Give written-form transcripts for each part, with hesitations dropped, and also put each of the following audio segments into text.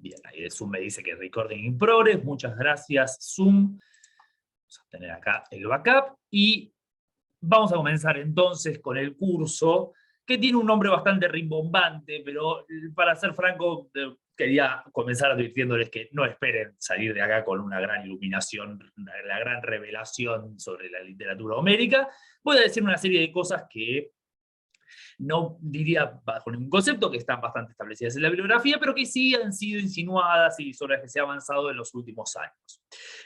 Bien, ahí de Zoom me dice que recording in progress. Muchas gracias, Zoom. Vamos a tener acá el backup. Y vamos a comenzar entonces con el curso, que tiene un nombre bastante rimbombante, pero para ser franco, quería comenzar advirtiéndoles que no esperen salir de acá con una gran iluminación, la gran revelación sobre la literatura homérica. Voy a decir una serie de cosas que no diría bajo ningún concepto, que están bastante establecidas en la bibliografía, pero que sí han sido insinuadas y sobre las que se ha avanzado en los últimos años.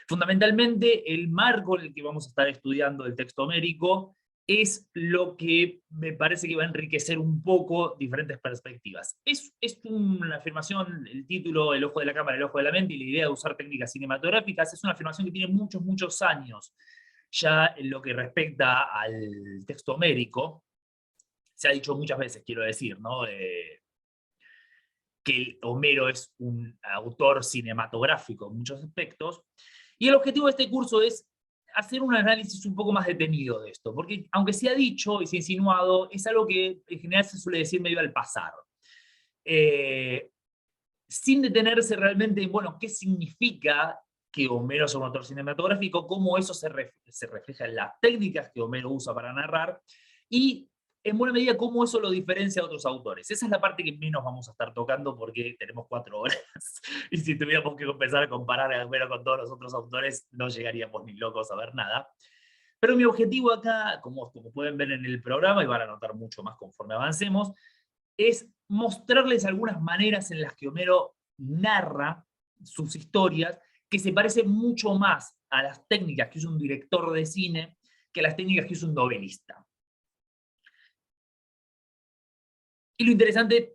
Fundamentalmente, el marco en el que vamos a estar estudiando el texto homérico es lo que me parece que va a enriquecer un poco diferentes perspectivas. Es una afirmación, el título, el ojo de la cámara, el ojo de la mente, y la idea de usar técnicas cinematográficas, es una afirmación que tiene muchos, muchos años ya en lo que respecta al texto homérico. Se ha dicho muchas veces, quiero decir, ¿no? Que Homero es un autor cinematográfico en muchos aspectos, y el objetivo de este curso es hacer un análisis un poco más detenido de esto, porque aunque se ha dicho y se ha insinuado, es algo que en general se suele decir medio al pasar, sin detenerse realmente en, bueno, qué significa que Homero es un autor cinematográfico, cómo eso se refleja en las técnicas que Homero usa para narrar, y en buena medida cómo eso lo diferencia de otros autores. Esa es la parte que menos vamos a estar tocando porque tenemos 4 horas, y si tuviéramos que empezar a comparar a Homero con todos los otros autores, no llegaríamos ni locos a ver nada. Pero mi objetivo acá, como pueden ver en el programa, y van a notar mucho más conforme avancemos, es mostrarles algunas maneras en las que Homero narra sus historias que se parecen mucho más a las técnicas que usa un director de cine que a las técnicas que usa un novelista. Y lo interesante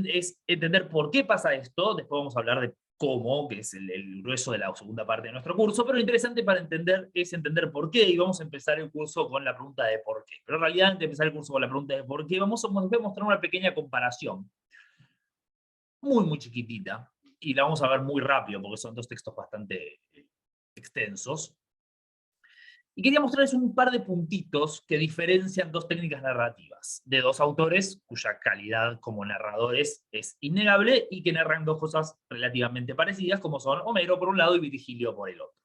es entender por qué pasa esto. Después vamos a hablar de cómo, que es el grueso de la segunda parte de nuestro curso, pero lo interesante para entender es entender por qué, y vamos a empezar el curso con la pregunta de por qué. Pero en realidad, antes de empezar el curso con la pregunta de por qué, voy a mostrar una pequeña comparación, muy, muy chiquitita, y la vamos a ver muy rápido, porque son 2 textos bastante extensos. Y quería mostrarles un par de puntitos que diferencian 2 técnicas narrativas, de 2 autores cuya calidad como narradores es innegable, y que narran 2 cosas relativamente parecidas, como son Homero por un lado y Virgilio por el otro.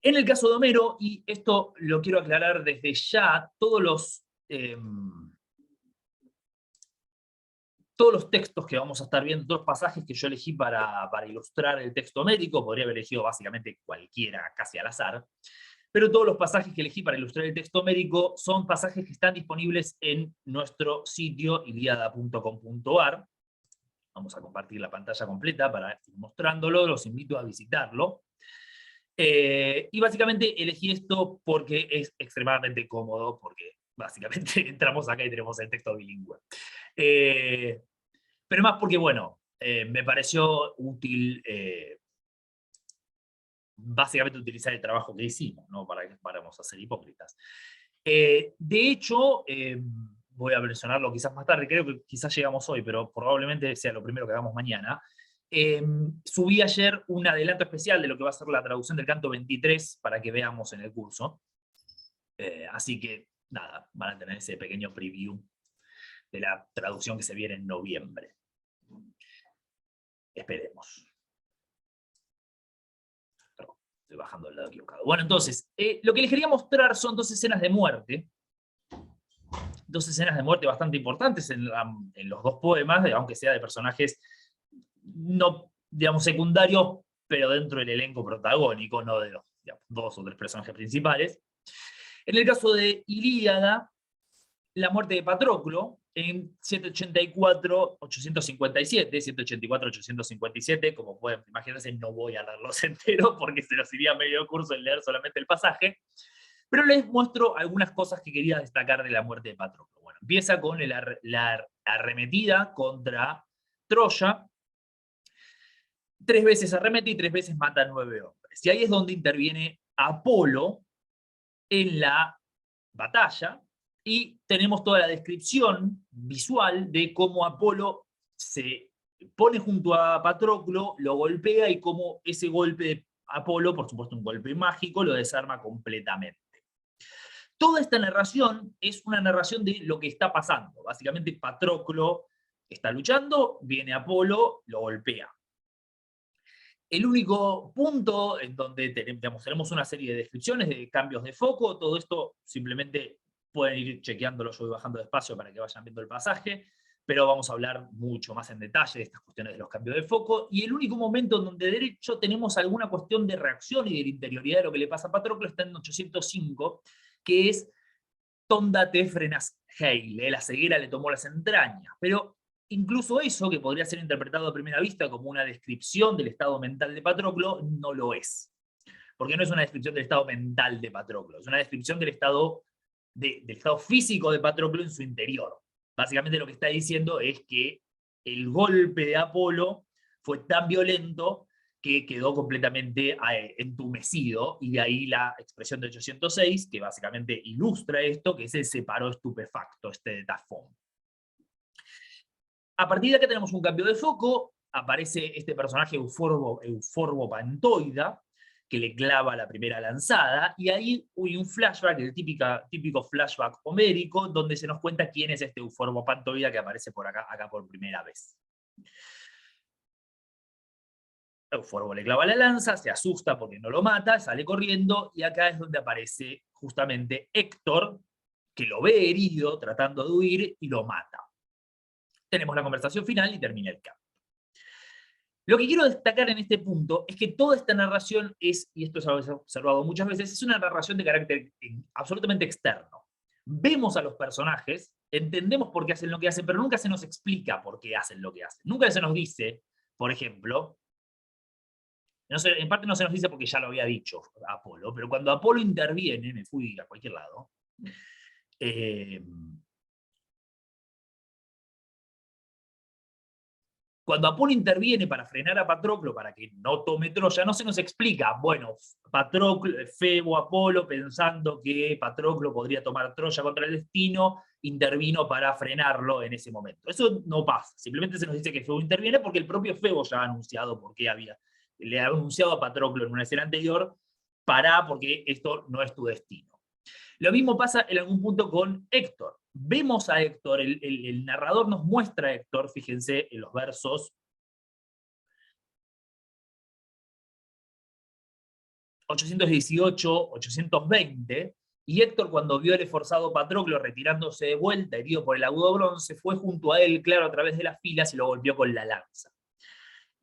En el caso de Homero, y esto lo quiero aclarar desde ya, todos los textos que vamos a estar viendo, 2 pasajes que yo elegí para ilustrar el texto homérico, podría haber elegido básicamente cualquiera, casi al azar, pero todos los pasajes que elegí para ilustrar el texto homérico son pasajes que están disponibles en nuestro sitio iliada.com.ar. Vamos a compartir la pantalla completa para ir mostrándolo, los invito a visitarlo. Y básicamente elegí esto porque es extremadamente cómodo, porque básicamente entramos acá y tenemos el texto bilingüe. Pero más porque, bueno, me pareció útil básicamente utilizar el trabajo que hicimos, no para ser hipócritas. De hecho, voy a mencionarlo quizás más tarde, creo que quizás llegamos hoy, pero probablemente sea lo primero que hagamos mañana. Subí ayer un adelanto especial de lo que va a ser la traducción del canto 23 para que veamos en el curso. Así que, nada, van a tener ese pequeño preview de la traducción que se viene en noviembre. Esperemos. Perdón, estoy bajando al lado equivocado. Bueno, entonces, lo que les quería mostrar son 2 escenas de muerte. 2 escenas de muerte bastante importantes en los 2 poemas, aunque sea de personajes no, digamos, secundarios, pero dentro del elenco protagónico, no de los 2 o 3 personajes principales. En el caso de Ilíada, la muerte de Patroclo, en 784-857, 784-857, como pueden imaginarse, no voy a leerlos enteros porque se los iría medio curso en leer solamente el pasaje, pero les muestro algunas cosas que quería destacar de la muerte de Patroclo. Bueno, empieza con la arremetida contra Troya. 3 veces arremete y 3 veces mata a 9 hombres. Y ahí es donde interviene Apolo en la batalla, y tenemos toda la descripción visual de cómo Apolo se pone junto a Patroclo, lo golpea, y cómo ese golpe de Apolo, por supuesto un golpe mágico, lo desarma completamente. Toda esta narración es una narración de lo que está pasando. Básicamente Patroclo está luchando, viene Apolo, lo golpea. El único punto en donde tenemos una serie de descripciones de cambios de foco, todo esto simplemente pueden ir chequeándolo, yo voy bajando despacio para que vayan viendo el pasaje, pero vamos a hablar mucho más en detalle de estas cuestiones de los cambios de foco, y el único momento en donde de hecho tenemos alguna cuestión de reacción y de la interioridad de lo que le pasa a Patroclo está en 805, que es Tonda te frenas heil, la ceguera le tomó las entrañas, pero incluso eso, que podría ser interpretado a primera vista como una descripción del estado mental de Patroclo, no lo es. Porque no es una descripción del estado mental de Patroclo, es una descripción del estado físico de Patroclo en su interior. Básicamente lo que está diciendo es que el golpe de Apolo fue tan violento que quedó completamente entumecido, y de ahí la expresión de 806, que básicamente ilustra esto, que es el separó estupefacto, de Tafón. A partir de acá tenemos un cambio de foco, aparece este personaje Euforbo Pantoida, que le clava la primera lanzada, y ahí hay un flashback, el típico flashback homérico, donde se nos cuenta quién es este Euforbo Pantoida que aparece por acá por primera vez. Euforbo le clava la lanza, se asusta porque no lo mata, sale corriendo, y acá es donde aparece justamente Héctor, que lo ve herido, tratando de huir, y lo mata. Tenemos la conversación final y termina el canto. Lo que quiero destacar en este punto es que toda esta narración es, y esto es algo que se ha observado muchas veces, es una narración de carácter absolutamente externo. Vemos a los personajes, entendemos por qué hacen lo que hacen, pero nunca se nos explica por qué hacen lo que hacen. Nunca se nos dice, por ejemplo, en parte no se nos dice porque ya lo había dicho Apolo, pero cuando Apolo interviene, me fui a cualquier lado, cuando Apolo interviene para frenar a Patroclo para que no tome Troya, no se nos explica, bueno, Patroclo, Febo, Apolo, pensando que Patroclo podría tomar Troya contra el destino, intervino para frenarlo en ese momento. Eso no pasa, simplemente se nos dice que Febo interviene porque el propio Febo ya ha anunciado por qué le ha anunciado a Patroclo en una escena anterior, porque esto no es tu destino. Lo mismo pasa en algún punto con Héctor. Vemos a Héctor, el narrador nos muestra a Héctor, fíjense en los versos 818, 820, y Héctor, cuando vio el esforzado Patroclo retirándose de vuelta, herido por el agudo bronce, fue junto a él, claro, a través de las filas, y lo golpeó con la lanza.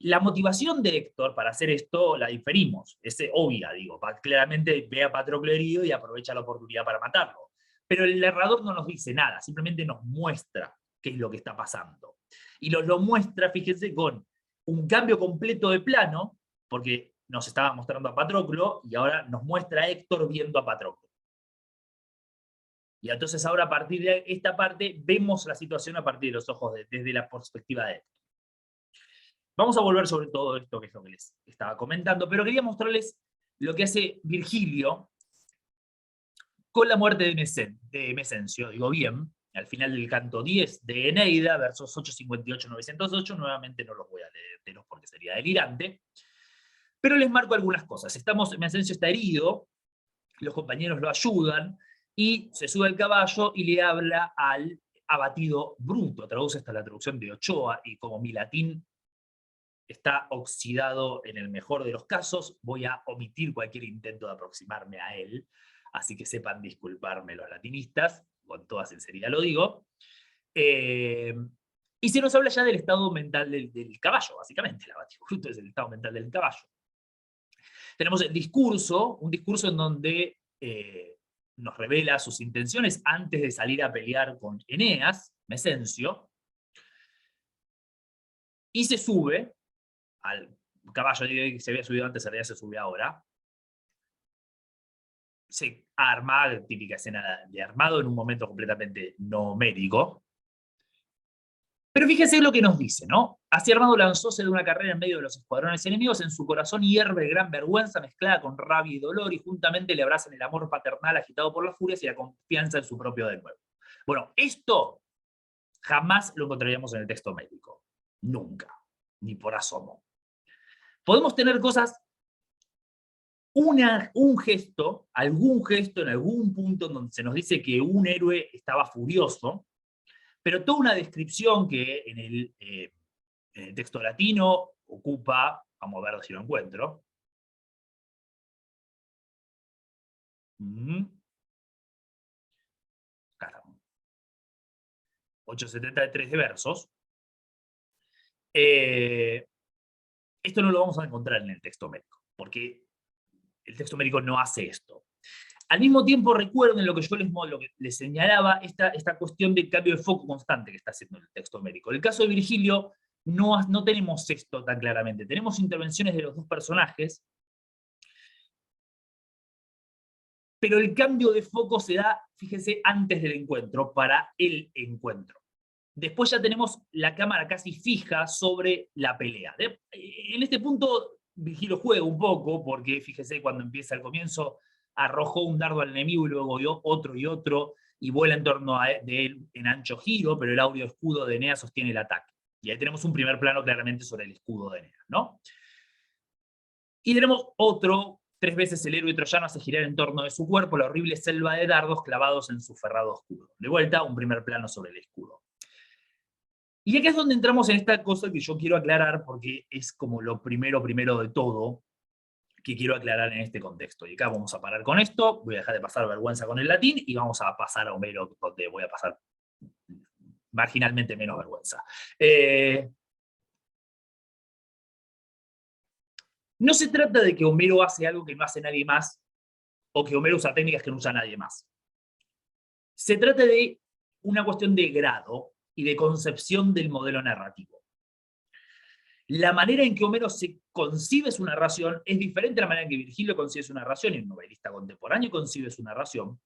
La motivación de Héctor para hacer esto la diferimos, es obvia, digo, claramente ve a Patroclo herido y aprovecha la oportunidad para matarlo. Pero el narrador no nos dice nada, simplemente nos muestra qué es lo que está pasando. Y lo muestra, fíjense, con un cambio completo de plano, porque nos estaba mostrando a Patroclo, y ahora nos muestra a Héctor viendo a Patroclo. Y entonces ahora a partir de esta parte vemos la situación a partir de los ojos, desde la perspectiva de Héctor. Vamos a volver sobre todo esto, que es lo que les estaba comentando, pero quería mostrarles lo que hace Virgilio con la muerte de Mecencio, digo bien, al final del canto 10 de Eneida, versos 858-908, nuevamente no los voy a leer porque sería delirante, pero les marco algunas cosas. Mecencio está herido, los compañeros lo ayudan, y se sube al caballo y le habla al abatido Bruto. Traduce hasta la traducción de Ochoa, y como mi latín está oxidado en el mejor de los casos, voy a omitir cualquier intento de aproximarme a él, así que sepan disculparme los latinistas, con toda sinceridad lo digo. Y se nos habla ya del estado mental del caballo, básicamente. El abatido Bruto es el estado mental del caballo. Tenemos el discurso, un discurso en donde nos revela sus intenciones antes de salir a pelear con Eneas, Mecencio, y se sube al caballo que se había subido antes, en realidad se sube ahora. Se arma, típica escena de armado en un momento completamente no médico. Pero fíjese lo que nos dice, ¿no? Así armado lanzóse de una carrera en medio de los escuadrones enemigos, en su corazón hierve gran vergüenza mezclada con rabia y dolor, y juntamente le abrazan el amor paternal agitado por las furias y la confianza en su propio de nuevo. Bueno, esto jamás lo encontraríamos en el texto médico. Nunca. Ni por asomo. Podemos tener cosas, un gesto, algún gesto en algún punto en donde se nos dice que un héroe estaba furioso, pero toda una descripción que en el texto latino ocupa, vamos a ver si lo encuentro. Acá está. 873 de versos. Esto no lo vamos a encontrar en el texto homérico, porque el texto homérico no hace esto. Al mismo tiempo, recuerden lo que yo les señalaba, esta cuestión del cambio de foco constante que está haciendo el texto homérico. En el caso de Virgilio, no tenemos esto tan claramente. Tenemos intervenciones de los dos personajes, pero el cambio de foco se da, fíjense, antes del encuentro, para el encuentro. Después ya tenemos la cámara casi fija sobre la pelea. En este punto, Virgilio juega un poco, porque fíjese, cuando empieza el comienzo, arrojó un dardo al enemigo y luego dio otro, y vuela en torno de él en ancho giro, pero el áureo escudo de Eneas sostiene el ataque. Y ahí tenemos un primer plano claramente sobre el escudo de Eneas, ¿no? Y tenemos otro, 3 veces el héroe troyano hace girar en torno de su cuerpo la horrible selva de dardos clavados en su ferrado escudo. De vuelta, un primer plano sobre el escudo. Y aquí es donde entramos en esta cosa que yo quiero aclarar, porque es como lo primero de todo que quiero aclarar en este contexto. Y acá vamos a parar con esto, voy a dejar de pasar vergüenza con el latín, y vamos a pasar a Homero, donde voy a pasar marginalmente menos vergüenza. No se trata de que Homero hace algo que no hace nadie más, o que Homero usa técnicas que no usa nadie más. Se trata de una cuestión de grado y de concepción del modelo narrativo. La manera en que Homero se concibe su narración es diferente a la manera en que Virgilio concibe su narración, y un novelista contemporáneo concibe su narración,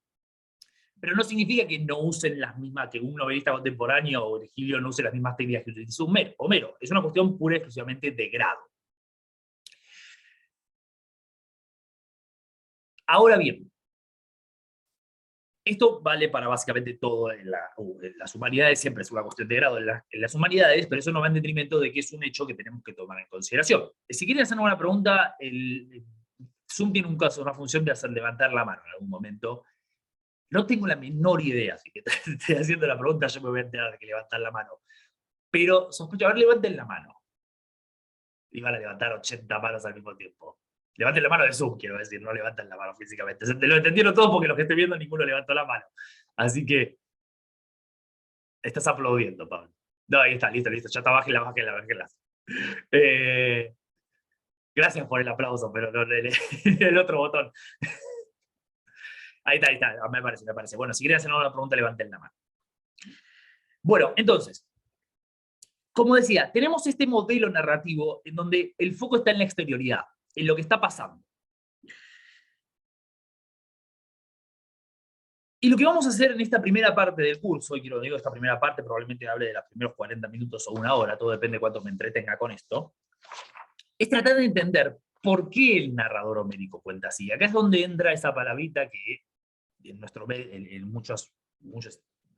pero no significa que no usen las mismas, que un novelista contemporáneo o Virgilio no use las mismas técnicas que utiliza Homero. Es una cuestión pura y exclusivamente de grado. Ahora bien, esto vale para básicamente todo en las humanidades, siempre es una cuestión de grado en las humanidades, pero eso no va en detrimento de que es un hecho que tenemos que tomar en consideración. Si quieren hacer una pregunta, el Zoom tiene una función de hacer levantar la mano en algún momento. No tengo la menor idea, así que estoy haciendo la pregunta, yo me voy a enterar de que levantar la mano. Pero sospecho, a ver, levanten la mano. Y van a levantar 80 manos al mismo tiempo. Levanten la mano de Zoom, quiero decir, no levanten la mano físicamente. Lo entendieron todos porque los que estoy viendo ninguno levantó la mano. Así que estás aplaudiendo, Pablo. No, ahí está, listo. Ya está, bájela. Gracias por el aplauso, pero no el otro botón. Ahí está, me parece. Bueno, si quieren hacer una pregunta, levanten la mano. Bueno, entonces, como decía, tenemos este modelo narrativo en donde el foco está en la exterioridad, en lo que está pasando. Y lo que vamos a hacer en esta primera parte del curso, y quiero digo, esta primera parte probablemente hable de los primeros 40 minutos o una hora, todo depende de cuánto me entretenga con esto, es tratar de entender por qué el narrador homérico cuenta así. Acá es donde entra esa palabrita que en muchas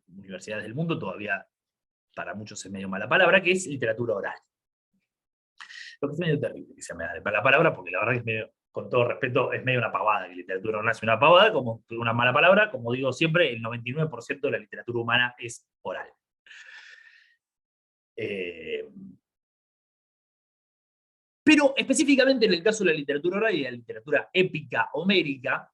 universidades del mundo todavía para muchos es medio mala palabra, que es literatura oral. Lo que es medio terrible que sea mala palabra, porque la verdad que es medio, con todo respeto, es medio una pavada, que literatura oral es una pavada, como una mala palabra. Como digo siempre, el 99% de la literatura humana es oral. Pero específicamente en el caso de la literatura oral y de la literatura épica homérica,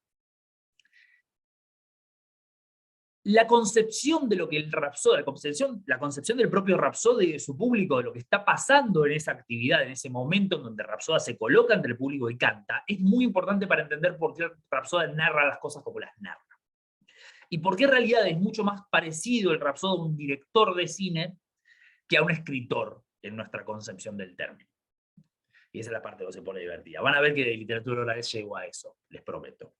la concepción de lo que el rapsodo, la concepción del propio rapsodo y de su público, de lo que está pasando en esa actividad, en ese momento en donde Rapsoda se coloca entre el público y canta, es muy importante para entender por qué Rapsoda narra las cosas como las narra. Y por qué en realidad es mucho más parecido el Rapsodo a un director de cine que a un escritor en nuestra concepción del término. Y esa es la parte que se pone divertida. Van a ver que de literatura oral llego a eso, les prometo.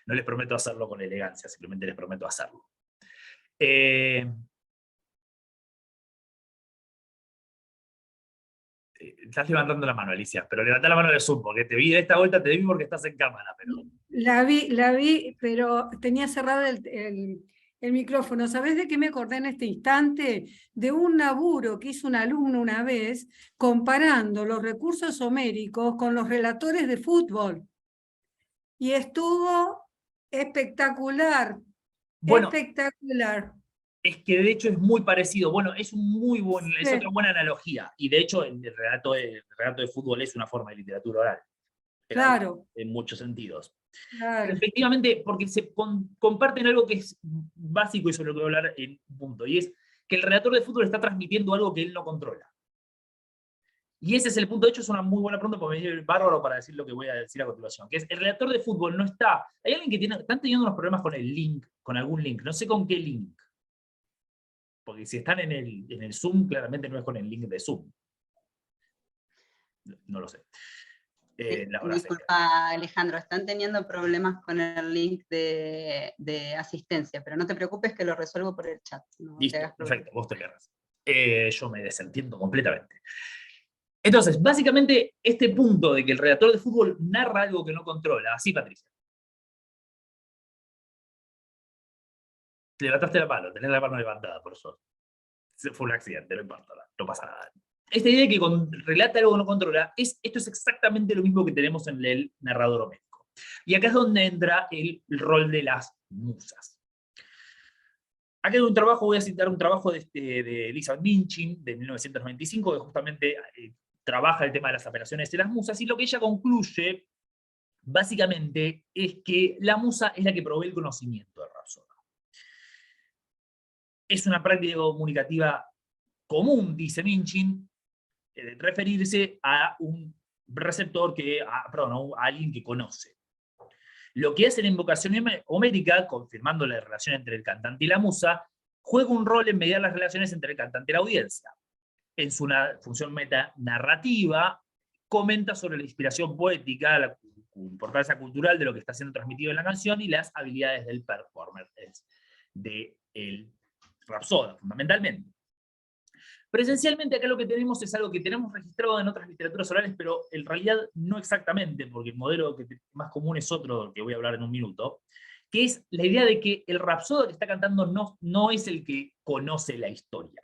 No les prometo hacerlo con elegancia, simplemente les prometo hacerlo. Estás levantando la mano, Alicia, pero levanta la mano de Zoom, porque te vi de esta vuelta, te vi porque estás en cámara. Pero... La vi, pero tenía cerrado el micrófono. ¿Sabés de qué me acordé en este instante? De un laburo que hizo un alumno una vez comparando los recursos homéricos con los relatores de fútbol. Y estuvo espectacular. Bueno, espectacular. Es que de hecho es muy parecido. Bueno, es es otra Sí, buena analogía. Y de hecho, el relato de fútbol es una forma de literatura oral, claro, en muchos sentidos. Pero claro. efectivamente, porque comparten algo que es básico y sobre lo que voy a hablar en un punto, y es que el relator de fútbol está transmitiendo algo que él no controla. Y ese es el punto. De hecho, es una muy buena pregunta porque me viene bárbaro para decir lo que voy a decir a continuación, que es el relator de fútbol no está. Hay alguien que están teniendo unos problemas con el link, con algún link, no sé con qué link. Porque si están en el Zoom, claramente no es con el link de Zoom. No lo sé. La hora seca. Disculpa, Alejandro, están teniendo problemas con el link de asistencia, pero no te preocupes que lo resuelvo por el chat. No te Listo, hagas problema. perfecto, vos te querrás. Yo me desentiendo completamente. Entonces, básicamente, este punto de que el redactor de fútbol narra algo que no controla. Así, Patricia. Levantaste la mano, tenés la mano levantada, por eso. Fue un accidente, no importa, no pasa nada. Esta idea de que relata algo que no controla, esto es exactamente lo mismo que tenemos en el narrador homérico. Y acá es donde entra el rol de las musas. Acá hay un trabajo, voy a citar un trabajo de Elizabeth Minchin, de 1995, que justamente trabaja el tema de las apelaciones de las musas, y lo que ella concluye, básicamente, es que la musa es la que provee el conocimiento de Rapsoda. Es una práctica comunicativa común, dice Minchin, referirse a un receptor perdón, a alguien que conoce. Lo que hace la invocación homérica, confirmando la relación entre el cantante y la musa, juega un rol en mediar las relaciones entre el cantante y la audiencia. En su función metanarrativa, comenta sobre la inspiración poética, la importancia cultural de lo que está siendo transmitido en la canción y las habilidades del performer, del rapsoda, fundamentalmente. Presencialmente acá lo que tenemos es algo que tenemos registrado en otras literaturas orales, pero en realidad no exactamente, porque el modelo más común es otro, del que voy a hablar en un minuto, que es la idea de que el rapsoda que está cantando no es el que conoce la historia.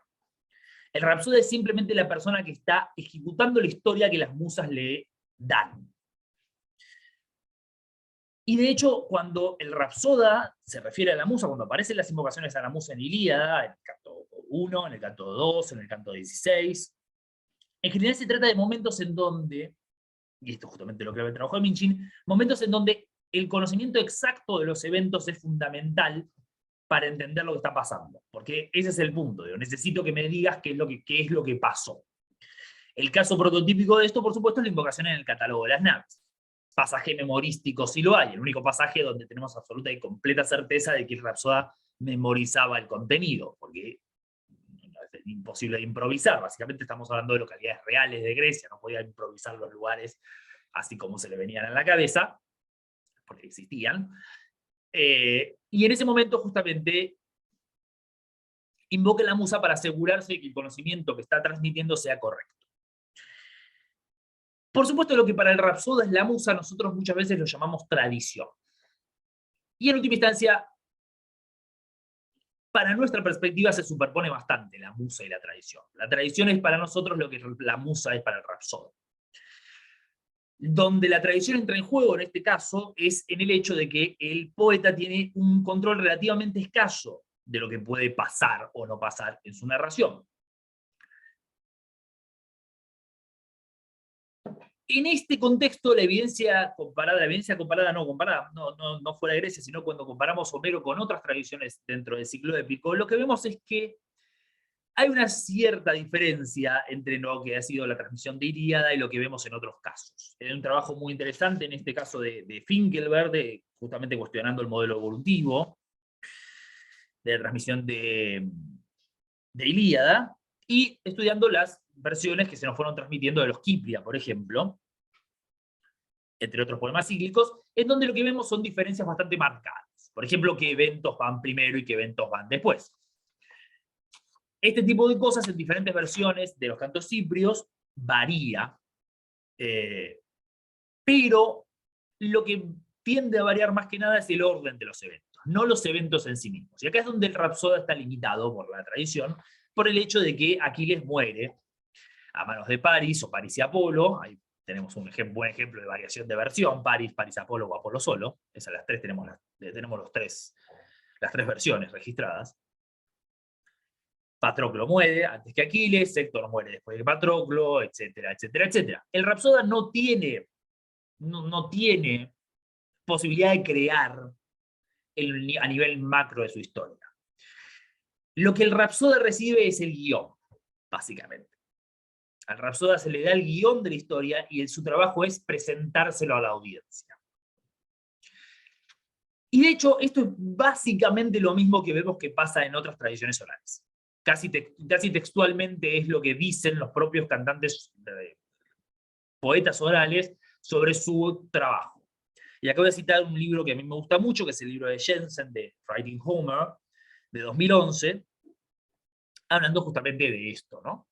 El rapsoda es simplemente la persona que está ejecutando la historia que las musas le dan. Y de hecho, cuando el rapsoda se refiere a la musa, cuando aparecen las invocaciones a la musa en Ilíada, en el canto 1, en el canto 2, en el canto 16, en general se trata de momentos en donde, y esto es justamente lo que ve el trabajo de Minchin, momentos en donde el conocimiento exacto de los eventos es fundamental para entender lo que está pasando. Porque ese es el punto. Necesito que me digas qué es lo que pasó. El caso prototípico de esto, por supuesto, es la invocación en el catálogo de las naves. Pasaje memorístico sí lo hay, el único pasaje donde tenemos absoluta y completa certeza de que el Rapsoda memorizaba el contenido, porque es imposible de improvisar. Básicamente estamos hablando de localidades reales de Grecia, no podía improvisar los lugares así como se le venían a la cabeza, porque existían. Y en ese momento justamente invoca la musa para asegurarse de que el conocimiento que está transmitiendo sea correcto. Por supuesto, lo que para el rapsoda es la musa, nosotros muchas veces lo llamamos tradición. Y en última instancia, para nuestra perspectiva se superpone bastante la musa y la tradición. La tradición es para nosotros lo que la musa es para el rapsoda. Donde la tradición entra en juego, en este caso, es en el hecho de que el poeta tiene un control relativamente escaso de lo que puede pasar o no pasar en su narración. En este contexto, la evidencia comparada, no fuera de Grecia, sino cuando comparamos Homero con otras tradiciones dentro del ciclo épico, lo que vemos es que hay una cierta diferencia entre lo que ha sido la transmisión de Ilíada y lo que vemos en otros casos. Hay un trabajo muy interesante, en este caso de Finkelberg, justamente cuestionando el modelo evolutivo de la transmisión de Ilíada, y estudiando las versiones que se nos fueron transmitiendo de los Kipria, por ejemplo, entre otros poemas cíclicos, en donde lo que vemos son diferencias bastante marcadas. Por ejemplo, qué eventos van primero y qué eventos van después. Este tipo de cosas en diferentes versiones de los cantos ciprios varía, pero lo que tiende a variar más que nada es el orden de los eventos, no los eventos en sí mismos. Y acá es donde el rapsoda está limitado por la tradición, por el hecho de que Aquiles muere a manos de Paris o Paris y Apolo. Ahí tenemos un buen ejemplo de variación de versión, Paris, Paris-Apolo o Apolo solo. Esas las tres tenemos las tres versiones registradas. Patroclo muere antes que Aquiles, Héctor muere después de Patroclo, etcétera, etcétera, etcétera. El Rapsoda no tiene posibilidad de crear a nivel macro de su historia. Lo que el Rapsoda recibe es el guión, básicamente. Al Rapsoda se le da el guión de la historia y su trabajo es presentárselo a la audiencia. Y de hecho, esto es básicamente lo mismo que vemos que pasa en otras tradiciones orales. Casi textualmente es lo que dicen los propios cantantes, poetas orales, sobre su trabajo. Y acá voy a citar un libro que a mí me gusta mucho, que es el libro de Jensen, de Writing Homer, de 2011, hablando justamente de esto, ¿no?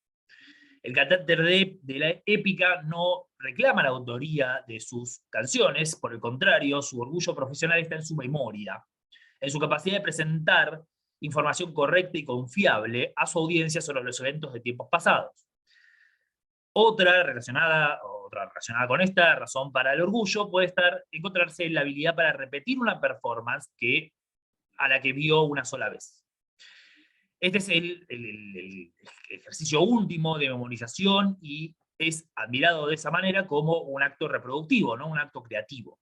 El cantante de la épica no reclama la autoría de sus canciones, por el contrario, su orgullo profesional está en su memoria, en su capacidad de presentar información correcta y confiable a su audiencia sobre los eventos de tiempos pasados. Otra relacionada con esta razón para el orgullo puede encontrarse en la habilidad para repetir una performance a la que vio una sola vez. Este es el ejercicio último de memorización y es admirado de esa manera como un acto reproductivo, ¿no? Un acto creativo.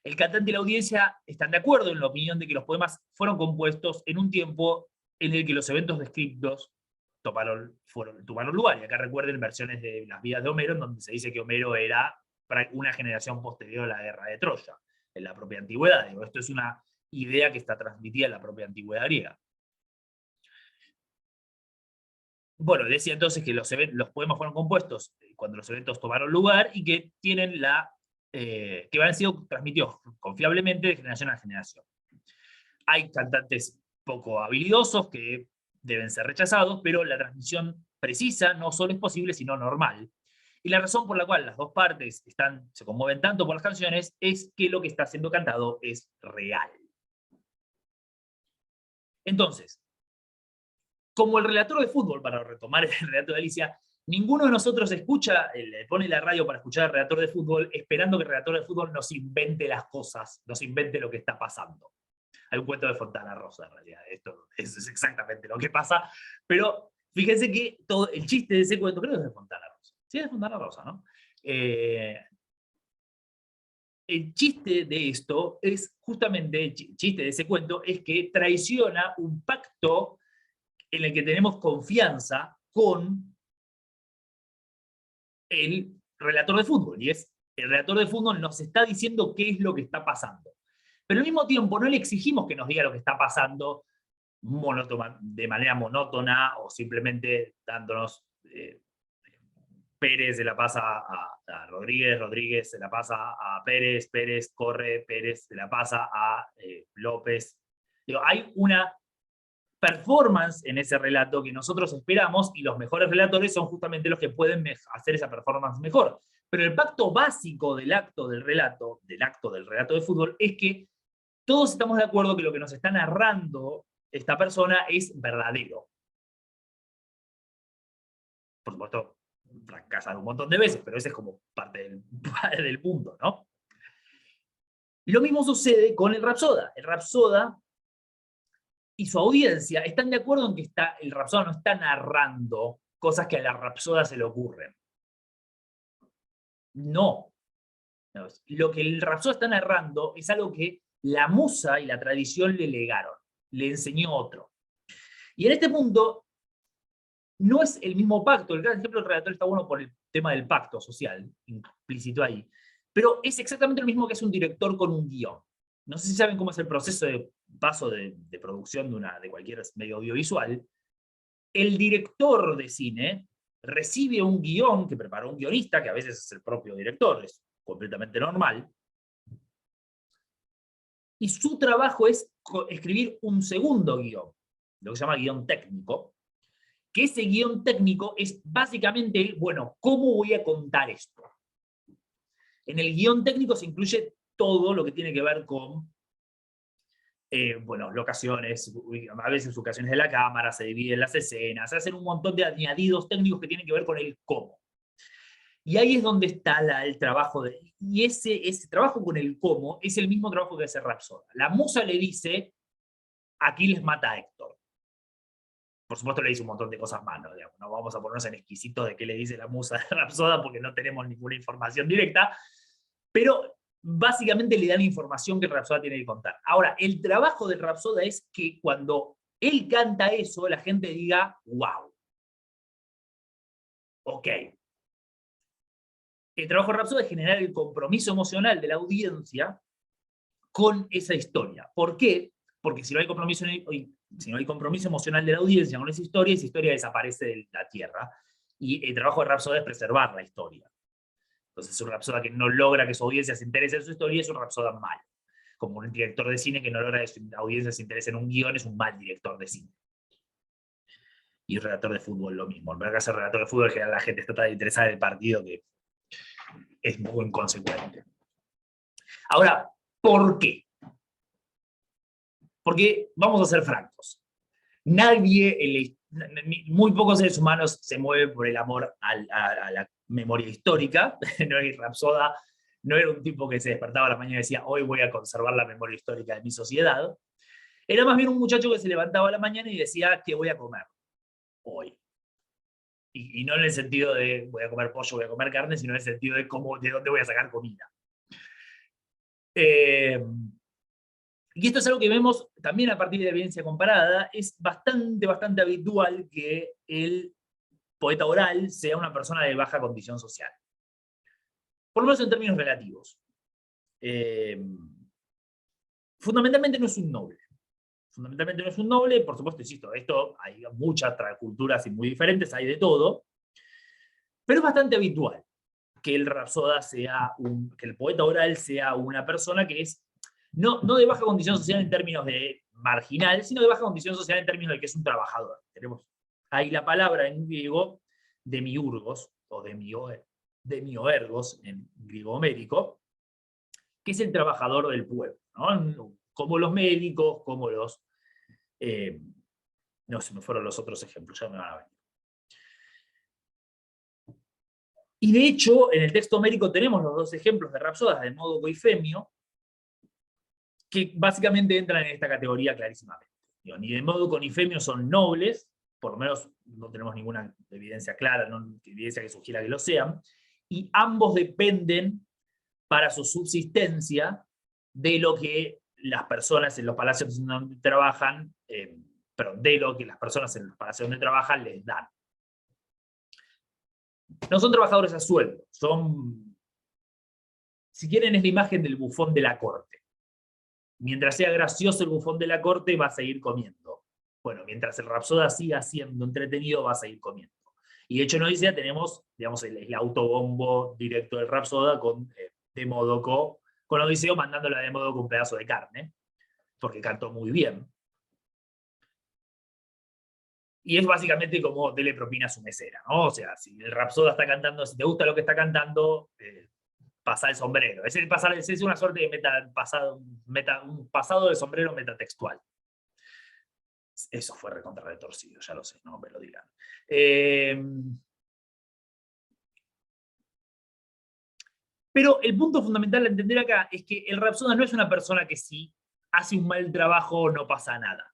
El cantante y la audiencia están de acuerdo en la opinión de que los poemas fueron compuestos en un tiempo en el que los eventos descritos tomaron lugar. Y acá recuerden versiones de las vidas de Homero, en donde se dice que Homero era una generación posterior a la guerra de Troya, en la propia antigüedad. Digo, esto es una idea que está transmitida en la propia antigüedad griega. Bueno, decía entonces que los poemas fueron compuestos cuando los eventos tomaron lugar y que tienen que han sido transmitidos confiablemente de generación a generación. Hay cantantes poco habilidosos que deben ser rechazados, pero la transmisión precisa no solo es posible, sino normal. Y la razón por la cual las dos partes se conmueven tanto por las canciones es que lo que está siendo cantado es real. Entonces, como el relator de fútbol, para retomar el relato de Alicia, ninguno de nosotros le pone la radio para escuchar al relator de fútbol esperando que el relator de fútbol nos invente las cosas, nos invente lo que está pasando. Hay un cuento de Fontana Rosa, en realidad, esto es exactamente lo que pasa, pero fíjense que todo el chiste de ese cuento, creo que es de Fontana Rosa. Sí, es de Fontana Rosa, ¿no? El chiste de esto es justamente, el chiste de ese cuento es que traiciona un pacto en el que tenemos confianza con el relator de fútbol, y el relator de fútbol nos está diciendo qué es lo que está pasando. Pero al mismo tiempo no le exigimos que nos diga lo que está pasando de manera monótona o simplemente dándonos Pérez se la pasa a Rodríguez, Rodríguez se la pasa a Pérez, Pérez corre, Pérez se la pasa a López. Digo, hay una performance en ese relato que nosotros esperamos y los mejores relatores son justamente los que pueden hacer esa performance mejor. Pero el pacto básico del acto del relato de fútbol es que todos estamos de acuerdo que lo que nos está narrando esta persona es verdadero. Por supuesto, fracasan un montón de veces, pero ese es como parte del punto, ¿no? Lo mismo sucede con el Rapsoda. El Rapsoda y su audiencia están de acuerdo en que el Rapsoda no está narrando cosas que a la Rapsoda se le ocurren. No. Lo que el Rapsoda está narrando es algo que la musa y la tradición le legaron, le enseñó otro. Y en este punto, no es el mismo pacto. El gran ejemplo del relator está bueno por el tema del pacto social, implícito ahí. Pero es exactamente lo mismo que hace un director con un guión. No sé si saben cómo es el proceso de paso de producción de cualquier medio audiovisual. El director de cine recibe un guión que preparó un guionista, que a veces es el propio director, es completamente normal, y su trabajo es escribir un segundo guión, lo que se llama guión técnico, que ese guión técnico es básicamente, bueno, ¿cómo voy a contar esto? En el guión técnico se incluye todo lo que tiene que ver con bueno, locaciones, a veces ubicaciones de la cámara, se dividen las escenas, se hacen un montón de añadidos técnicos que tienen que ver con el cómo. Y ahí es donde está el trabajo y ese trabajo con el cómo es el mismo trabajo que hace Rapsoda. La musa le dice, Aquiles mata a Héctor. por supuesto le dice un montón de cosas más, ¿no? Digamos, no vamos a ponernos en exquisitos de qué le dice la musa de Rapsoda porque no tenemos ninguna información directa, pero básicamente le dan información que el Rapsoda tiene que contar. Ahora, el trabajo del Rapsoda es que cuando él canta eso, la gente diga, wow. Ok. El trabajo de Rapsoda es generar el compromiso emocional de la audiencia con esa historia. ¿Por qué? Porque si no hay compromiso emocional de la audiencia con esa historia desaparece de la tierra. Y el trabajo de Rapsoda es preservar la historia. Entonces, un Rapsoda que no logra que su audiencia se interese en su historia es un Rapsoda malo. Como un director de cine que no logra que su audiencia se interese en un guión es un mal director de cine. Y un redactor de fútbol lo mismo. En vez de ser redactor de fútbol, en general la gente está tan interesada en el partido que es muy inconsecuente. Ahora, ¿por qué? Porque, vamos a ser francos, muy pocos seres humanos se mueven por el amor a la memoria histórica. Rapsoda no era un tipo que se despertaba a la mañana y decía, hoy voy a conservar la memoria histórica de mi sociedad. Era más bien un muchacho que se levantaba a la mañana y decía, ¿qué voy a comer hoy? Y no en el sentido de voy a comer pollo, voy a comer carne, sino en el sentido de dónde voy a sacar comida. Y esto es algo que vemos también a partir de la evidencia comparada. Es bastante habitual que el poeta oral sea una persona de baja condición social. Por lo menos en términos relativos. Fundamentalmente no es un noble. Fundamentalmente no es un noble, por supuesto, insisto, esto hay muchas culturas y muy diferentes, hay de todo, pero es bastante habitual que el rapsoda que el poeta oral sea una persona que es no de baja condición social en términos de marginal, sino de baja condición social en términos de que es un trabajador. Tenemos ahí la palabra en griego demiurgos, o demioergos en griego homérico, que es el trabajador del pueblo, ¿no? Como los médicos, como los... no, se me fueron los otros ejemplos, ya me van a venir. Y de hecho, en el texto homérico tenemos los dos ejemplos de rapsodas, Demódoco y Femio, que básicamente entran en esta categoría clarísimamente. Ni Demódoco ni Femio son nobles, por lo menos no tenemos ninguna evidencia clara, evidencia que sugiera que lo sean, y ambos dependen para su subsistencia de lo que las personas en los palacios donde trabajan, de lo que las personas en los palacios donde trabajan les dan. No son trabajadores a sueldo, son, si quieren, es la imagen del bufón de la corte. Mientras sea gracioso el bufón de la corte, va a seguir comiendo. Bueno, mientras el rapsoda siga siendo entretenido, va a seguir comiendo. Y de hecho en Odisea tenemos, digamos, el autobombo directo del rapsoda con Demódoco, con Odiseo mandándole a Demódoco un pedazo de carne, porque cantó muy bien. Y es básicamente como dele propina a su mesera, ¿no? O sea, si el rapsoda está cantando, si te gusta lo que está cantando, pasa el sombrero. Es una suerte de un pasado de sombrero metatextual. Eso fue recontra retorcido, ya lo sé, no me lo dirán. Pero el punto fundamental a entender acá es que el rapsoda no es una persona que si hace un mal trabajo no pasa nada.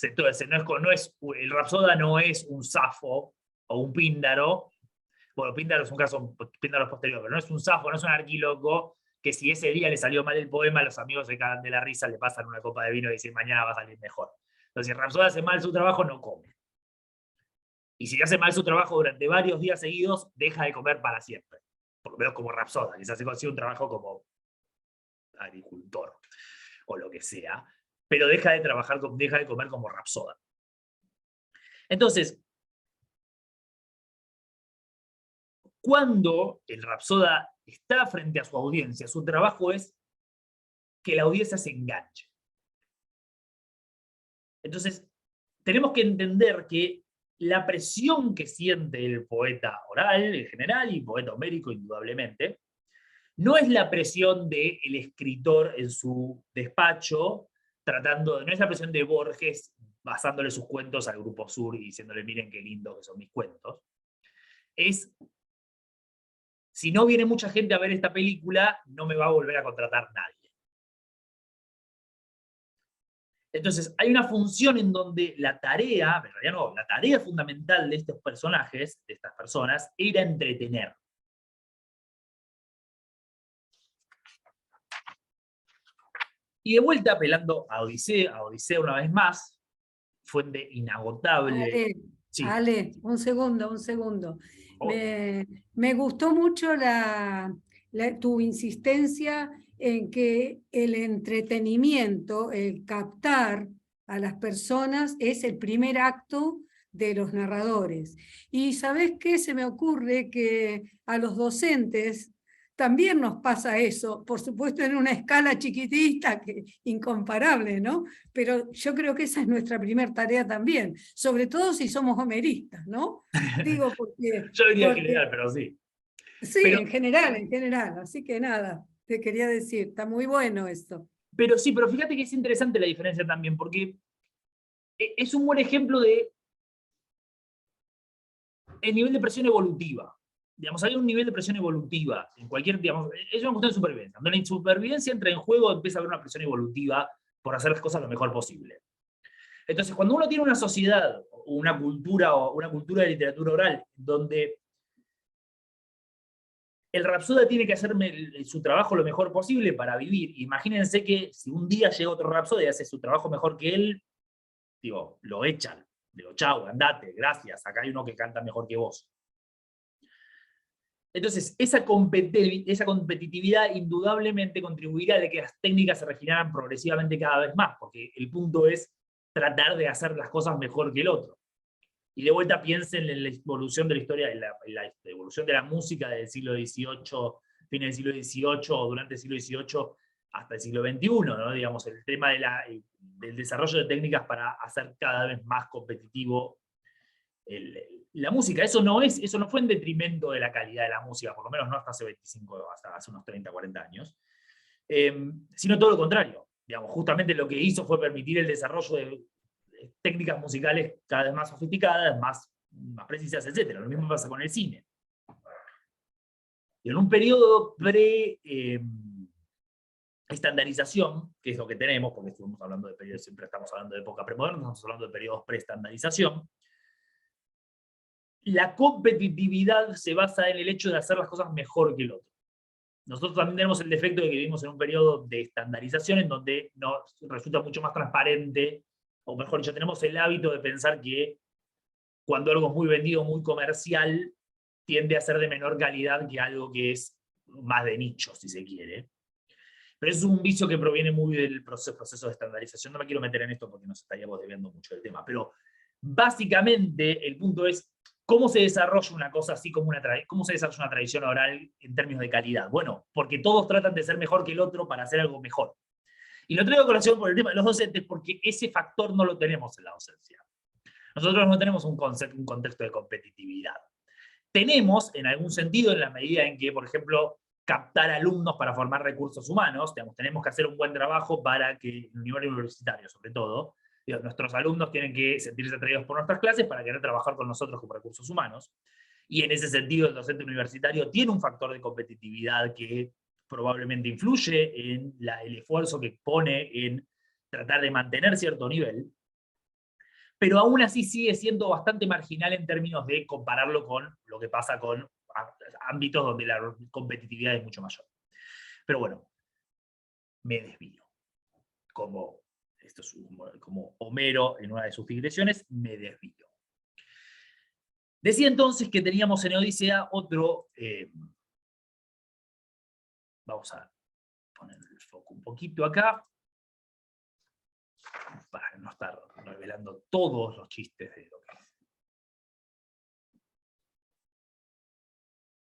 Entonces, el rapsoda no es un Safo o un Píndaro. Bueno, Píndaro es un caso, Píndaro es posterior, pero no es un Safo, no es un arquíloco que si ese día le salió mal el poema, los amigos se cagan de la risa, le pasan una copa de vino y dicen mañana va a salir mejor. Entonces, si el rapsoda hace mal su trabajo, no come. Y si hace mal su trabajo durante varios días seguidos, deja de comer para siempre. Por lo menos como rapsoda, quizás se consigue un trabajo como agricultor o lo que sea, pero deja de comer como rapsoda. Entonces, cuando el rapsoda está frente a su audiencia, su trabajo es que la audiencia se enganche. Entonces, tenemos que entender que la presión que siente el poeta oral en general y poeta homérico indudablemente, no es la presión del escritor en su despacho, no es la presión de Borges basándole sus cuentos al Grupo Sur y diciéndole miren qué lindo que son mis cuentos. Si no viene mucha gente a ver esta película, no me va a volver a contratar nadie. Entonces, hay una función en donde la tarea, en realidad no, la tarea fundamental de estos personajes, de estas personas, era entretener. Y de vuelta, apelando a Odisea una vez más, fuente inagotable. Sí, Ale, un segundo, un segundo. oh, Me gustó mucho tu insistencia en que el entretenimiento, el captar a las personas es el primer acto de los narradores. Y ¿sabés qué? Se me ocurre que a los docentes también nos pasa eso, por supuesto en una escala chiquitita, incomparable, ¿no? Pero yo creo que esa es nuestra primera tarea también, sobre todo si somos homeristas, ¿no? Digo, yo diría en porque general, pero sí. sí, Pero, en general, así que nada, te quería decir, está muy bueno esto. pero sí, pero fíjate que es interesante la diferencia también, porque es un buen ejemplo de el nivel de presión evolutiva. Digamos, hay un nivel de presión evolutiva en cualquier, digamos, es una cuestión de supervivencia. Cuando la supervivencia entra en juego, empieza a haber una presión evolutiva por hacer las cosas lo mejor posible. Entonces, cuando uno tiene una sociedad, una cultura de literatura oral, donde el rapsoda tiene que hacer su trabajo lo mejor posible para vivir, imagínense que si un día llega otro rapsoda y hace su trabajo mejor que él, digo, lo echan. Digo, chau, andate, gracias, acá hay uno que canta mejor que vos. Entonces, esa competitividad indudablemente contribuirá a que las técnicas se refinaran progresivamente cada vez más, porque el punto es tratar de hacer las cosas mejor que el otro. Y de vuelta piensen en la evolución de la historia, en la evolución de la música del siglo XVIII, fines del siglo XVIII o durante el siglo XVIII hasta el siglo XXI, ¿no? Digamos, el tema del desarrollo de técnicas para hacer cada vez más competitivo la música. Eso no fue en detrimento de la calidad de la música, por lo menos no hasta hace 25, hasta hace unos 30, 40 años, sino todo lo contrario. Digamos, justamente lo que hizo fue permitir el desarrollo de técnicas musicales cada vez más sofisticadas, más precisas, etc. Lo mismo pasa con el cine. Y en un periodo estandarización, que es lo que tenemos, porque estuvimos hablando de periodos, siempre estamos hablando de época premoderna, estamos hablando de periodos preestandarización, la competitividad se basa en el hecho de hacer las cosas mejor que el otro. Nosotros también tenemos el defecto de que vivimos en un periodo de estandarización en donde nos resulta mucho más transparente, o mejor dicho, tenemos el hábito de pensar que cuando algo es muy vendido, muy comercial, tiende a ser de menor calidad que algo que es más de nicho, si se quiere. Pero eso es un vicio que proviene muy del proceso de estandarización. No me quiero meter en esto porque nos estaríamos desviando mucho del tema, pero básicamente el punto es ¿cómo se desarrolla una cosa así como cómo se desarrolla una tradición oral en términos de calidad? Bueno, porque todos tratan de ser mejor que el otro para hacer algo mejor. Y lo traigo a colación por el tema de los docentes, porque ese factor no lo tenemos en la docencia. Nosotros no tenemos un contexto de competitividad. Tenemos, en algún sentido, en la medida en que, por ejemplo, captar alumnos para formar recursos humanos, digamos, tenemos que hacer un buen trabajo para que, en el nivel universitario sobre todo, nuestros alumnos tienen que sentirse atraídos por nuestras clases para querer trabajar con nosotros como recursos humanos. Y en ese sentido, el docente universitario tiene un factor de competitividad que probablemente influye en el esfuerzo que pone en tratar de mantener cierto nivel, pero aún así sigue siendo bastante marginal en términos de compararlo con lo que pasa con ámbitos donde la competitividad es mucho mayor. Pero bueno, me desvío. Esto es como Homero en una de sus digresiones, me desvío. Decía entonces que teníamos en Odisea otro... vamos a poner el foco un poquito acá, para no estar revelando todos los chistes de lo que es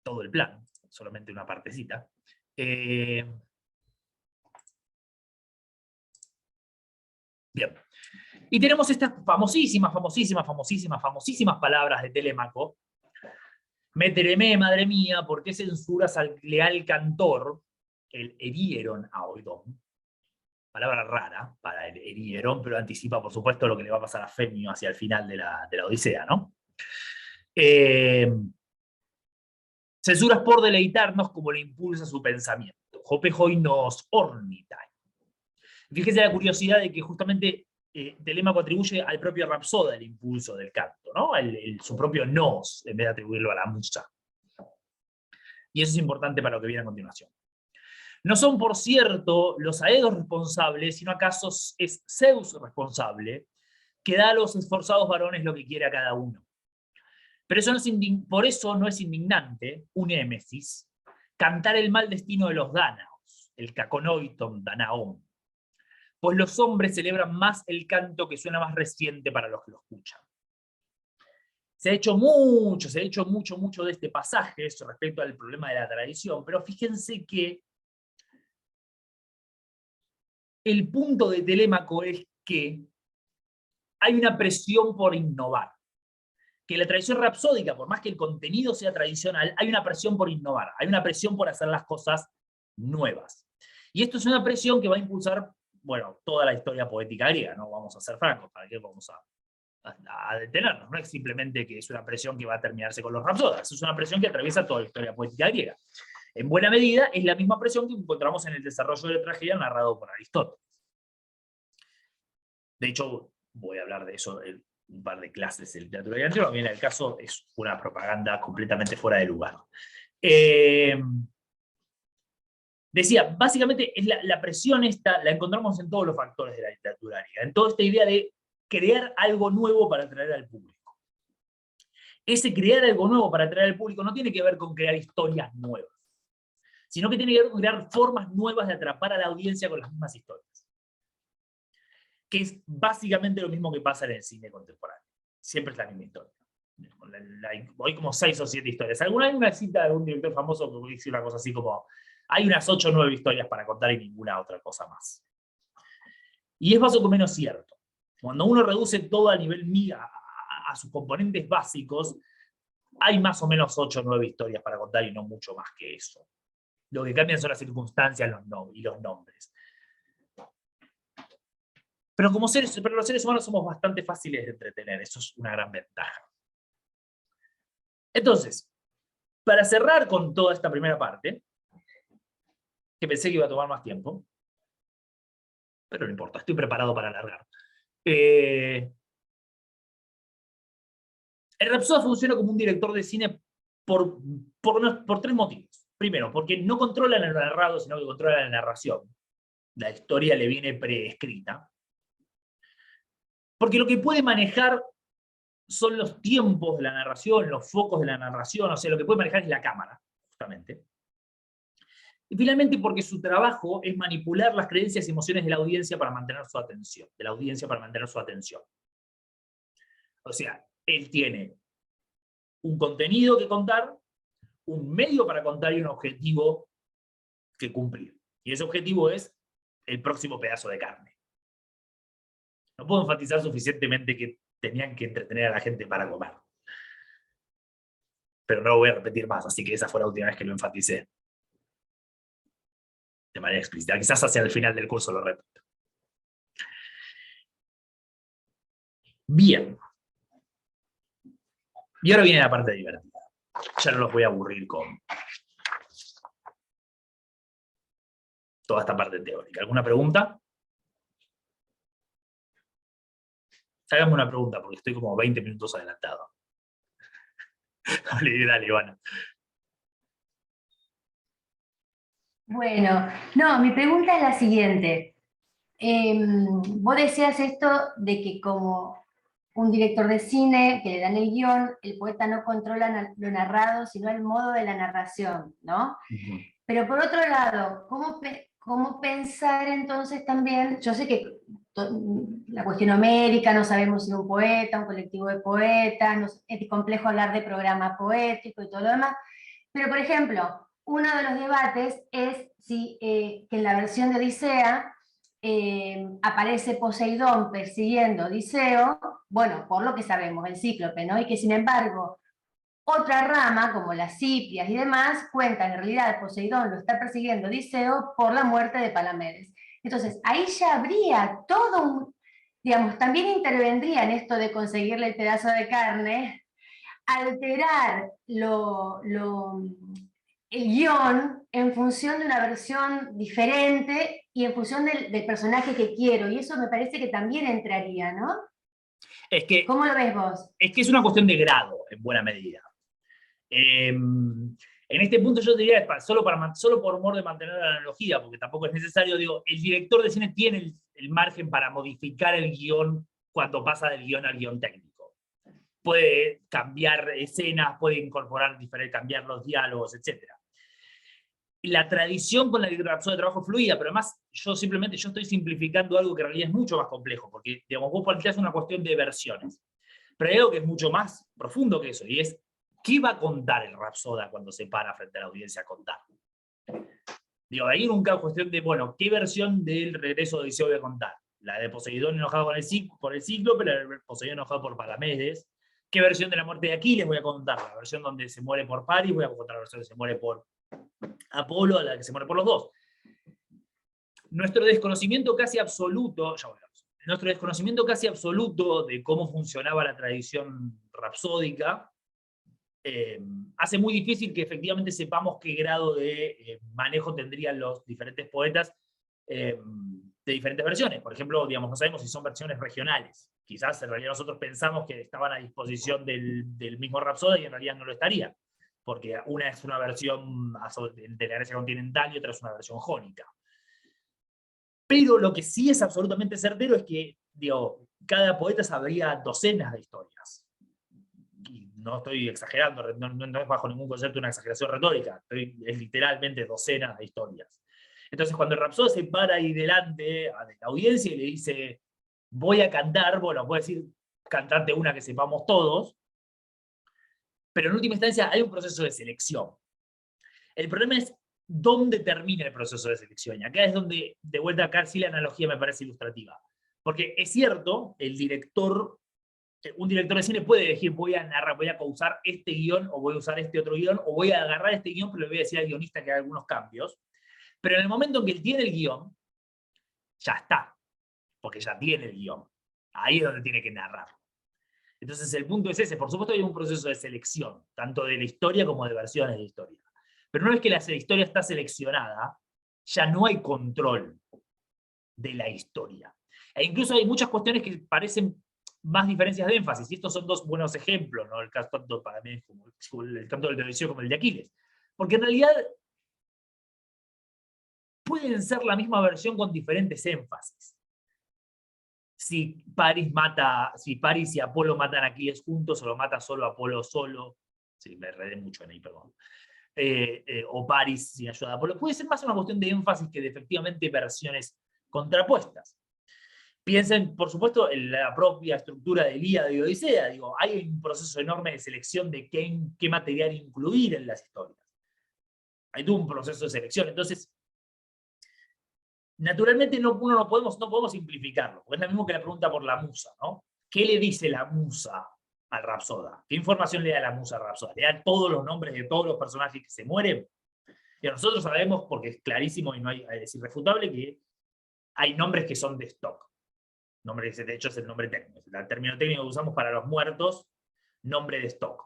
todo el plan, solamente una partecita. Bien. Y tenemos estas famosísimas palabras de Telémaco. Metereme, madre mía, ¿por qué censuras al leal cantor? El herieron a oidón. Palabra rara para el herieron, pero anticipa, por supuesto, lo que le va a pasar a Femio hacia el final de la Odisea, ¿no? Censuras por deleitarnos como le impulsa su pensamiento. Jope nos ornitai. Fíjese la curiosidad de que justamente Telémaco atribuye al propio Rapsoda el impulso del canto, ¿no? Su propio nos, en vez de atribuirlo a la musa. Y eso es importante para lo que viene a continuación. No son, por cierto, los aedos responsables, sino acaso es Zeus responsable, que da a los esforzados varones lo que quiere a cada uno. Pero eso por eso no es indignante, un émesis, cantar el mal destino de los dánaos, el caconoiton danaón, pues los hombres celebran más el canto que suena más reciente para los que lo escuchan. Se ha hecho mucho de este pasaje respecto al problema de la tradición, pero fíjense que el punto de Telémaco es que hay una presión por innovar. Que la tradición rapsódica, por más que el contenido sea tradicional, hay una presión por innovar, hay una presión por hacer las cosas nuevas. Y esto es una presión que va a impulsar, bueno, toda la historia poética griega, ¿no? Vamos a ser francos, ¿para qué vamos a detenernos? No es simplemente que es una presión que va a terminarse con los rapsodas, es una presión que atraviesa toda la historia poética griega. En buena medida es la misma presión que encontramos en el desarrollo de la tragedia narrado por Aristóteles. De hecho, voy a hablar de eso en un par de clases de literatura griega, bien, en el caso es una propaganda completamente fuera de lugar. Decía, básicamente es la presión esta, la encontramos en todos los factores de la literatura griega, en toda esta idea de crear algo nuevo para atraer al público. Ese crear algo nuevo para atraer al público no tiene que ver con crear historias nuevas, sino que tiene que ver con crear formas nuevas de atrapar a la audiencia con las mismas historias. Que es básicamente lo mismo que pasa en el cine contemporáneo. Siempre es la misma historia. Hay como 6 o 7 historias. Hay una cita de un director famoso que dice una cosa así como: hay unas 8 o 9 historias para contar y ninguna otra cosa más. Y es más o menos cierto. Cuando uno reduce todo a nivel miga, a sus componentes básicos, hay más o menos 8 o 9 historias para contar y no mucho más que eso. Lo que cambian son las circunstancias y los nombres. Pero los seres humanos somos bastante fáciles de entretener, eso es una gran ventaja. Entonces, para cerrar con toda esta primera parte, que pensé que iba a tomar más tiempo, pero no importa, estoy preparado para alargar. El Rapsoda funciona como un director de cine por 3 motivos. Primero, porque no controla el narrado, sino que controla la narración. La historia le viene preescrita. Porque lo que puede manejar son los tiempos de la narración, los focos de la narración, o sea, lo que puede manejar es la cámara, justamente. Y finalmente porque su trabajo es manipular las creencias y emociones de la audiencia para mantener su atención, O sea, él tiene un contenido que contar, un medio para contar y un objetivo que cumplir. Y ese objetivo es el próximo pedazo de carne. No puedo enfatizar suficientemente que tenían que entretener a la gente para comer. Pero no lo voy a repetir más, así que esa fue la última vez que lo enfaticé. De manera explícita. Quizás hacia el final del curso lo repito. Bien. Y ahora viene la parte divertida. Ya no los voy a aburrir con toda esta parte teórica. ¿Alguna pregunta? Háganme una pregunta, porque estoy como 20 minutos adelantado. Dale, Ivana. Bueno, no, mi pregunta es la siguiente. Vos decías esto de que como un director de cine, que le dan el guión, el poeta no controla lo narrado, sino el modo de la narración, ¿no? Uh-huh. Pero por otro lado, ¿cómo pensar entonces también? Yo sé que la cuestión numérica, no sabemos si un poeta, un colectivo de poetas, es complejo hablar de programa poético y todo lo demás, pero por ejemplo, uno de los debates es si que en la versión de Odisea aparece Poseidón persiguiendo a Odiseo, bueno, por lo que sabemos, el Cíclope, ¿no? Y que sin embargo, otra rama, como las Ciprias y demás, cuentan en realidad Poseidón lo está persiguiendo a Odiseo por la muerte de Palamedes. Entonces, ahí ya habría todo un, digamos, también intervendría en esto de conseguirle el pedazo de carne, alterar el guión en función de una versión diferente y en función del personaje que quiero, y eso me parece que también entraría, ¿no? Es que, ¿Cómo lo ves vos? es que es una cuestión de grado, en buena medida. En este punto yo diría, solo por mor de mantener la analogía, porque tampoco es necesario, digo, el director de cine tiene el margen para modificar el guión cuando pasa del guión al guión técnico. Puede cambiar escenas, puede incorporar, cambiar los diálogos, etc. La tradición con la Rapsoda de trabajo fluida, pero además yo estoy simplificando algo que en realidad es mucho más complejo, porque digamos, vos planteás una cuestión de versiones, pero hay algo que es mucho más profundo que eso, y es ¿qué va a contar el Rapsoda cuando se para frente a la audiencia a contar? Digo, ahí nunca es cuestión de, bueno, ¿qué versión del regreso de Odiseo voy a contar? La de Poseidón enojado por el Cíclope, la de Poseidón enojado por Palamedes. ¿Qué versión de la muerte de Aquiles voy a contar? La versión donde se muere por Paris, voy a contar la versión que se muere por Apolo, la que se muere por los dos. Nuestro desconocimiento casi absoluto, nuestro desconocimiento casi absoluto de cómo funcionaba la tradición rapsódica, hace muy difícil que efectivamente sepamos qué grado de manejo tendrían los diferentes poetas de diferentes versiones. Por ejemplo, digamos, no sabemos si son versiones regionales. Quizás en realidad nosotros pensamos que estaban a disposición del mismo Rapsoda y en realidad no lo estaría, porque una es una versión de la Grecia continental y otra es una versión jónica. Pero lo que sí es absolutamente certero es que, digo, cada poeta sabría docenas de historias. Y no estoy exagerando, no es bajo ningún concepto una exageración retórica, es literalmente docenas de historias. Entonces cuando el Rapsoda se para ahí delante de la audiencia y le dice, voy a cantar, bueno, puede decir, cantarte una que sepamos todos, pero en última instancia hay un proceso de selección. El problema es dónde termina el proceso de selección. Y acá es donde, de vuelta acá sí la analogía me parece ilustrativa. Porque es cierto, un director de cine puede elegir, voy a usar este guión, o voy a usar este otro guión, o voy a agarrar este guión, pero le voy a decir al guionista que haga algunos cambios. Pero en el momento en que él tiene el guión, ya está, porque ya tiene el guión. Ahí es donde tiene que narrar. Entonces el punto es ese. Por supuesto hay un proceso de selección, tanto de la historia como de versiones de historia. Pero una vez que la historia está seleccionada, ya no hay control de la historia. E incluso hay muchas cuestiones que parecen más diferencias de énfasis, y estos son dos buenos ejemplos, ¿no? El caso tanto para mí como el tanto del de Odiseo como el de Aquiles. Porque en realidad pueden ser la misma versión con diferentes énfasis. Si Paris y Apolo matan a Aquiles juntos, o lo mata solo Apolo solo. Sí, me enredé mucho en ahí, perdón. O Paris sin ayuda de Apolo. Puede ser más una cuestión de énfasis que de efectivamente versiones contrapuestas. Piensen, por supuesto, en la propia estructura de Ilíada y Odisea. Digo, hay un proceso enorme de selección de qué material incluir en las historias. Hay todo un proceso de selección. Entonces, naturalmente no podemos simplificarlo, porque es lo mismo que la pregunta por la musa, ¿no? ¿Qué le dice la musa al Rapsoda? ¿Qué información le da la musa al Rapsoda? ¿Le da todos los nombres de todos los personajes que se mueren? Y nosotros sabemos, porque es clarísimo y es irrefutable, que hay nombres que son de stock. Nombre, de hecho es el nombre técnico. El término técnico que usamos para los muertos, nombre de stock.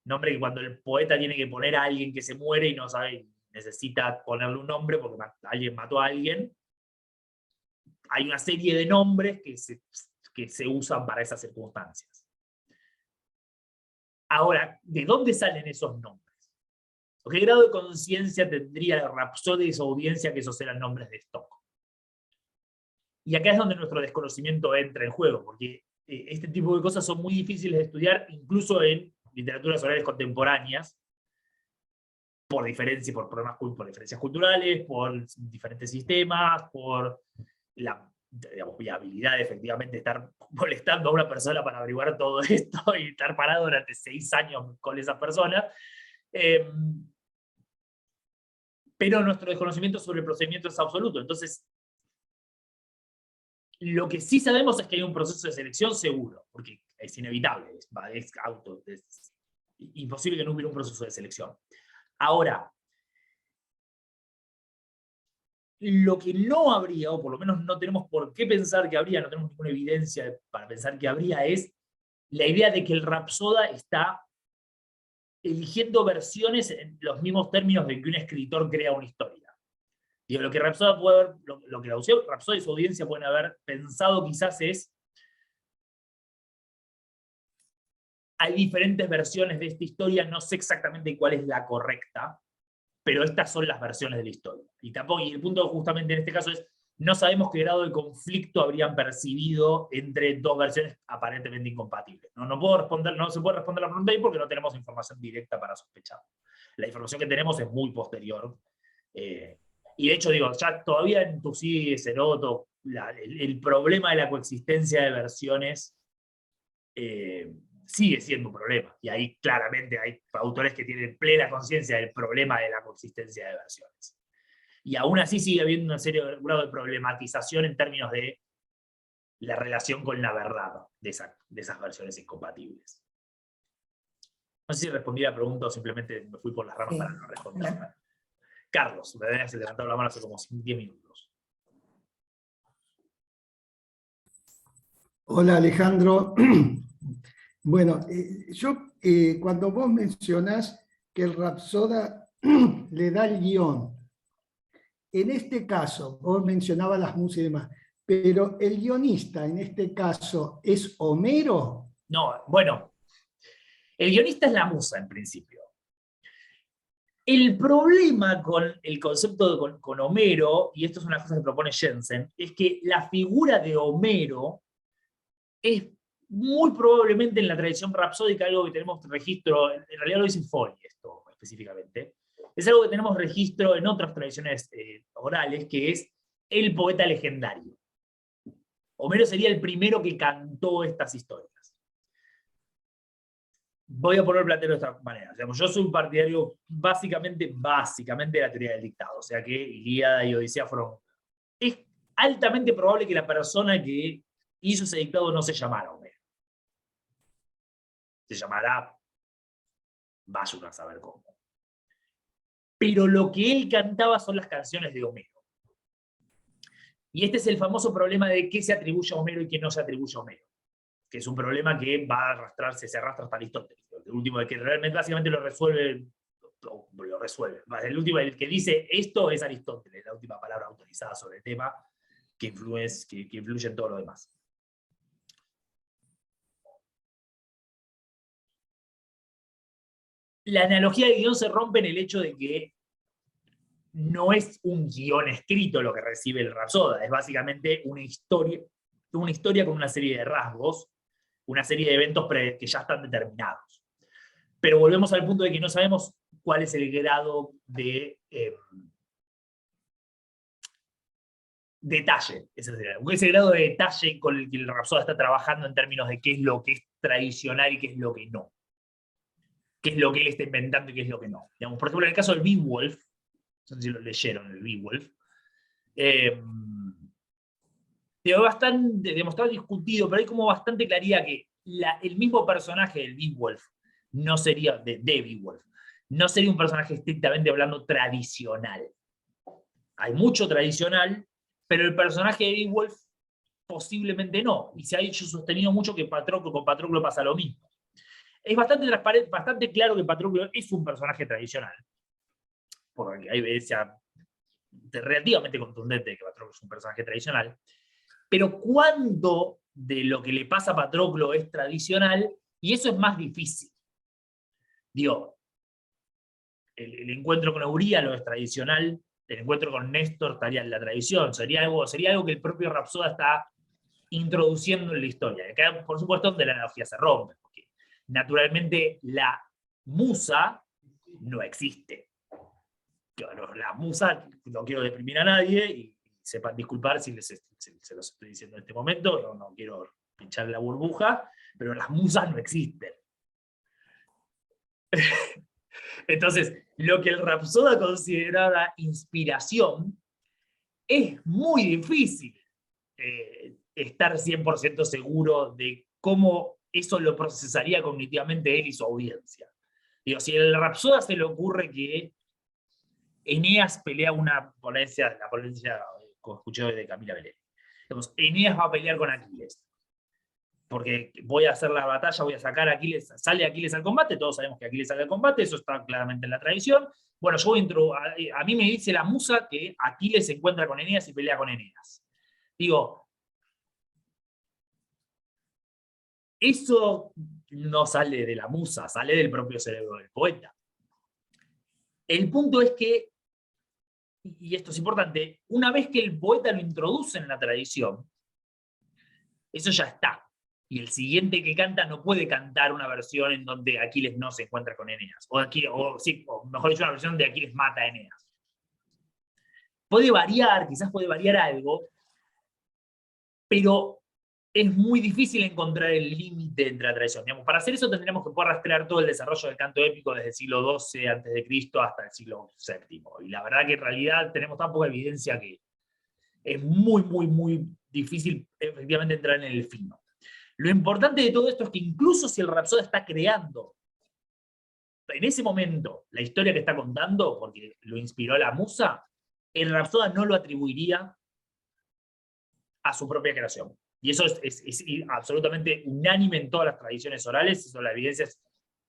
Nombre que cuando el poeta tiene que poner a alguien que se muere y no sabe, necesita ponerle un nombre porque alguien mató a alguien, hay una serie de nombres que se usan para esas circunstancias. Ahora, ¿de dónde salen esos nombres? ¿Qué grado de conciencia tendría el Rapsoda y su audiencia que esos eran nombres de stock? Y acá es donde nuestro desconocimiento entra en juego, porque este tipo de cosas son muy difíciles de estudiar, incluso en literaturas orales contemporáneas, por diferencias culturales, por diferentes sistemas, por la habilidad de efectivamente estar molestando a una persona para averiguar todo esto y estar parado durante 6 años con esas personas. Pero nuestro desconocimiento sobre el procedimiento es absoluto. Entonces, lo que sí sabemos es que hay un proceso de selección seguro, porque es inevitable, es imposible que no hubiera un proceso de selección. Ahora, lo que no habría, o por lo menos no tenemos por qué pensar que habría, no tenemos ninguna evidencia para pensar que habría, es la idea de que el Rapsoda está eligiendo versiones en los mismos términos de que un escritor crea una historia. Digo, lo que Rhapsody puede haber, lo que Rhapsody y su audiencia pueden haber pensado quizás es: hay diferentes versiones de esta historia, no sé exactamente cuál es la correcta, pero estas son las versiones de la historia. Y el punto justamente en este caso es: no sabemos qué grado de conflicto habrían percibido entre dos versiones aparentemente incompatibles. No se puede responder la pregunta ahí porque no tenemos información directa para sospechar. La información que tenemos es muy posterior. Y de hecho, digo, ya todavía en Tucídides, Heródoto, el problema de la coexistencia de versiones sigue siendo un problema. Y ahí claramente hay autores que tienen plena conciencia del problema de la coexistencia de versiones. Y aún así sigue habiendo una serie de grado de problematización en términos de la relación con la verdad de esas versiones incompatibles. No sé si respondí a la pregunta o simplemente me fui por las ramas para no responder. Carlos, se levantó la mano hace como 10 minutos. Hola Alejandro. Bueno, cuando vos mencionás que el Rapsoda le da el guión, en este caso, vos mencionabas las musas y demás, pero el guionista en este caso es Homero. No, bueno, el guionista es la musa en principio. El problema con el concepto con Homero, y esto es una cosa que propone Jensen, es que la figura de Homero es muy probablemente en la tradición rapsódica algo que tenemos registro, en realidad lo dice Foley esto específicamente, es algo que tenemos registro en otras tradiciones orales, que es el poeta legendario. Homero sería el primero que cantó estas historias. Voy a poner el planteo de esta manera. Digamos, yo soy un partidario básicamente de la teoría del dictado, o sea que Ilíada y Odisea fueron... Es altamente probable que la persona que hizo ese dictado no se llamara Homero. Se llamará, vaya uno a saber cómo. Pero lo que él cantaba son las canciones de Homero. Y este es el famoso problema de qué se atribuye a Homero y qué no se atribuye a Homero, que es un problema que va a arrastrarse, se arrastra hasta Aristóteles. El último que realmente básicamente lo resuelve. El último, el que dice esto es Aristóteles, la última palabra autorizada sobre el tema, que influye en todo lo demás. La analogía de guión se rompe en el hecho de que no es un guión escrito lo que recibe el Rapsoda, es básicamente una historia con una serie de rasgos, una serie de eventos que ya están determinados. Pero volvemos al punto de que no sabemos cuál es el grado de detalle, ese es el grado de detalle con el que el Rapsoda está trabajando en términos de qué es lo que es tradicional y qué es lo que no. Qué es lo que él está inventando y qué es lo que no. Digamos, por ejemplo, en el caso del Beowulf, no sé si lo leyeron, el Beowulf, está discutido, pero hay como bastante claridad que el mismo personaje del Beowulf no sería, de Beowulf, no sería un personaje estrictamente hablando tradicional. Hay mucho tradicional, pero el personaje de Beowulf posiblemente no, y se ha hecho sostenido mucho que con Patroclo pasa lo mismo. Es bastante transparente, bastante claro que Patroclo es un personaje tradicional, porque hay evidencia relativamente contundente de que Patroclo es un personaje tradicional, pero cuando de lo que le pasa a Patroclo es tradicional, y eso es más difícil. Digo, el encuentro con Euríalo es tradicional, el encuentro con Néstor estaría en la tradición, sería algo que el propio Rapsoda está introduciendo en la historia. Acá, por supuesto, donde la analogía se rompe, porque naturalmente la musa no existe. La musa, no quiero deprimir a nadie, y sepan disculpar si se los estoy diciendo en este momento, no quiero pinchar la burbuja, pero las musas no existen. Entonces, lo que el Rapsoda consideraba inspiración, es muy difícil estar 100% seguro de cómo eso lo procesaría cognitivamente él y su audiencia. Digo, si al Rapsoda se le ocurre que Eneas pelea la ponencia, como escuché de Camila Belén. Entonces, Eneas va a pelear con Aquiles. porque voy a hacer la batalla, voy a sacar a Aquiles, sale Aquiles al combate, todos sabemos que Aquiles sale al combate, eso está claramente en la tradición. Bueno, yo entro, a mí me dice la musa que Aquiles se encuentra con Eneas y pelea con Eneas. Digo, eso no sale de la musa, sale del propio cerebro del poeta. El punto es que, y esto es importante, una vez que el poeta lo introduce en la tradición, eso ya está. Y el siguiente que canta no puede cantar una versión en donde Aquiles no se encuentra con Eneas. O mejor dicho, una versión de Aquiles mata a Eneas. Puede variar, quizás puede variar algo, pero es muy difícil encontrar el límite entre la tradición. Digamos, para hacer eso tendríamos que poder rastrear todo el desarrollo del canto épico desde el siglo XII a.C. hasta el siglo VII. Y la verdad que en realidad tenemos tan poca evidencia que es muy, muy, muy difícil efectivamente entrar en el fino. Lo importante de todo esto es que incluso si el Rapsoda está creando en ese momento la historia que está contando, porque lo inspiró la musa, el Rapsoda no lo atribuiría a su propia creación. Y eso es absolutamente unánime en todas las tradiciones orales, eso la evidencia es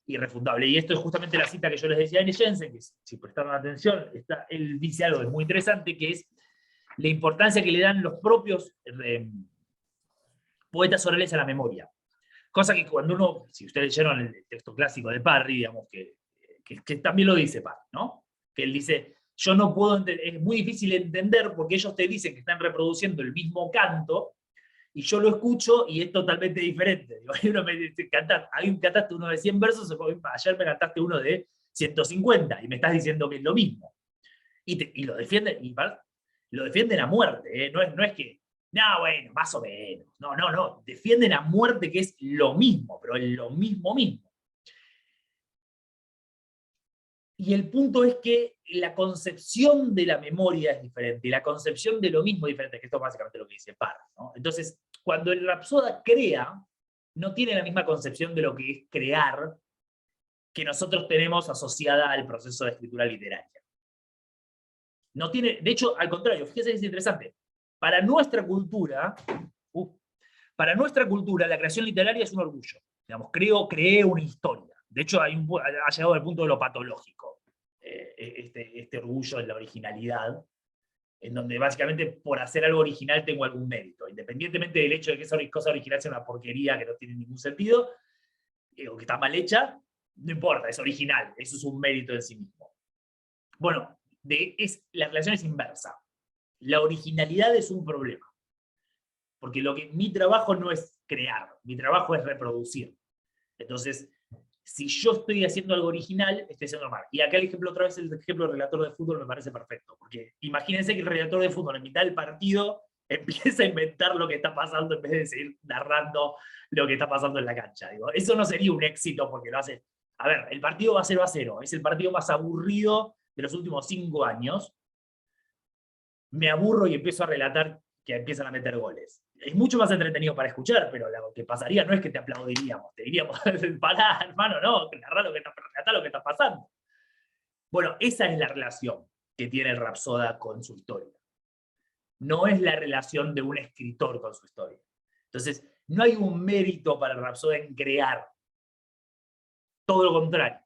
irrefutable. Y esto es justamente la cita que yo les decía a N. Jensen, que si prestaron atención, él dice algo muy interesante, que es la importancia que le dan los propios poetas orales a la memoria. Cosa que cuando uno, si ustedes leyeron el texto clásico de Parry, digamos que también lo dice Parry, ¿no? Que él dice, yo no puedo, es muy difícil entender porque ellos te dicen que están reproduciendo el mismo canto, y yo lo escucho y es totalmente diferente. Digo, uno me dice, cantaste uno de 100 versos, ayer me cantaste uno de 150, y me estás diciendo que es lo mismo. Y lo defienden a muerte, ¿eh? No es que, no, bueno, más o menos. No, defienden a muerte que es lo mismo, pero es lo mismo. Y el punto es que la concepción de la memoria es diferente, y la concepción de lo mismo es diferente, que esto es básicamente lo que dice Parry, ¿no? Entonces, cuando el Rapsoda crea, no tiene la misma concepción de lo que es crear que nosotros tenemos asociada al proceso de escritura literaria. No tiene, de hecho, al contrario, fíjense que es interesante. Para nuestra cultura, la creación literaria es un orgullo. Digamos, creé una historia. De hecho, ha llegado al punto de lo patológico, este orgullo de la originalidad, en donde básicamente por hacer algo original tengo algún mérito, independientemente del hecho de que esa cosa original sea una porquería que no tiene ningún sentido, o que está mal hecha, no importa, es original, eso es un mérito en sí mismo. Bueno, la relación es inversa. La originalidad es un problema, porque mi trabajo no es crear, mi trabajo es reproducir. Entonces, si yo estoy haciendo algo original, estoy haciendo mal. Y acá el ejemplo, otra vez, el ejemplo del relator de fútbol me parece perfecto, porque imagínense que el relator de fútbol en mitad del partido empieza a inventar lo que está pasando en vez de seguir narrando lo que está pasando en la cancha. Digo, eso no sería un éxito porque lo hace. A ver, el partido va 0-0, es el partido más aburrido de los últimos 5 años. Me aburro y empiezo a relatar que empiezan a meter goles. Es mucho más entretenido para escuchar, pero lo que pasaría no es que te aplaudiríamos, te diríamos, pará, hermano, no, relatá lo que está pasando. Bueno, esa es la relación que tiene el Rapsoda con su historia. No es la relación de un escritor con su historia. Entonces, no hay un mérito para el Rapsoda en crear. Todo lo contrario.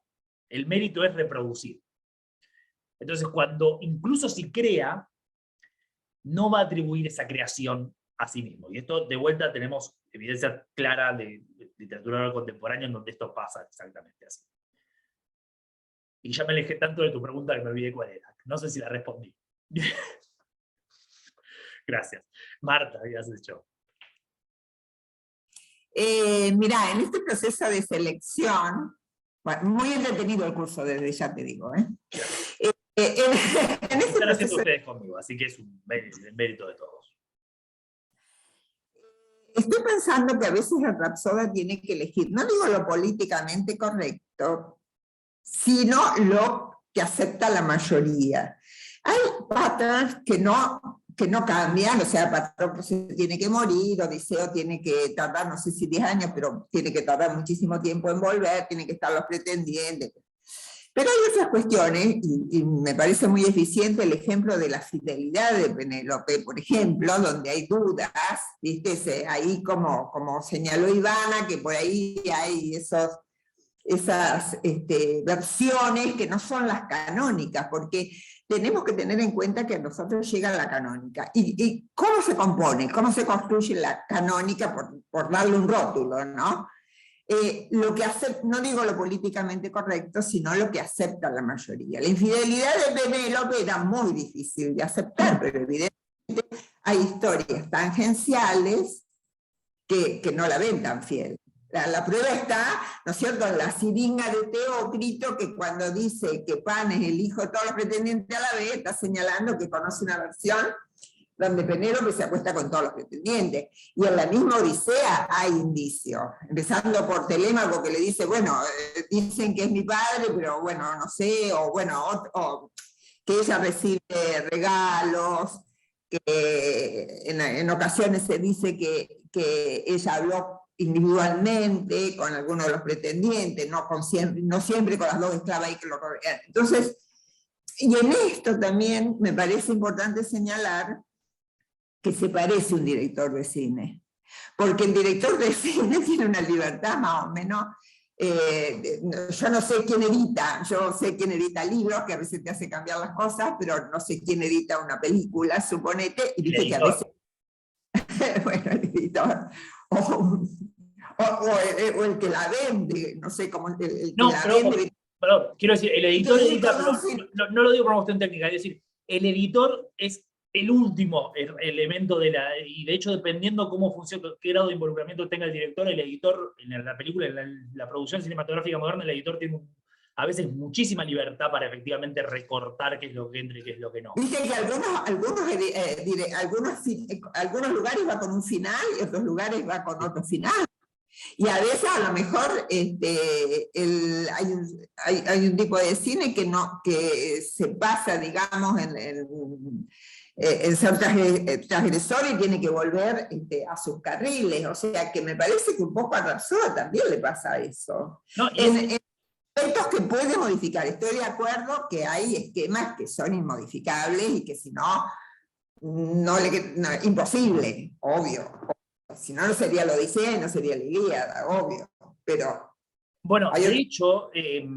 El mérito es reproducir. Entonces, incluso si crea, no va a atribuir esa creación a sí mismo. Y esto, de vuelta, tenemos evidencia clara de literatura oral contemporánea en donde esto pasa exactamente así. Y ya me alejé tanto de tu pregunta que me olvidé cuál era. No sé si la respondí. Gracias. Marta, ¿qué has hecho? Mirá, en este proceso de selección, bueno, muy entretenido el curso, desde ya te digo, ¿eh? En Están haciendo ustedes conmigo, así que es un mérito de todos. Estoy pensando que a veces el Rapsoda tiene que elegir, no digo lo políticamente correcto, sino lo que acepta la mayoría. Hay patterns que no cambian, o sea, Patroclo se tiene que morir, Odiseo tiene que tardar, no sé si 10 años, pero tiene que tardar muchísimo tiempo en volver, tienen que estar los pretendientes. Pero hay otras cuestiones, y me parece muy eficiente el ejemplo de la fidelidad de Penélope, por ejemplo, donde hay dudas, ¿viste? Ahí como señaló Ivana, que por ahí hay esas versiones que no son las canónicas, porque tenemos que tener en cuenta que a nosotros llega la canónica. ¿Y cómo se compone? ¿Cómo se construye la canónica? Por darle un rótulo, ¿no? Lo que no digo lo políticamente correcto, sino lo que acepta la mayoría. La infidelidad de Penélope era muy difícil de aceptar, pero evidentemente hay historias tangenciales que no la ven tan fiel. La prueba está, ¿no es cierto?, en la siringa de Teócrito, que cuando dice que Pan es el hijo de todos los pretendientes a la vez, está señalando que conoce una versión donde Penélope se acuesta con todos los pretendientes. Y en la misma Odisea hay indicios, empezando por Telémaco, que le dice, bueno, dicen que es mi padre, pero bueno, no sé, o bueno, que ella recibe regalos, que en ocasiones se dice que ella habló individualmente con algunos de los pretendientes, no siempre con las dos esclavas ahí que lo rodean. Entonces, y en esto también me parece importante señalar que se parece un director de cine, porque el director de cine tiene una libertad más o menos, yo no sé quién edita, yo sé quién edita libros, que a veces te hace cambiar las cosas, pero no sé quién edita una película, suponete, y dice que a veces, bueno, el editor, o el que la vende, no sé cómo, el que la vende. Perdón, quiero decir, el editor Entonces, edita, no lo digo por una cuestión técnica, es decir, el editor es el último elemento y de hecho dependiendo cómo funciona, qué grado de involucramiento tenga el director, el editor, en la película, en la producción cinematográfica moderna, el editor tiene a veces muchísima libertad para efectivamente recortar qué es lo que entra y qué es lo que no. Viste que algunos lugares va con un final y otros lugares va con otro final. Y a veces a lo mejor hay un tipo de cine que se pasa, digamos, en ser transgresor y tiene que volver a sus carriles. O sea que me parece que un poco a Rapsoda también le pasa eso. No, en aspectos que puede modificar. Estoy de acuerdo que hay esquemas que son inmodificables y que si no, imposible, obvio. Si no, no sería la Odisea y no sería la Ilíada, obvio. Pero bueno, de hecho, hay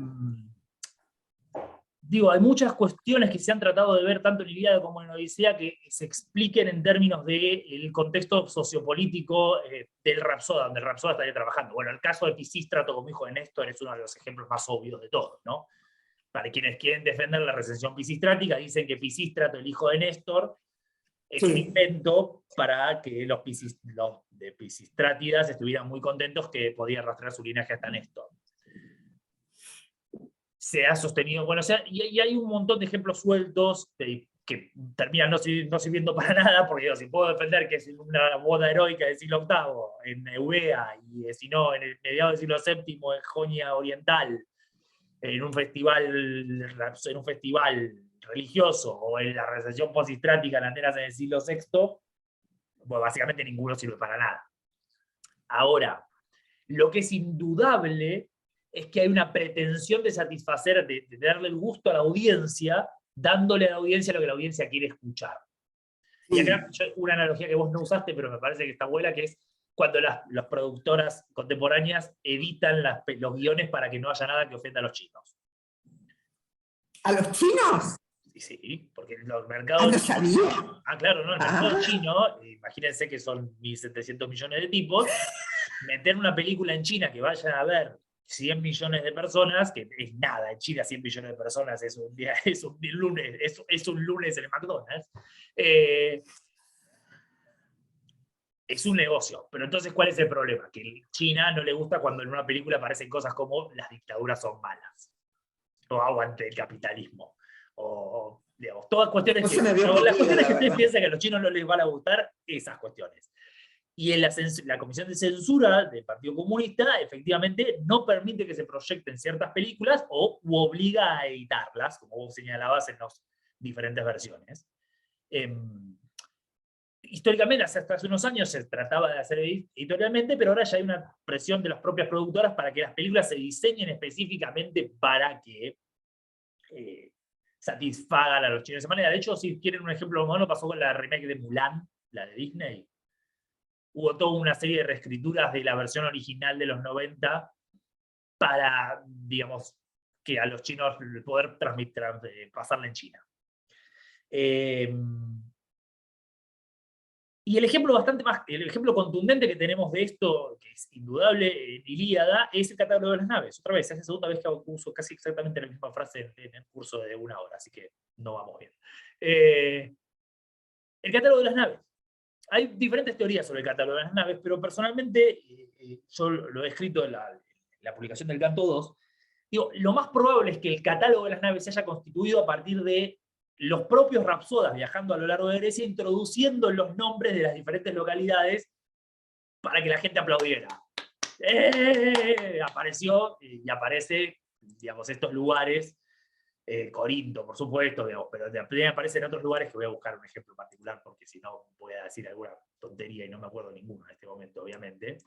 muchas cuestiones que se han tratado de ver tanto en Ilíada como en Odisea que se expliquen en términos del contexto sociopolítico del Rapsoda, donde el Rapsoda estaría trabajando. Bueno, el caso de Pisístrato como hijo de Néstor es uno de los ejemplos más obvios de todos, ¿no? Para quienes quieren defender la recensión pisístrática, dicen que Pisístrato, el hijo de Néstor, es un invento para que los de Pisistrátidas estuvieran muy contentos que podía arrastrar su linaje hasta Néstor. Se ha sostenido, bueno, o sea, y hay un montón de ejemplos sueltos que terminan no sirviendo para nada, porque digo, si puedo defender que es una boda heroica del siglo VIII en Eubea, y si no, en el mediado del siglo VII en Jonia Oriental, en un festival religioso, o en la recensión posistrática en Atenas en el siglo VI, pues básicamente ninguno sirve para nada. Ahora, lo que es indudable es que hay una pretensión de satisfacer, de darle el gusto a la audiencia, dándole a la audiencia lo que la audiencia quiere escuchar. Sí. Y acá una analogía que vos no usaste, pero me parece que está buena, que es cuando las productoras contemporáneas editan los guiones para que no haya nada que ofenda a los chinos. ¿A los chinos? Sí, porque los mercados... no sabía. Claro, no, el mercado chino, imagínense que son 1.700 millones de tipos, meter una película en China que vayan a ver 100 millones de personas, que es nada, en China 100 millones de personas es un lunes en el McDonald's, es un negocio. Pero entonces, ¿cuál es el problema? Que a China no le gusta cuando en una película aparecen cosas como las dictaduras son malas, o aguante el capitalismo, o digamos, todas cuestiones que, las cuestiones que ustedes piensan que a los chinos no les van a gustar, esas cuestiones. Y en la Comisión de Censura del Partido Comunista, efectivamente, no permite que se proyecten ciertas películas u obliga a editarlas, como vos señalabas en las diferentes versiones. Históricamente, hasta hace unos años se trataba de hacer editorialmente, pero ahora ya hay una presión de las propias productoras para que las películas se diseñen específicamente para que satisfagan a los chinos de esa manera. De hecho, si quieren un ejemplo moderno, pasó con la remake de Mulan, la de Disney. Hubo toda una serie de reescrituras de la versión original de los 90 para, digamos, que a los chinos poder pasarla en China. Y el ejemplo contundente que tenemos de esto, que es indudable en Ilíada, es el catálogo de las naves. Otra vez, es la segunda vez que uso casi exactamente la misma frase en el curso de 1 hora, así que no vamos bien. El catálogo de las naves. Hay diferentes teorías sobre el catálogo de las naves, pero personalmente, yo lo he escrito en la publicación del Canto 2, digo, lo más probable es que el catálogo de las naves se haya constituido a partir de los propios rapsodas viajando a lo largo de Grecia, introduciendo los nombres de las diferentes localidades para que la gente aplaudiera. Apareció y aparece, digamos, estos lugares, Corinto, por supuesto, digamos, pero también aparecen otros lugares que voy a buscar un ejemplo particular, porque si no voy a decir alguna tontería y no me acuerdo ninguno en este momento, obviamente.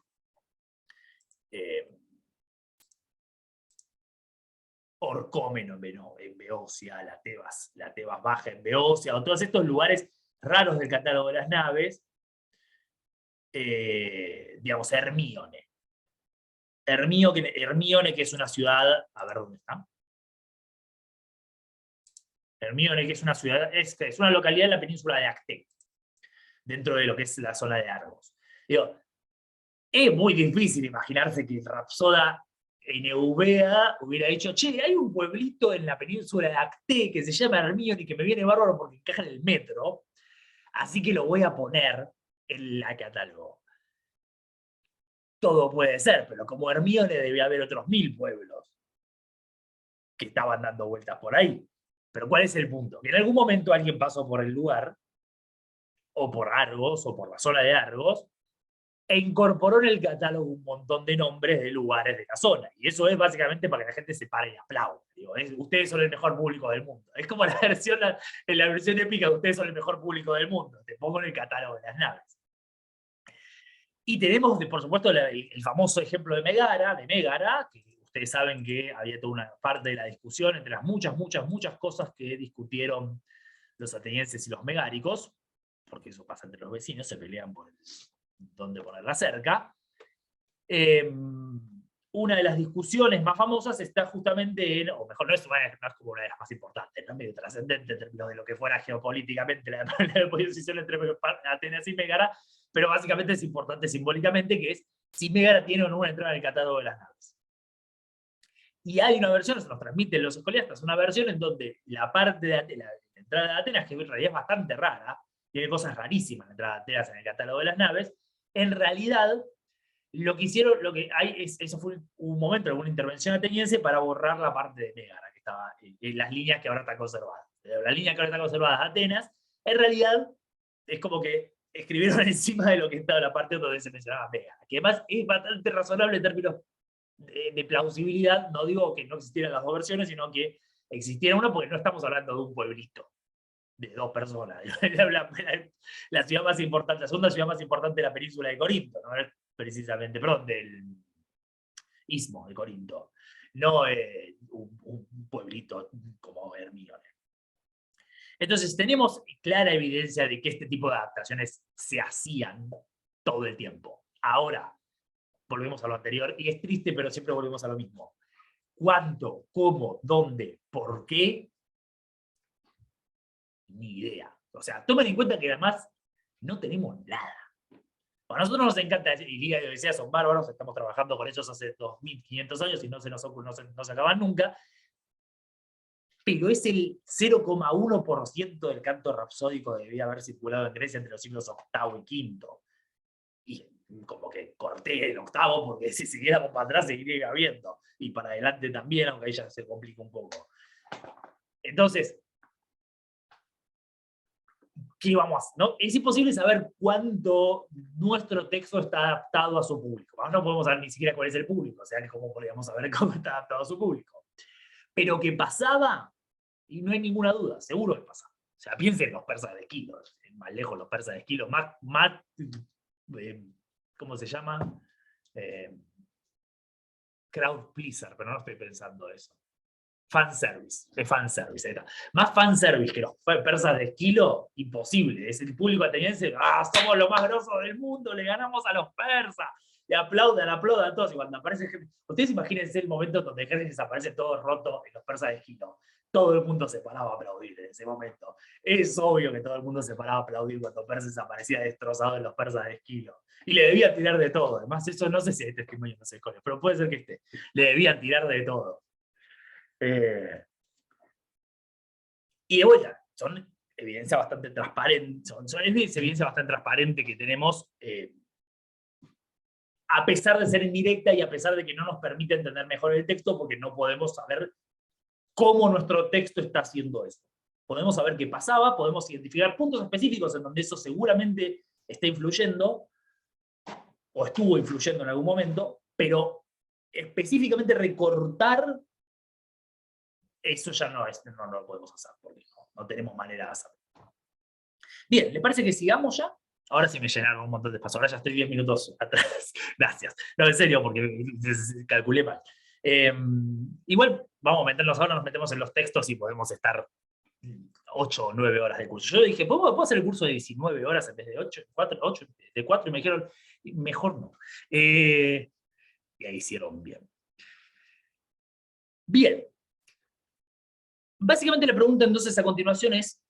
Orcómeno en Beocia, la Tebas Baja en Beocia, o todos estos lugares raros del catálogo de las naves, digamos, Hermíone. Hermíone, que es una ciudad, a ver dónde está. Hermíone, que es una ciudad, es una localidad en la península de Acté, dentro de lo que es la zona de Argos. Digo, es muy difícil imaginarse que Rapsoda en Eubea hubiera dicho, che, hay un pueblito en la península de Acté que se llama Hermíone y que me viene bárbaro porque encaja en el metro, así que lo voy a poner en la catálogo. Todo puede ser, pero como Hermíone debía haber otros 1000 pueblos que estaban dando vueltas por ahí. Pero ¿cuál es el punto? Que en algún momento alguien pasó por el lugar, o por Argos, o por la zona de Argos, e incorporó en el catálogo un montón de nombres de lugares de la zona. Y eso es básicamente para que la gente se pare y aplaude. Digo, ustedes son el mejor público del mundo. Es como en la versión épica, ustedes son el mejor público del mundo. Te pongo en el catálogo de las naves. Y tenemos, por supuesto, el famoso ejemplo de Mégara, que ustedes saben que había toda una parte de la discusión entre las muchas cosas que discutieron los atenienses y los megáricos, porque eso pasa entre los vecinos, se pelean por dónde poner la cerca. Una de las discusiones más famosas está justamente o mejor, no es como una de las más importantes, no es medio trascendente en términos de lo que fuera geopolíticamente la oposición entre Atenas y Mégara, pero básicamente es importante simbólicamente, que es si Mégara tiene o no una entrada en el catálogo de las naves. Y hay una versión, se nos transmiten los escoliastas, una versión en donde la parte de Atenas, la entrada de Atenas, que en realidad es bastante rara, tiene cosas rarísimas la entrada de Atenas en el catálogo de las naves, en realidad lo que hicieron, eso fue un momento, alguna intervención ateniense para borrar la parte de Mégara, que estaba en las líneas que ahora están conservadas. La línea que ahora está conservada de Atenas, en realidad es como que escribieron encima de lo que estaba la parte donde se mencionaba Mégara, que además es bastante razonable en términos de plausibilidad. No digo que no existieran las dos versiones, sino que existiera una, porque no estamos hablando de un pueblito de 2 personas. La ciudad más importante, la segunda ciudad más importante de la península de Corinto, no es precisamente, perdón, del istmo de Corinto, no un pueblito como Hermíone. Entonces tenemos clara evidencia de que este tipo de adaptaciones se hacían todo el tiempo. Ahora, volvemos a lo anterior, y es triste, pero siempre volvemos a lo mismo. ¿Cuánto? ¿Cómo? ¿Dónde? ¿Por qué? Ni idea. O sea, tomen en cuenta que además no tenemos nada. A nosotros nos encanta decir, Ilíada y Odisea son bárbaros, estamos trabajando con ellos hace 2500 años y no se acaban nunca, pero es el 0,1% del canto rapsódico que debía haber circulado en Grecia entre los siglos VIII y V. Y como que corté el octavo, porque si siguiéramos para atrás seguiría habiendo, y para adelante también, aunque ahí ya se complica un poco. Entonces, ¿qué vamos a hacer? ¿No? Es imposible saber cuánto nuestro texto está adaptado a su público. No podemos saber ni siquiera cuál es el público, o sea, cómo podríamos saber cómo está adaptado a su público. Pero que pasaba, y no hay ninguna duda, seguro que pasaba. O sea, piensen en los persas de Esquilo, más lejos los persas de Esquilo, más ¿cómo se llama? Crowd pleaser, pero no estoy pensando eso. fanservice, es fanservice, ahí está. Más fanservice que los persas de Esquilo, imposible. Es el público ateniense, somos los más grosos del mundo, le ganamos a los persas. Le aplaudan a todos. Y cuando aparece, ustedes imagínense el momento donde Jerjes aparece todo roto en los persas de Esquilo. Todo el mundo se paraba a aplaudir en ese momento. Es obvio que todo el mundo se paraba a aplaudir cuando Perses aparecía destrozado en los persas de Esquilo. Y le debían tirar de todo. Además, eso no sé si hay testimonio en los escoles, pero puede ser que esté. Le debían tirar de todo. Y de vuelta, son evidencia bastante transparente, es evidencia bastante transparente que tenemos, a pesar de ser indirecta y a pesar de que no nos permite entender mejor el texto, porque no podemos saber cómo nuestro texto está haciendo eso. Podemos saber qué pasaba, podemos identificar puntos específicos en donde eso seguramente está influyendo, o estuvo influyendo en algún momento, pero específicamente recortar, eso ya no lo podemos hacer, porque no tenemos manera de hacerlo. Bien, ¿le parece que sigamos ya? Ahora sí me llenaron un montón de espacio, ahora ya estoy 10 minutos atrás. Gracias. No, en serio, porque calculé mal. Igual vamos a meternos, ahora nos metemos en los textos y podemos estar 8 o 9 horas de curso. Yo dije, ¿puedo hacer el curso de 19 horas en vez de 8? 8 de 4, y me dijeron, mejor no. Y ahí hicieron bien. Bien. Básicamente la pregunta entonces a continuación es,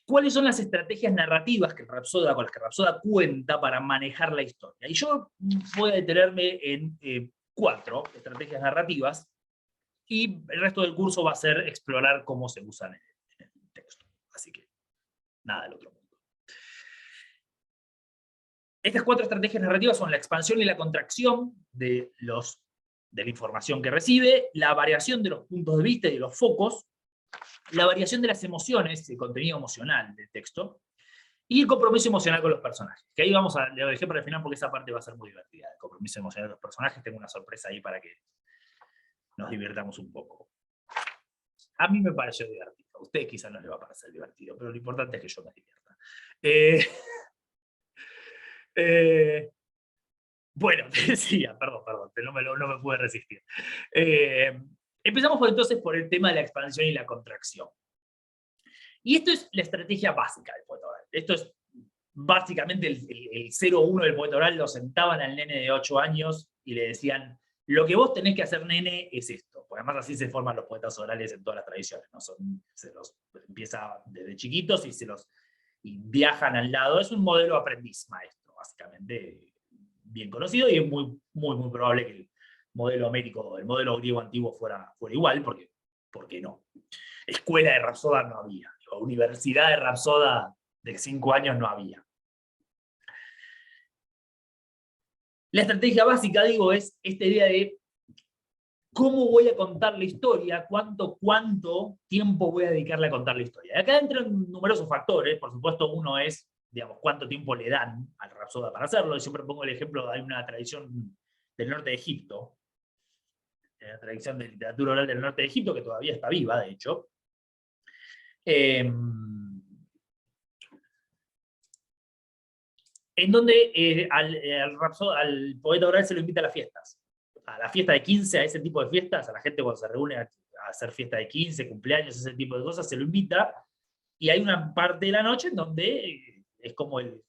¿cuáles son las estrategias narrativas con las que Rapsoda cuenta para manejar la historia? Y yo voy a detenerme en 4 estrategias narrativas, y el resto del curso va a ser explorar cómo se usan en el texto. Así que, nada del otro mundo. Estas 4 estrategias narrativas son la expansión y la contracción de la información que recibe, la variación de los puntos de vista y de los focos, la variación de las emociones, el contenido emocional del texto, y el compromiso emocional con los personajes. Que ahí lo dejé para el final porque esa parte va a ser muy divertida. El compromiso emocional de los personajes, tengo una sorpresa ahí para que nos divirtamos un poco. A mí me pareció divertido. A ustedes quizás no les va a parecer divertido, pero lo importante es que yo me divierta. Bueno, te decía, perdón, no me pude resistir. Empezamos entonces por el tema de la expansión y la contracción. Y esto es la estrategia básica del poeta oral. Esto es básicamente el 0-1 del poeta oral. Lo sentaban al nene de 8 años y le decían, lo que vos tenés que hacer, nene, es esto. Porque además así se forman los poetas orales en todas las tradiciones, ¿no? Se los empieza desde chiquitos y viajan al lado. Es un modelo aprendiz maestro, básicamente, bien conocido, y es muy probable que el modelo médico, el modelo griego antiguo fuera igual, porque ¿por qué no? Escuela de Rapsoda no había, universidad de Rapsoda de 5 años no había. La estrategia básica, digo, es esta idea de cómo voy a contar la historia, cuánto tiempo voy a dedicarle a contar la historia. Acá entran numerosos factores. Por supuesto, uno es, digamos, cuánto tiempo le dan al Rapsoda para hacerlo. Y siempre pongo el ejemplo, hay una tradición del norte de Egipto, la tradición de literatura oral del norte de Egipto, que todavía está viva, de hecho, en donde al poeta oral se lo invita a las fiestas. A la fiesta de 15, a ese tipo de fiestas, a la gente cuando se reúne a hacer fiesta de 15, cumpleaños, ese tipo de cosas, se lo invita, y hay una parte de la noche en donde es como el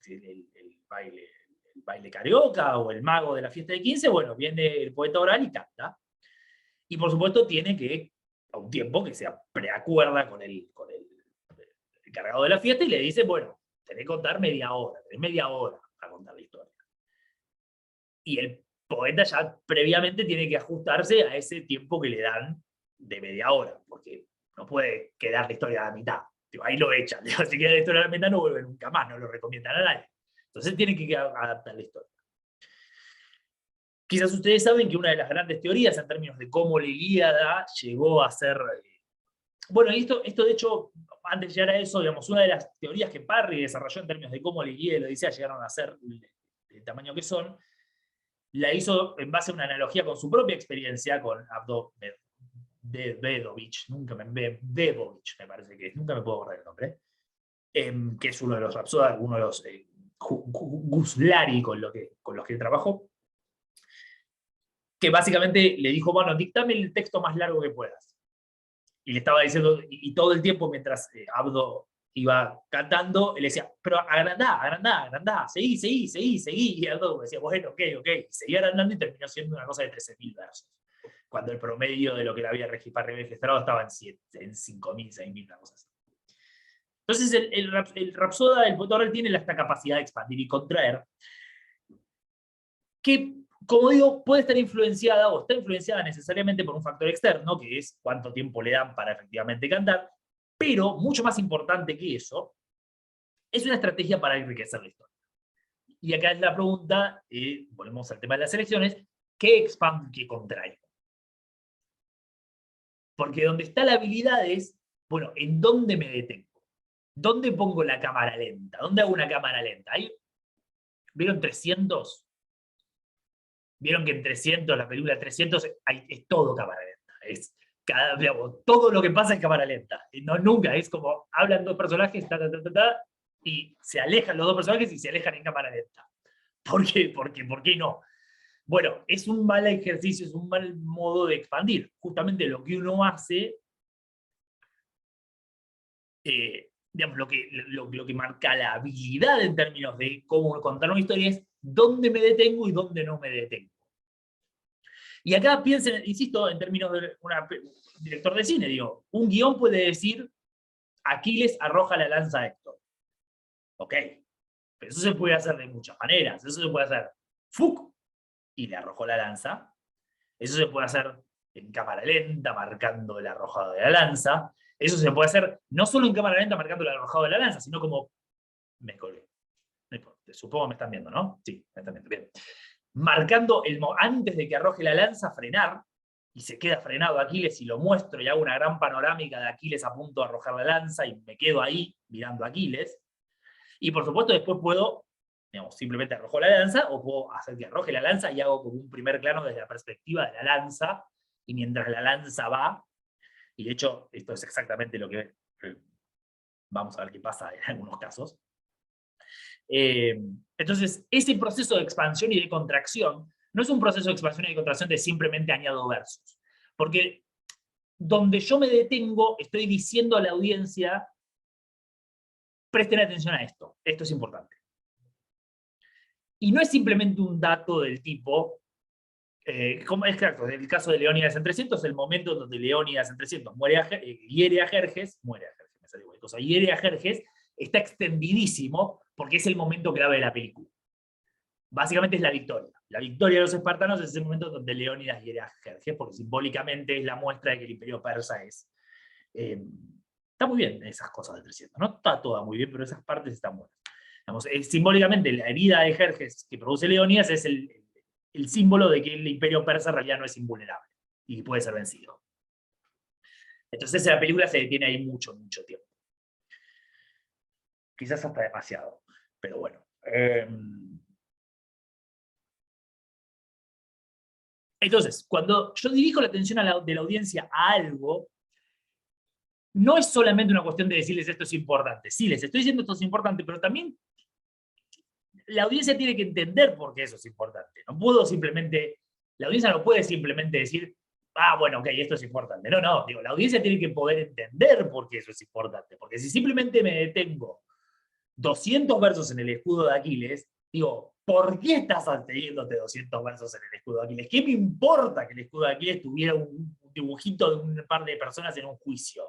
baile carioca, o el mago de la fiesta de 15, bueno, viene el poeta oral y canta. Y por supuesto tiene que, a un tiempo que se preacuerda con el encargado de la fiesta, y le dice, bueno, tenés que contar media hora para contar la historia. Y el poeta ya previamente tiene que ajustarse a ese tiempo que le dan de media hora, porque no puede quedar la historia a la mitad. Ahí lo echan. Si queda la historia a la mitad no vuelve nunca más, no lo recomiendan a nadie. Entonces tiene que adaptar la historia. Quizás ustedes saben que una de las grandes teorías en términos de cómo la Ilíada llegó a ser... Bueno, esto de hecho, antes de llegar a eso, digamos, una de las teorías que Parry desarrolló en términos de cómo la Ilíada y la Odisea llegaron a ser el tamaño que son, la hizo en base a una analogía con su propia experiencia con Avdov Vedovich, Vedovich, me parece que es, nunca me puedo acordar el nombre, que es uno de los Rapsodas, uno de los Guslari con los que trabajó, que básicamente le dijo, bueno, dictame el texto más largo que puedas. y le estaba diciendo, y todo el tiempo mientras Abdo iba cantando, él decía, pero agrandá, seguí, y Abdo decía, bueno, ok, y seguía agrandando y terminó siendo una cosa de 13.000 versos, cuando el promedio de lo que le había registrado estaba en 5.000, 6.000, una cosa así. Entonces el Rapsoda, el poeta oral, tiene esta capacidad de expandir y contraer, que, como digo, puede estar influenciada o está influenciada necesariamente por un factor externo, que es cuánto tiempo le dan para efectivamente cantar, pero mucho más importante que eso, es una estrategia para enriquecer la historia. Y acá es la pregunta, volvemos al tema de las elecciones, ¿qué expande y qué contrae? Porque donde está la habilidad es, bueno, ¿en dónde me detengo? ¿Dónde pongo la cámara lenta? ¿Dónde hago una cámara lenta? ¿Vieron 300? Vieron que en 300, la película 300, es todo cámara lenta. Digamos, todo lo que pasa es cámara lenta. No, nunca, es como hablan dos personajes, y se alejan los dos personajes y se alejan en cámara lenta. ¿Por qué? ¿Por qué no? Bueno, es un mal ejercicio, es un mal modo de expandir. Justamente lo que uno hace, digamos, lo que marca la habilidad en términos de cómo contar una historia es dónde me detengo y dónde no me detengo. Y acá piensen, insisto, en términos de un director de cine, digo, un guión puede decir Aquiles arroja la lanza a Héctor. Ok, pero eso se puede hacer de muchas maneras. Eso se puede hacer ¡fuc! Y le arrojó la lanza. Eso se puede hacer en cámara lenta, marcando el arrojado de la lanza. Eso se puede hacer no solo en cámara lenta, marcando el arrojado de la lanza, sino como... Me colgué. Supongo que me están viendo, ¿no? Sí, me están viendo. Bien. Marcando antes de que arroje la lanza, frenar, y se queda frenado Aquiles y lo muestro y hago una gran panorámica de Aquiles a punto de arrojar la lanza y me quedo ahí mirando a Aquiles. Y por supuesto después puedo, digamos, simplemente arrojo la lanza, o puedo hacer que arroje la lanza y hago como un primer plano desde la perspectiva de la lanza, y mientras la lanza va, y de hecho esto es exactamente lo que vamos a ver qué pasa en algunos casos. Entonces, ese proceso de expansión y de contracción no es un proceso de expansión y de contracción de simplemente añado versos. Porque donde yo me detengo, estoy diciendo a la audiencia, presten atención a esto es importante. Y no es simplemente un dato del tipo, como es claro, en el caso de Leónidas en 300, el momento donde Leónidas en 300 hiere a Jerjes, hiere a Jerjes, está extendidísimo porque es el momento clave de la película. Básicamente es la victoria. La victoria de los espartanos es el momento donde Leónidas hiere a Jerjes, porque simbólicamente es la muestra de que el imperio persa es... está muy bien esas cosas de 300, no está toda muy bien, pero esas partes están buenas. Digamos, simbólicamente la herida de Jerjes que produce Leónidas es el símbolo de que el imperio persa en realidad no es invulnerable y puede ser vencido. Entonces la película se detiene ahí mucho tiempo. Quizás hasta demasiado, pero bueno. Entonces, cuando yo dirijo la atención de la audiencia a algo, no es solamente una cuestión de decirles esto es importante. Sí, les estoy diciendo esto es importante, pero también la audiencia tiene que entender por qué eso es importante. La audiencia no puede simplemente decir, bueno, ok, esto es importante. No, digo, la audiencia tiene que poder entender por qué eso es importante. Porque si simplemente me detengo 200 versos en el escudo de Aquiles, digo, ¿por qué estás teniéndote 200 versos en el escudo de Aquiles? ¿Qué me importa que el escudo de Aquiles tuviera un dibujito de un par de personas en un juicio?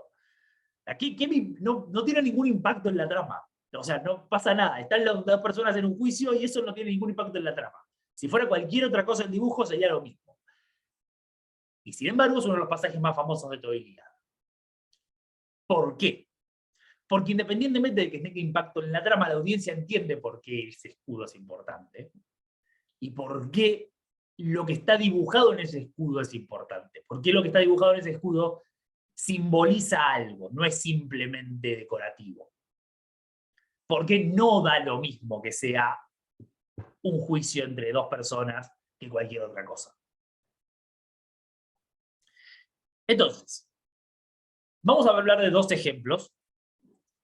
Aquí no tiene ningún impacto en la trama. O sea, no pasa nada. Están las dos personas en un juicio y eso no tiene ningún impacto en la trama. Si fuera cualquier otra cosa en dibujo, sería lo mismo. Y sin embargo, es uno de los pasajes más famosos de toda Ilíada. ¿Por qué? Porque independientemente de que tenga impacto en la trama, la audiencia entiende por qué ese escudo es importante. Y por qué lo que está dibujado en ese escudo es importante. Por qué lo que está dibujado en ese escudo simboliza algo, no es simplemente decorativo. Porque no da lo mismo que sea un juicio entre dos personas que cualquier otra cosa. Entonces, vamos a hablar de dos ejemplos,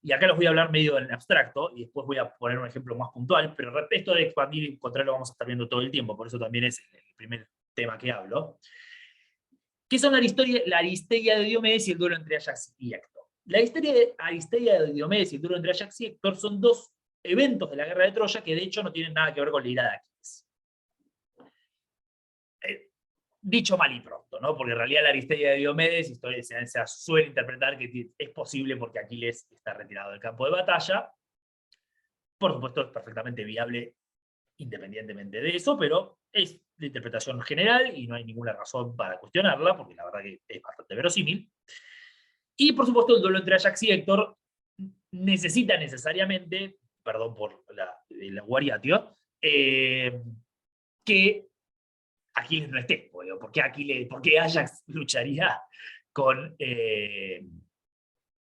y acá los voy a hablar medio en abstracto, y después voy a poner un ejemplo más puntual, pero esto de expandir y encontrar lo vamos a estar viendo todo el tiempo, por eso también es el primer tema que hablo. ¿Qué son la Aristeia de Diomedes y el duelo entre Ajax y Héctor? La Aristeia de Diomedes y el duelo entre Ajax y Héctor son dos eventos de la guerra de Troya que de hecho no tienen nada que ver con la ira de Aquiles. Dicho mal y pronto, ¿no? Porque en realidad la Aristeia de Diomedes se suele interpretar que es posible porque Aquiles está retirado del campo de batalla. Por supuesto es perfectamente viable independientemente de eso, pero es de interpretación general y no hay ninguna razón para cuestionarla, porque la verdad que es bastante verosímil. Y por supuesto el duelo entre Ajax y Héctor necesita necesariamente, perdón por la guariatio, que Aquiles no esté. ¿Por qué Ajax lucharía con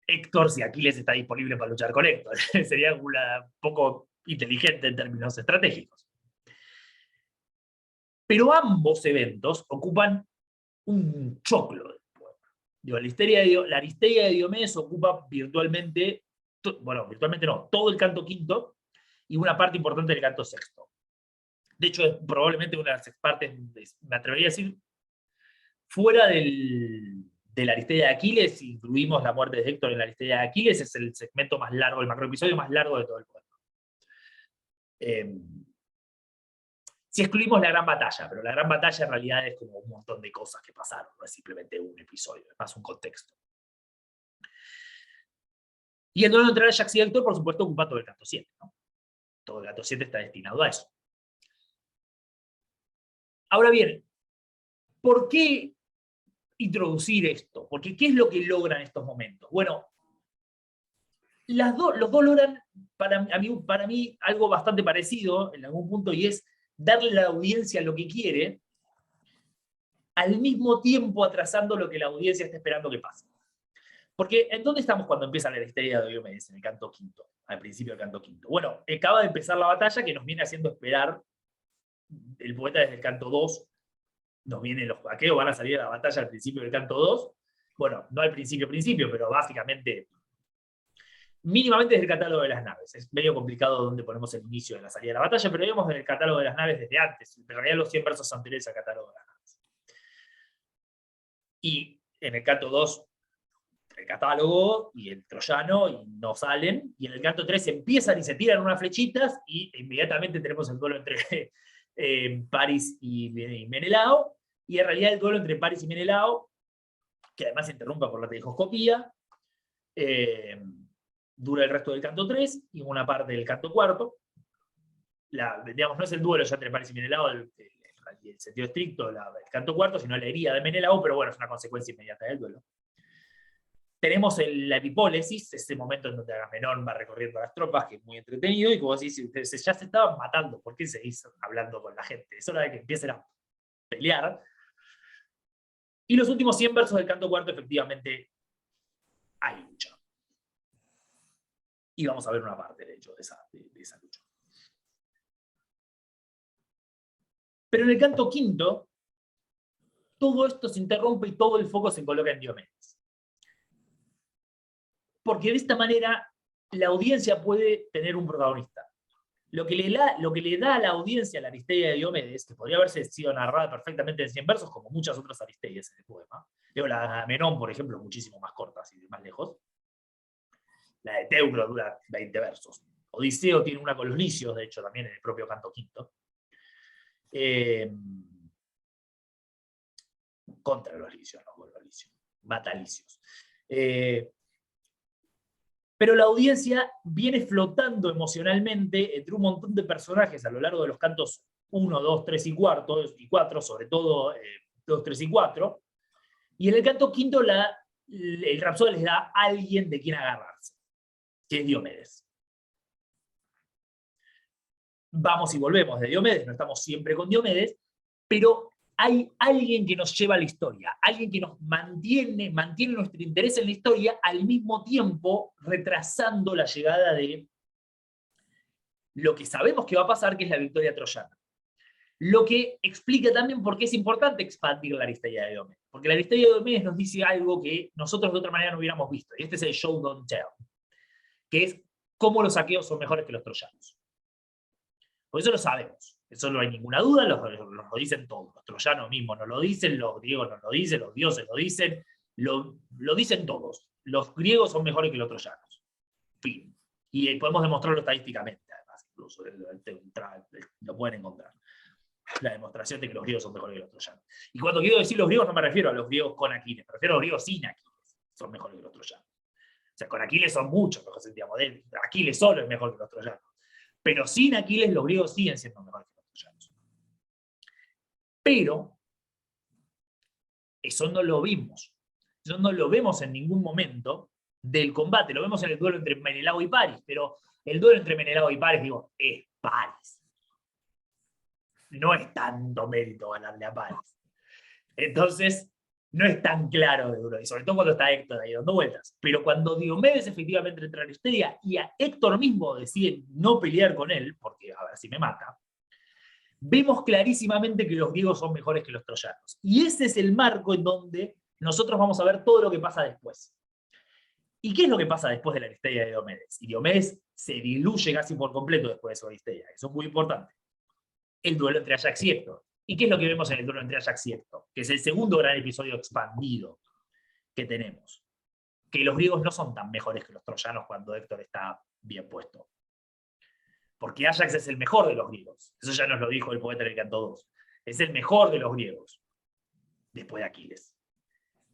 Héctor si Aquiles está disponible para luchar con Héctor? Sería un poco inteligente en términos estratégicos. Pero ambos eventos ocupan un choclo del poema. La Aristeia de Diomedes ocupa virtualmente no, todo el canto quinto y una parte importante del canto sexto. De hecho, es probablemente una de las partes, me atrevería a decir, fuera de la Aristeia de Aquiles, si incluimos la muerte de Héctor en la Aristeia de Aquiles, es el segmento más largo, el macroepisodio más largo de todo el poema. Si excluimos la gran batalla, pero la gran batalla en realidad es como un montón de cosas que pasaron, no es simplemente un episodio, es más un contexto. Y el duelo entre Ajax y Héctor, por supuesto, ocupa todo el canto 7, ¿no? Todo el canto 7 está destinado a eso. Ahora bien, ¿por qué introducir esto? Porque ¿qué es lo que logran estos momentos? Bueno, los dos logran, para mí, algo bastante parecido en algún punto, y es darle a la audiencia lo que quiere, al mismo tiempo atrasando lo que la audiencia está esperando que pase. Porque, ¿en dónde estamos cuando empieza la Aristeia de Diomedes? En el canto quinto, al principio del canto quinto. Bueno, acaba de empezar la batalla que nos viene haciendo esperar el poeta desde el canto 2. Nos vienen los aqueos, van a salir a la batalla al principio del canto 2. Bueno, no al principio, pero básicamente, mínimamente desde el catálogo de las naves. Es medio complicado donde ponemos el inicio de la salida de la batalla, pero vemos en el catálogo de las naves desde antes. En realidad los 100 versos anteriores al catálogo de las naves. Y en el canto 2, el catálogo y el troyano y no salen. Y en el canto 3 empiezan y se tiran unas flechitas y inmediatamente tenemos el duelo entre Paris y Menelao. Y en realidad el duelo entre Paris y Menelao, que además se interrumpe por la tejoscopía, dura el resto del canto 3 y una parte del canto cuarto. Digamos, no es el duelo ya entre Paris y Menelao, el sentido estricto, el canto cuarto, sino la herida de Menelao, pero bueno, es una consecuencia inmediata del duelo. Tenemos la epipólesis, ese momento en donde Agamenón va recorriendo las tropas, que es muy entretenido, y como decís, ya se estaban matando, ¿por qué seguís hablando con la gente? Es hora de que empiecen a pelear. Y los últimos 100 versos del canto cuarto, efectivamente, hay lucha. Y vamos a ver una parte, de hecho, de esa lucha. Pero en el canto quinto, todo esto se interrumpe y todo el foco se coloca en Diomedes. Porque de esta manera la audiencia puede tener un protagonista. Lo que le da a la audiencia la Aristeia de Diomedes, que podría haberse sido narrada perfectamente en 100 versos, como muchas otras Aristeias en el poema. La de Agamenón, por ejemplo, es muchísimo más corta, así de más lejos. La de Teucro dura 20 versos. Odiseo tiene una con los licios, de hecho, también en el propio canto quinto. Contra los licios, no con los licios. Batalicios. Pero la audiencia viene flotando emocionalmente entre un montón de personajes a lo largo de los cantos 1, 2, 3 y 4, sobre todo 2, 3 y 4. Y en el canto quinto el Rapsoda les da a alguien de quien agarrarse, que es Diomedes. Vamos y volvemos de Diomedes, no estamos siempre con Diomedes, pero hay alguien que nos lleva a la historia, alguien que nos mantiene nuestro interés en la historia, al mismo tiempo retrasando la llegada de lo que sabemos que va a pasar, que es la victoria troyana. Lo que explica también por qué es importante expandir la Aristeia de Diomedes. Porque la Aristeia de Diomedes nos dice algo que nosotros de otra manera no hubiéramos visto, y este es el show don't tell, que es cómo los aqueos son mejores que los troyanos. Por eso lo sabemos. Eso no hay ninguna duda, lo dicen todos. Los troyanos mismos nos lo dicen, los griegos nos lo dicen, los dioses lo dicen, lo dicen todos. Los griegos son mejores que los troyanos. Fin. Y podemos demostrarlo estadísticamente, además, incluso lo pueden encontrar. La demostración de que los griegos son mejores que los troyanos. Y cuando quiero decir los griegos, no me refiero a los griegos con Aquiles, me refiero a los griegos sin Aquiles. Son mejores que los troyanos. O sea, con Aquiles son muchos mejores, digamos. Aquiles solo es mejor que los troyanos. Pero sin Aquiles, los griegos siguen siendo mejores que los troyanos. Pero eso no lo vimos. Eso no lo vemos en ningún momento del combate. Lo vemos en el duelo entre Menelao y Paris, pero el duelo entre Menelao y Paris, digo, es Paris. No es tanto mérito ganarle a Paris. Entonces, no es tan claro de duro, y sobre todo cuando está Héctor ahí dando vueltas. Pero cuando Diomedes efectivamente entra en la historia y a Héctor mismo decide no pelear con él, porque a ver si me mata, vemos clarísimamente que los griegos son mejores que los troyanos. Y ese es el marco en donde nosotros vamos a ver todo lo que pasa después. ¿Y qué es lo que pasa después de la Aristeia de Diomedes? Y Diomedes se diluye casi por completo después de su Aristeia. Eso es muy importante. El duelo entre Ajax y Héctor. ¿Y qué es lo que vemos en el duelo entre Ajax y Héctor? Que es el segundo gran episodio expandido que tenemos. Que los griegos no son tan mejores que los troyanos cuando Héctor está bien puesto. Porque Ajax es el mejor de los griegos. Eso ya nos lo dijo el poeta del Canto 2. Es el mejor de los griegos. Después de Aquiles.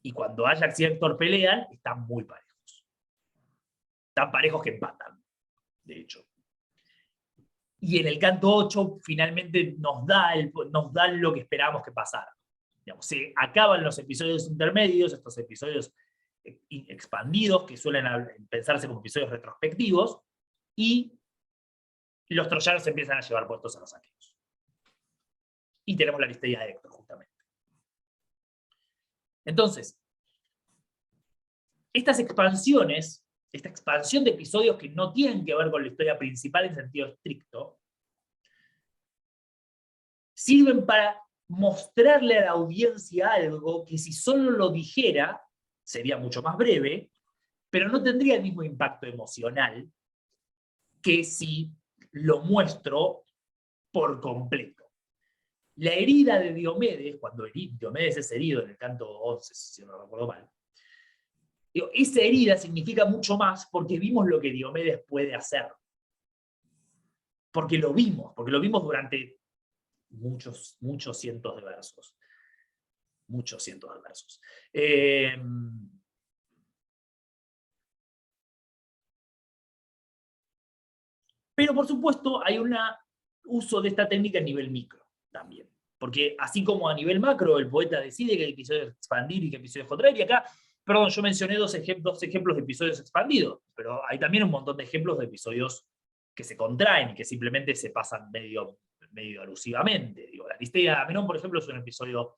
Y cuando Ajax y Héctor pelean, están muy parejos. Tan parejos que empatan, de hecho. Y en el Canto 8 finalmente nos da lo que esperábamos que pasara. Digamos, se acaban los episodios intermedios, estos episodios expandidos, que suelen pensarse como episodios retrospectivos, y los troyanos empiezan a llevar puestos a los aqueos. Y tenemos la Aristeia de Héctor, justamente. Entonces, estas expansiones, esta expansión de episodios que no tienen que ver con la historia principal en sentido estricto, sirven para mostrarle a la audiencia algo que si solo lo dijera, sería mucho más breve, pero no tendría el mismo impacto emocional que si lo muestro por completo. La herida de Diomedes, cuando Diomedes es herido en el Canto 11, si no recuerdo mal, esa herida significa mucho más porque vimos lo que Diomedes puede hacer. Porque lo vimos durante muchos cientos de versos. Muchos cientos de versos. Pero por supuesto hay un uso de esta técnica a nivel micro también. Porque así como a nivel macro el poeta decide qué episodios expandir y qué episodios contraer, y acá, perdón, yo mencioné dos ejemplos de episodios expandidos, pero hay también un montón de ejemplos de episodios que se contraen y que simplemente se pasan medio alusivamente. Digo, la Aristeia de Agamenón, por ejemplo, es un episodio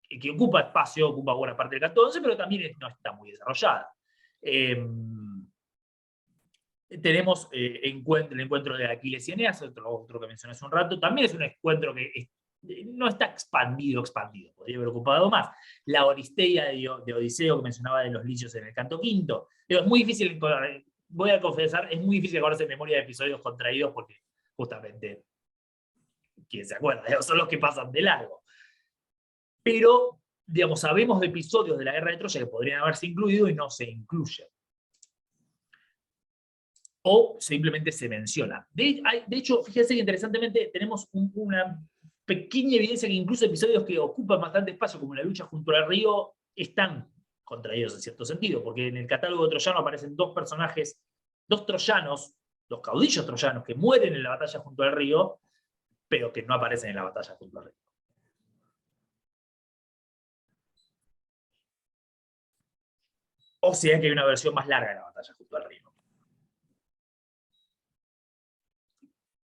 que ocupa espacio, ocupa buena parte del Canto 11, pero también no está muy desarrollada. Tenemos el encuentro de Aquiles y Eneas, otro que mencioné hace un rato, también es un encuentro que no está expandido, podría haber ocupado más. La Aristeia de Odiseo que mencionaba de los licios en el Canto V. Es muy difícil, voy a confesar, es muy difícil acordarse en memoria de episodios contraídos porque justamente, ¿quién se acuerda? Son los que pasan de largo. Pero, digamos, sabemos de episodios de la Guerra de Troya que podrían haberse incluido y no se incluyen. O simplemente se menciona. De hecho, fíjense que interesantemente tenemos una pequeña evidencia que incluso episodios que ocupan bastante espacio, como la lucha junto al río, están contraídos en cierto sentido, porque en el catálogo troyano aparecen dos personajes, dos troyanos, dos caudillos troyanos que mueren en la batalla junto al río, pero que no aparecen en la batalla junto al río. O sea que hay una versión más larga de la batalla junto al río.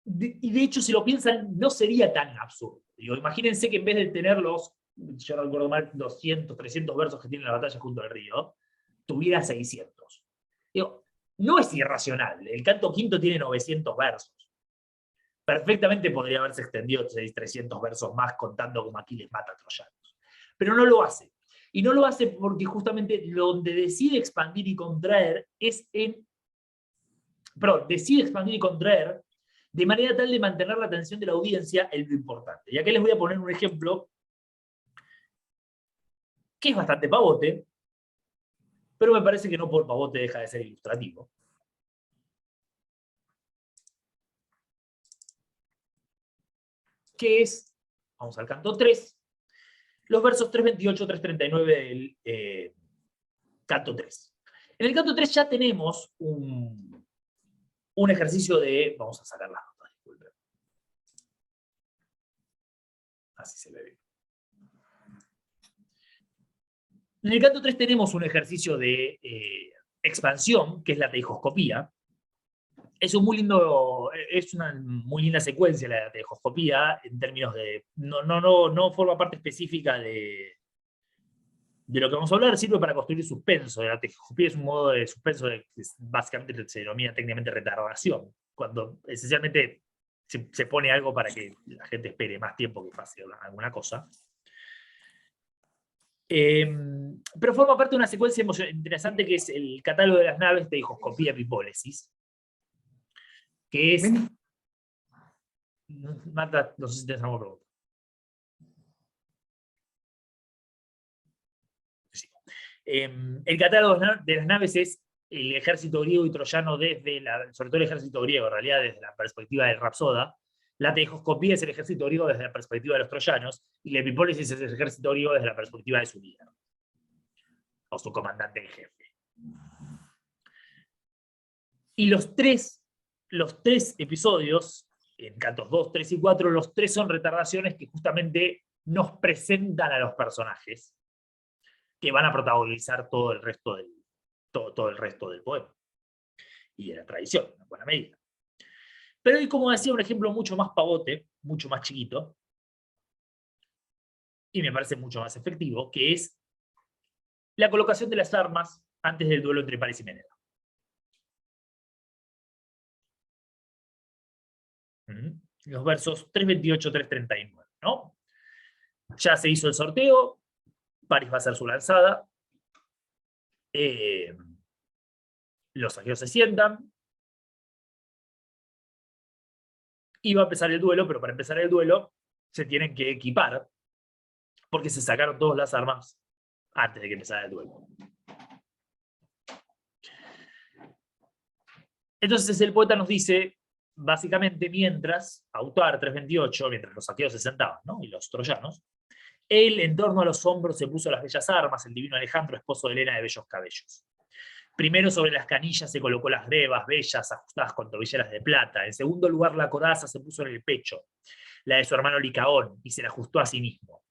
Y de hecho, si lo piensan, no sería tan absurdo. Digo, imagínense que en vez de tener yo no recuerdo mal, 200, 300 versos que tiene la batalla junto al río, tuviera 600. Digo, no es irracional. El Canto V tiene 900 versos. Perfectamente podría haberse extendido 300 versos más contando cómo Aquiles mata a troyanos. Pero no lo hace. Y no lo hace porque justamente donde decide expandir y contraer es decide expandir y contraer de manera tal de mantener la atención de la audiencia en lo importante. Y acá les voy a poner un ejemplo que es bastante pavote, pero me parece que no por pavote deja de ser ilustrativo. Que es, vamos al canto 3, los versos 328, 339 del canto 3. En el canto 3 ya tenemos un ejercicio de, vamos a sacar las notas, disculpen. Así se ve bien. En el canto 3 tenemos un ejercicio de expansión, que es la teijoscopía. Es una muy linda secuencia la teijoscopía, en términos de, no forma parte específica de lo que vamos a hablar, sirve para construir suspenso. La teijoscopía es un modo de suspenso que básicamente se denomina técnicamente retardación, cuando esencialmente se pone algo para que la gente espere más tiempo que pase alguna cosa. Pero forma parte de una secuencia interesante que es el catálogo de las naves teijoscopía epipólesis, que es... Marta, no sé si tienes alguna pregunta. Sí. El catálogo de las naves es el ejército griego y troyano sobre todo el ejército griego, en realidad desde la perspectiva del Rapsoda. La teijoscopía es el ejército griego desde la perspectiva de los troyanos, y la epipólesis es el ejército griego desde la perspectiva de su líder, o su comandante en jefe. Y los tres episodios, en cantos 2, 3 y 4, los tres son retardaciones que justamente nos presentan a los personajes que van a protagonizar todo el resto del poema y de la tradición, en buena medida. Pero hay, como decía, un ejemplo mucho más pavote, mucho más chiquito, y me parece mucho más efectivo, que es la colocación de las armas antes del duelo entre Paris y Menelao. Los versos 328, 339, ¿no? Ya se hizo el sorteo, Paris va a hacer su lanzada, los aqueos se sientan, y va a empezar el duelo, pero para empezar el duelo se tienen que equipar, porque se sacaron todas las armas antes de que empezara el duelo. Entonces el poeta nos dice, básicamente, mientras Autar 328, mientras los aqueos se sentaban, ¿no? Y los troyanos, él en torno a los hombros se puso las bellas armas, el divino Alejandro, esposo de Helena de bellos cabellos. Primero sobre las canillas se colocó las grebas bellas, ajustadas con tobilleras de plata. En segundo lugar la coraza se puso en el pecho, la de su hermano Licaón, y se la ajustó a sí mismo.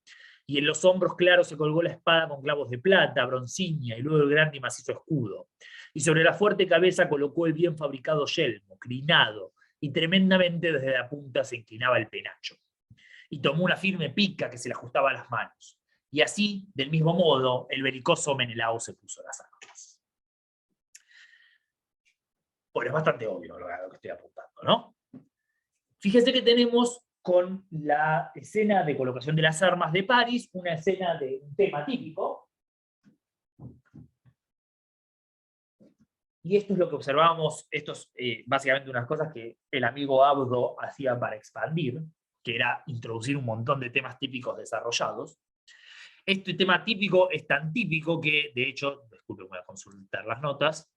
Y en los hombros claros se colgó la espada con clavos de plata, broncínea, y luego el grande y macizo escudo. Y sobre la fuerte cabeza colocó el bien fabricado yelmo, crinado, y tremendamente desde la punta se inclinaba el penacho. Y tomó una firme pica que se le ajustaba a las manos. Y así, del mismo modo, el belicoso Menelao se puso las armas. Bueno, es bastante obvio lo que estoy apuntando, ¿no? Fíjense que tenemos con la escena de colocación de las armas de Paris, una escena de un tema típico. Y esto es lo que observábamos, esto es básicamente unas cosas que el amigo Abdo hacía para expandir, que era introducir un montón de temas típicos desarrollados. Este tema típico es tan típico que, de hecho, disculpen, voy a consultar las notas.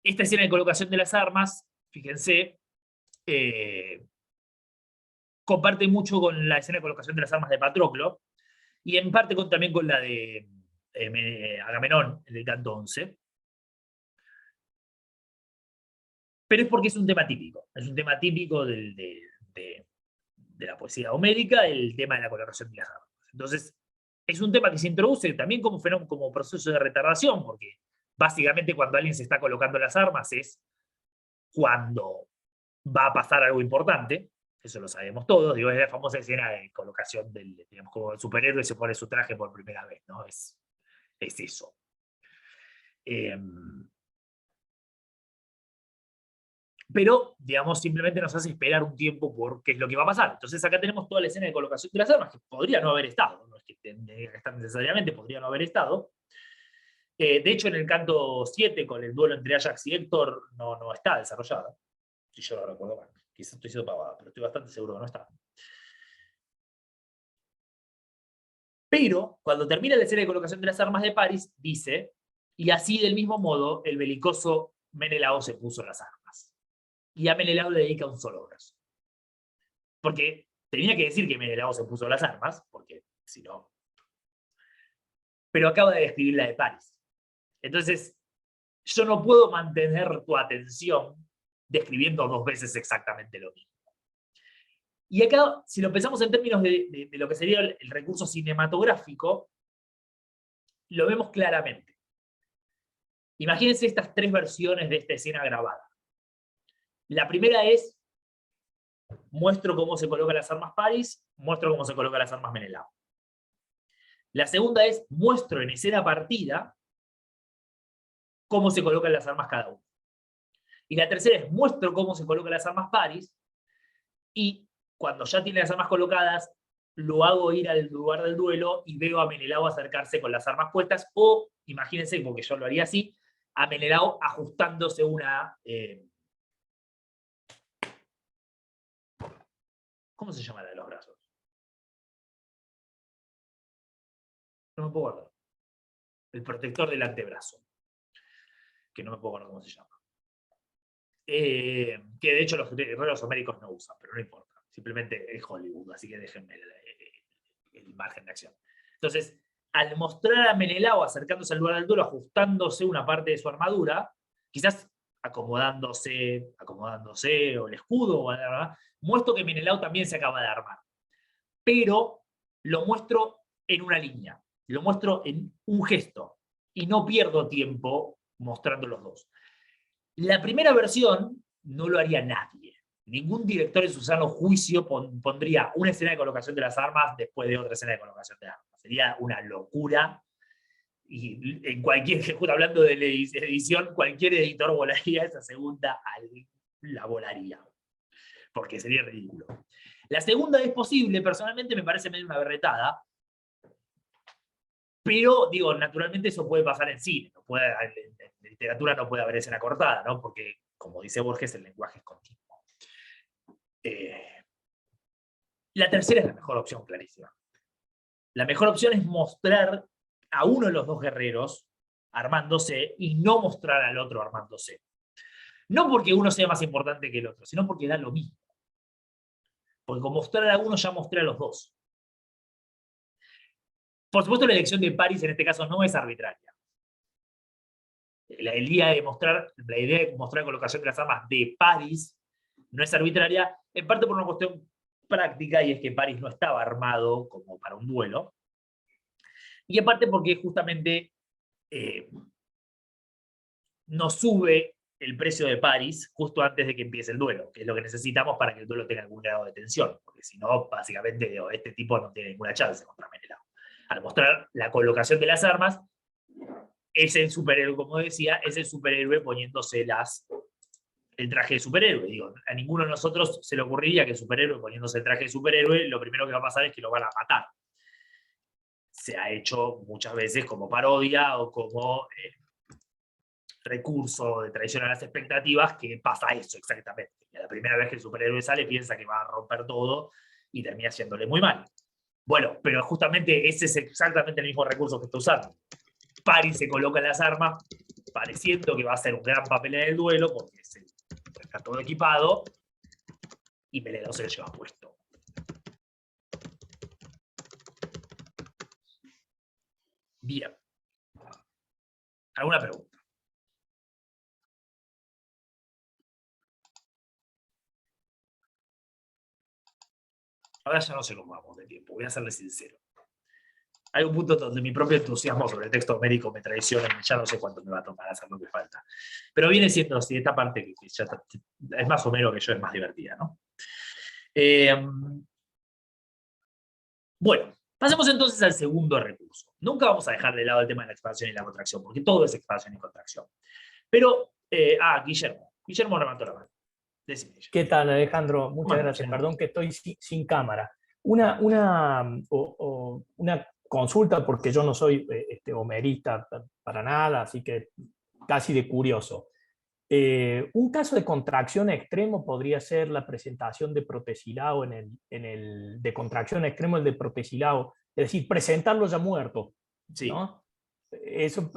Esta escena de colocación de las armas, fíjense, comparte mucho con la escena de colocación de las armas de Patroclo, y en parte también con la de Agamenón, en el canto 11. Pero es porque es un tema típico de la poesía homérica, el tema de la colocación de las armas. Entonces, es un tema que se introduce también como fenómeno, como proceso de retardación, porque básicamente cuando alguien se está colocando las armas es cuando va a pasar algo importante, eso lo sabemos todos, digo, es la famosa escena de colocación digamos, como el superhéroe se pone su traje por primera vez, ¿no? Es eso. Pero, digamos, simplemente nos hace esperar un tiempo por qué es lo que va a pasar. Entonces acá tenemos toda la escena de colocación de las armas, que podría no haber estado, no es que tenga que estar necesariamente, podría no haber estado. De hecho, en el canto 7, con el duelo entre Ajax y Héctor, no está desarrollada. Si yo lo recuerdo mal. Quizás estoy siendo pavada, pero estoy bastante seguro que no está. Pero, cuando termina la escena de colocación de las armas de París, dice, y así del mismo modo, el belicoso Menelao se puso las armas. Y a Menelao le dedica un solo verso. Porque tenía que decir que Menelao se puso las armas, porque si no... Pero acaba de describir la de París. Entonces, yo no puedo mantener tu atención describiendo 2 veces exactamente lo mismo. Y acá, si lo pensamos en términos de lo que sería el recurso cinematográfico, lo vemos claramente. Imagínense estas 3 versiones de esta escena grabada. La primera es, muestro cómo se colocan las armas París, muestro cómo se colocan las armas Menelao. La segunda es, muestro en escena partida cómo se colocan las armas cada uno. Y la tercera es, muestro cómo se colocan las armas París, y cuando ya tiene las armas colocadas, lo hago ir al lugar del duelo y veo a Menelao acercarse con las armas puestas, o, imagínense, porque yo lo haría así, a Menelao ajustándose una... ¿cómo se llama la de los brazos? No me puedo acordar. El protector del antebrazo. Que no me puedo acordar cómo se llama. Que de hecho los guerreros homéricos no usan, pero no importa. Simplemente es Hollywood, así que déjenme el margen de acción. Entonces, al mostrar a Menelao acercándose al lugar del duelo, ajustándose una parte de su armadura, quizás acomodándose o el escudo, ¿verdad? Muestro que Menelao también se acaba de armar. Pero lo muestro en una línea, lo muestro en un gesto, y no pierdo tiempo mostrando los dos. La primera versión no lo haría nadie. Ningún director en su sano juicio pondría una escena de colocación de las armas después de otra escena de colocación de armas. Sería una locura. Y en cualquier, hablando de la edición, cualquier editor volaría esa segunda, la volaría. Porque sería ridículo. La segunda es posible, personalmente me parece medio una berretada. Pero, digo, naturalmente eso puede pasar en cine. En literatura no puede haber escena cortada, ¿no? Porque, como dice Borges, el lenguaje es continuo. La tercera es la mejor opción, clarísima. La mejor opción es mostrar a uno de los dos guerreros armándose y no mostrar al otro armándose. No porque uno sea más importante que el otro, sino porque da lo mismo. Porque con mostrar a uno ya mostré a los dos. Por supuesto, la elección de París en este caso no es arbitraria. La idea de mostrar colocación de las armas de París no es arbitraria, en parte por una cuestión práctica, y es que París no estaba armado como para un duelo, y en parte porque justamente nos sube el precio de París justo antes de que empiece el duelo, que es lo que necesitamos para que el duelo tenga algún grado de tensión, porque si no, básicamente, este tipo no tiene ninguna chance contra Menelao. Al mostrar la colocación de las armas, es el superhéroe, como decía, es el superhéroe poniéndose el traje de superhéroe. Digo, a ninguno de nosotros se le ocurriría que el superhéroe poniéndose el traje de superhéroe, lo primero que va a pasar es que lo van a matar. Se ha hecho muchas veces como parodia o como recurso de traición a las expectativas, que pasa eso exactamente. La primera vez que el superhéroe sale piensa que va a romper todo y termina haciéndole muy mal. Bueno, pero justamente ese es exactamente el mismo recurso que está usando. París se coloca en las armas pareciendo que va a hacer un gran papel en el duelo porque está todo equipado y Menelao se lo lleva puesto. Bien. ¿Alguna pregunta? Ahora ya no sé cómo vamos de tiempo, voy a serle sincero. Hay un punto donde mi propio entusiasmo sobre el texto médico me traiciona y ya no sé cuánto me va a tomar hacer lo que falta. Pero viene siendo así, esta parte que ya es más o menos que yo, es más divertida, ¿no? Bueno, pasemos entonces al segundo recurso. Nunca vamos a dejar de lado el tema de la expansión y la contracción, porque todo es expansión y contracción. Pero, Guillermo levantó la mano. Decime, Guillermo. ¿Qué tal, Alejandro? Muchas Bueno, gracias. Guillermo. Perdón que estoy sin cámara. Una consulta, porque yo no soy homerista para nada, así que casi de curioso. Un caso de contracción extremo podría ser la presentación de Protesilaos de contracción extremo, el de Protesilaos, es decir, presentarlo ya muerto, Sí. ¿no? Eso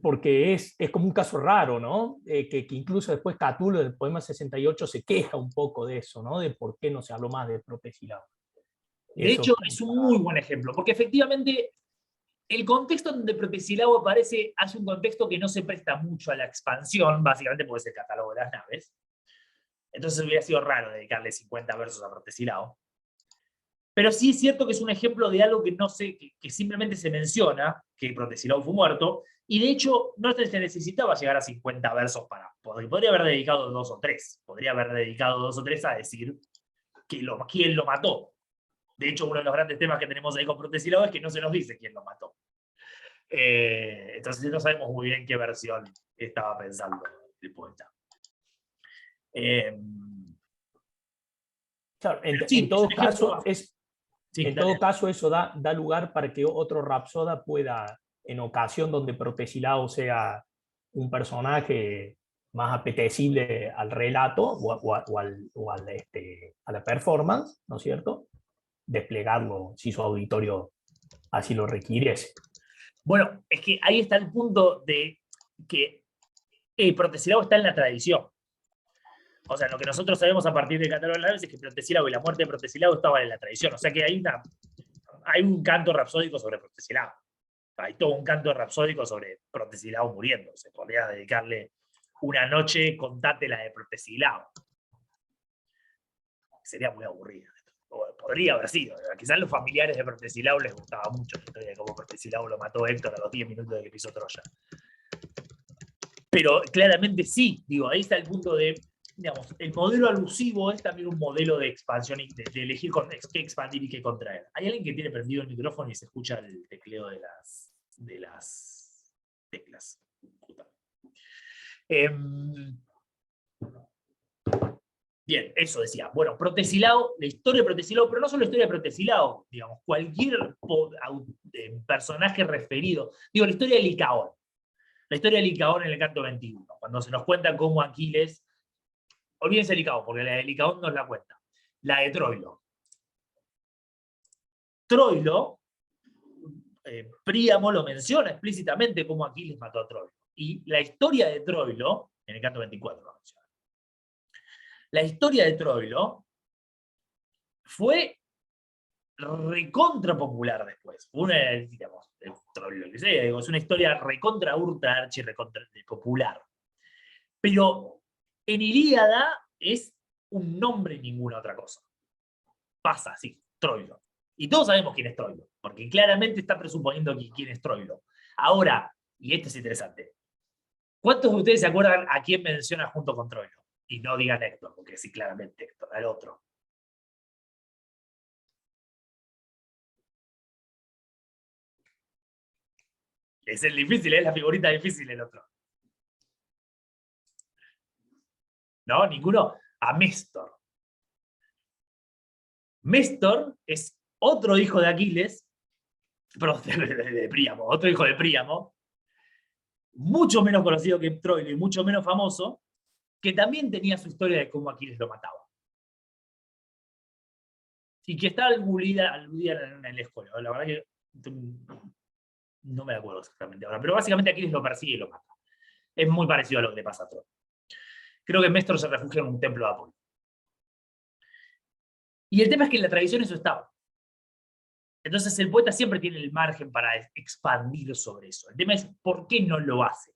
porque es como un caso raro, ¿no? Que incluso después Catulo del poema 68 se queja un poco de eso, ¿no? De por qué no se habló más de Protesilaos. De hecho, es un muy buen ejemplo, porque efectivamente el contexto donde Protesilao aparece hace un contexto que no se presta mucho a la expansión, básicamente porque es el catálogo de las naves. Entonces hubiera sido raro dedicarle 50 versos a Protesilao. Pero sí es cierto que es un ejemplo de algo que no sé, que simplemente se menciona, que Protesilao fue muerto, y de hecho no se necesitaba llegar a 50 versos para. Podría haber dedicado 2 o 3. Podría haber dedicado 2 o 3 a decir quién lo mató. De hecho, uno de los grandes temas que tenemos ahí con Protesilao es que no se nos dice quién lo mató. Entonces no sabemos muy bien qué versión estaba pensando el poeta. Claro, Sí, en todo es un ejemplo caso, sí, en todo caso eso da lugar para que otro rapsoda pueda, en ocasión donde Protesilao sea un personaje más apetecible al relato a la performance, ¿no es cierto? Desplegarlo si su auditorio así lo requiriese. Bueno, es que ahí está el punto de que Protesilao está en la tradición. O sea, lo que nosotros sabemos a partir del catálogo de las naves es que Protesilao y la muerte de Protesilao estaban en la tradición. O sea que hay un canto rapsódico sobre Protesilao. Hay todo un canto rapsódico sobre Protesilao muriendo. Se podría dedicarle una noche, contate la de Protesilao. Sería muy aburrida. Podría haber sido. Quizás los familiares de Protesilao les gustaba mucho la historia de cómo Protesilao lo mató Héctor a los 10 minutos de que pisó Troya. Pero claramente sí, digo, ahí está el punto de, digamos, el modelo alusivo es también un modelo de expansión, de elegir qué expandir y qué contraer. Hay alguien que tiene prendido el micrófono y se escucha el tecleo de las teclas. Bien, eso decía. Bueno, Protesilao, la historia de Protesilao, pero no solo la historia de Protesilao, digamos, cualquier personaje referido. Digo, la historia de Licaón. La historia de Licaón en el canto 21, cuando se nos cuenta cómo Aquiles, olvídense de Licaón, porque la de Licaón nos la cuenta, la de Troilo. Troilo, Príamo lo menciona explícitamente cómo Aquiles mató a Troilo. Y la historia de Troilo, en el canto 24 lo menciona. La historia de Troilo fue recontra popular después. Digamos, Troilo, es una historia recontra urta, archi recontra popular. Pero en Ilíada es un nombre y ninguna otra cosa. Pasa así, Troilo. Y todos sabemos quién es Troilo, porque claramente está presuponiendo quién es Troilo. Ahora, y esto es interesante, ¿cuántos de ustedes se acuerdan a quién menciona junto con Troilo? Y no digan Héctor, porque sí, claramente Héctor, al otro. Es el difícil, es la figurita difícil el otro. ¿No? Ninguno. A Méstor. Méstor es otro hijo de Aquiles, perdón, de Príamo, otro hijo de Príamo, mucho menos conocido que Troilo y mucho menos famoso, que también tenía su historia de cómo Aquiles lo mataba. Y que está aludida en el escuela. La verdad que no me acuerdo exactamente ahora, pero básicamente Aquiles lo persigue y lo mata. Es muy parecido a lo que le pasa a Troilo. Creo que Méstor se refugia en un templo de Apolo. Y el tema es que en la tradición eso estaba. Entonces el poeta siempre tiene el margen para expandir sobre eso. El tema es ¿por qué no lo hace?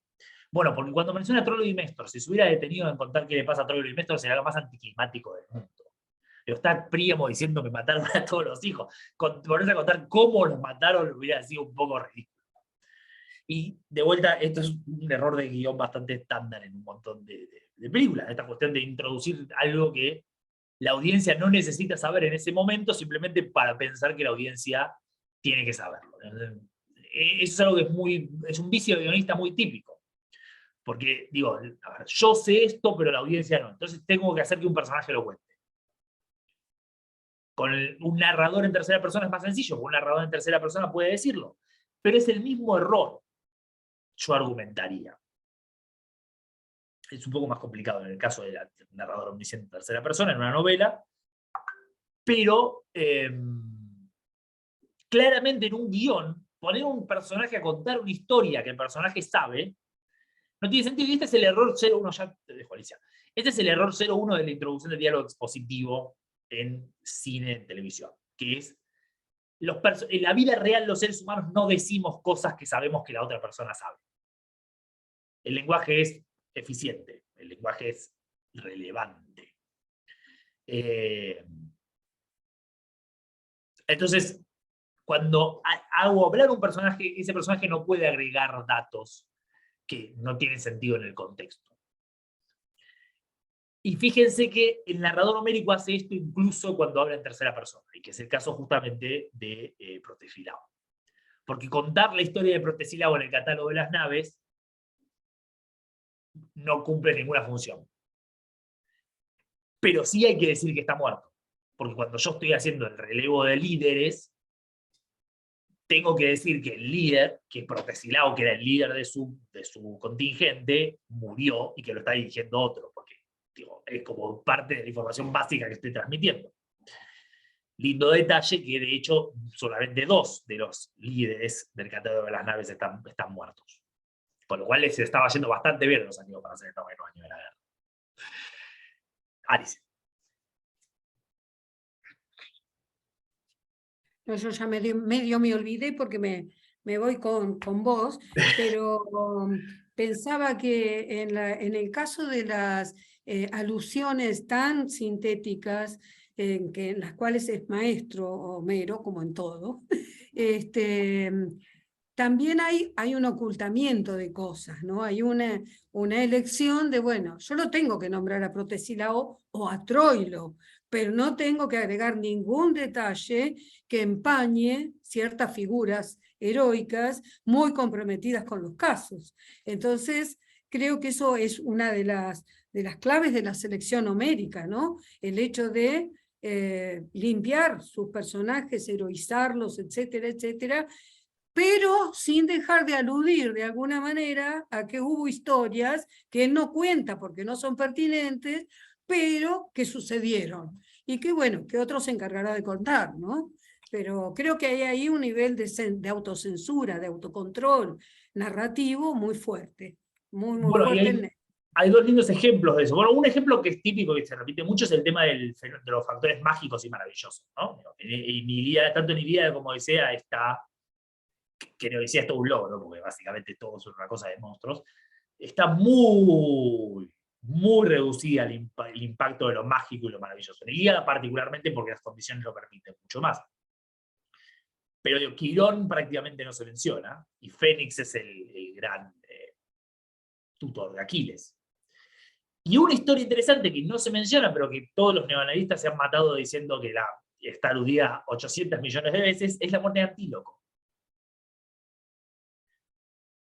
Bueno, porque cuando menciona a Troilo y Méstor, si se hubiera detenido en contar qué le pasa a Troilo y Méstor, sería lo más anticlimático del mundo. Pero está Príamo diciendo que mataron a todos los hijos. Ponerse a contar cómo los mataron hubiera sido un poco ridículo. Y de vuelta, esto es un error de guión bastante estándar en un montón de películas. Esta cuestión de introducir algo que la audiencia no necesita saber en ese momento simplemente para pensar que la audiencia tiene que saberlo. Eso es algo que es un vicio de guionista muy típico. Porque, digo, a ver, yo sé esto, pero la audiencia no. Entonces tengo que hacer que un personaje lo cuente. Con un narrador en tercera persona es más sencillo, porque un narrador en tercera persona puede decirlo. Pero es el mismo error. yo argumentaría. Es un poco más complicado en el caso del narrador omnisciente en tercera persona, en una novela, pero claramente en un guión, poner un personaje a contar una historia que el personaje sabe, no tiene sentido. Y este es el error 01, ya te dejo, Alicia. Este es el error 01 de la introducción del diálogo expositivo en cine, en televisión, que es, en la vida real los seres humanos no decimos cosas que sabemos que la otra persona sabe. El lenguaje es eficiente, el lenguaje es relevante. Entonces, cuando hago hablar a un personaje, ese personaje no puede agregar datos que no tienen sentido en el contexto. Y fíjense que el narrador homérico hace esto incluso cuando habla en tercera persona, y que es el caso justamente de Protesílabo. Porque contar la historia de Protesílabo en el catálogo de las naves no cumple ninguna función. Pero sí hay que decir que está muerto. Porque cuando yo estoy haciendo el relevo de líderes, tengo que decir que el líder, que Protesílabo, que era el líder de su contingente, murió y que lo está dirigiendo otro, porque digo, es como parte de la información básica que estoy transmitiendo. Lindo detalle que de hecho solamente 2 de los líderes del catálogo de las naves están muertos. Con lo cual les estaba yendo bastante bien a los amigos para hacer el 9º año de la guerra. Alice. No, yo ya medio me olvidé porque me voy con vos, pero pensaba que en el caso de las alusiones tan sintéticas, en las cuales es maestro Homero, como en todo, también hay un ocultamiento de cosas, ¿no? Hay una elección de, bueno, yo lo tengo que nombrar a Protesílabo o a Troilo, pero no tengo que agregar ningún detalle que empañe ciertas figuras heroicas muy comprometidas con los casos. Entonces, creo que eso es una de las claves de la selección homérica, ¿no? El hecho de limpiar sus personajes, heroizarlos, etcétera, etcétera, pero sin dejar de aludir de alguna manera a que hubo historias que él no cuenta porque no son pertinentes, pero que sucedieron. Y que bueno, que otro se encargará de contar, ¿no? Pero creo que hay ahí un nivel de autocensura, de autocontrol narrativo muy fuerte. Muy Bueno, fuerte. hay 2 lindos ejemplos de eso. Bueno, un ejemplo que es típico, que se repite mucho, es el tema de los factores mágicos y maravillosos, ¿no? En Ilíada, tanto en Ilíada como Odisea está, que Odisea es todo un logro, porque básicamente todo es una cosa de monstruos, está muy reducida el impacto de lo mágico y lo maravilloso. En Ilíada particularmente porque las condiciones lo permiten mucho más. Pero Quirón prácticamente no se menciona, y Fénix es el gran tutor de Aquiles. Y una historia interesante que no se menciona, pero que todos los neoanalistas se han matado diciendo que está aludida 800 millones de veces, es la muerte de Antíloco.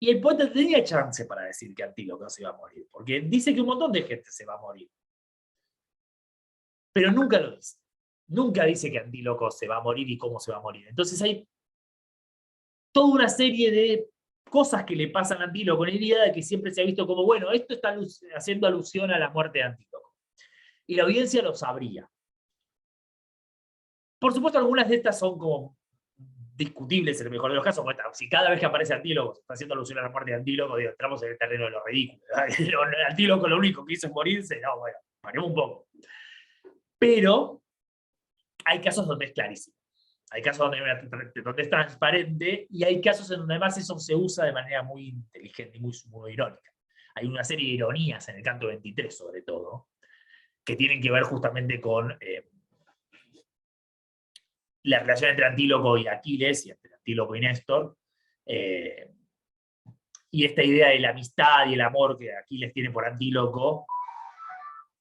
Y el poeta tenía chance para decir que Antíloco se iba a morir, porque dice que un montón de gente se va a morir. Pero nunca lo dice. Nunca dice que Antíloco se va a morir y cómo se va a morir. Entonces hay toda una serie de cosas que le pasan a Antíloco en Ilíada que siempre se ha visto como, bueno, esto está haciendo alusión a la muerte de Antíloco. Y la audiencia lo sabría. Por supuesto, algunas de estas son como discutibles en el mejor de los casos. Si cada vez que aparece Antíloco se está haciendo alusión a la muerte de Antíloco, digo, entramos en el terreno de lo ridículo. Antíloco lo único que hizo es morirse. No, bueno, paremos un poco. Pero hay casos donde es clarísimo. Hay casos donde es transparente y hay casos en donde además eso se usa de manera muy inteligente y muy irónica. Hay una serie de ironías en el canto 23, sobre todo, que tienen que ver justamente con la relación entre Antíloco y Aquiles, y entre Antíloco y Néstor, y esta idea de la amistad y el amor que Aquiles tiene por Antíloco,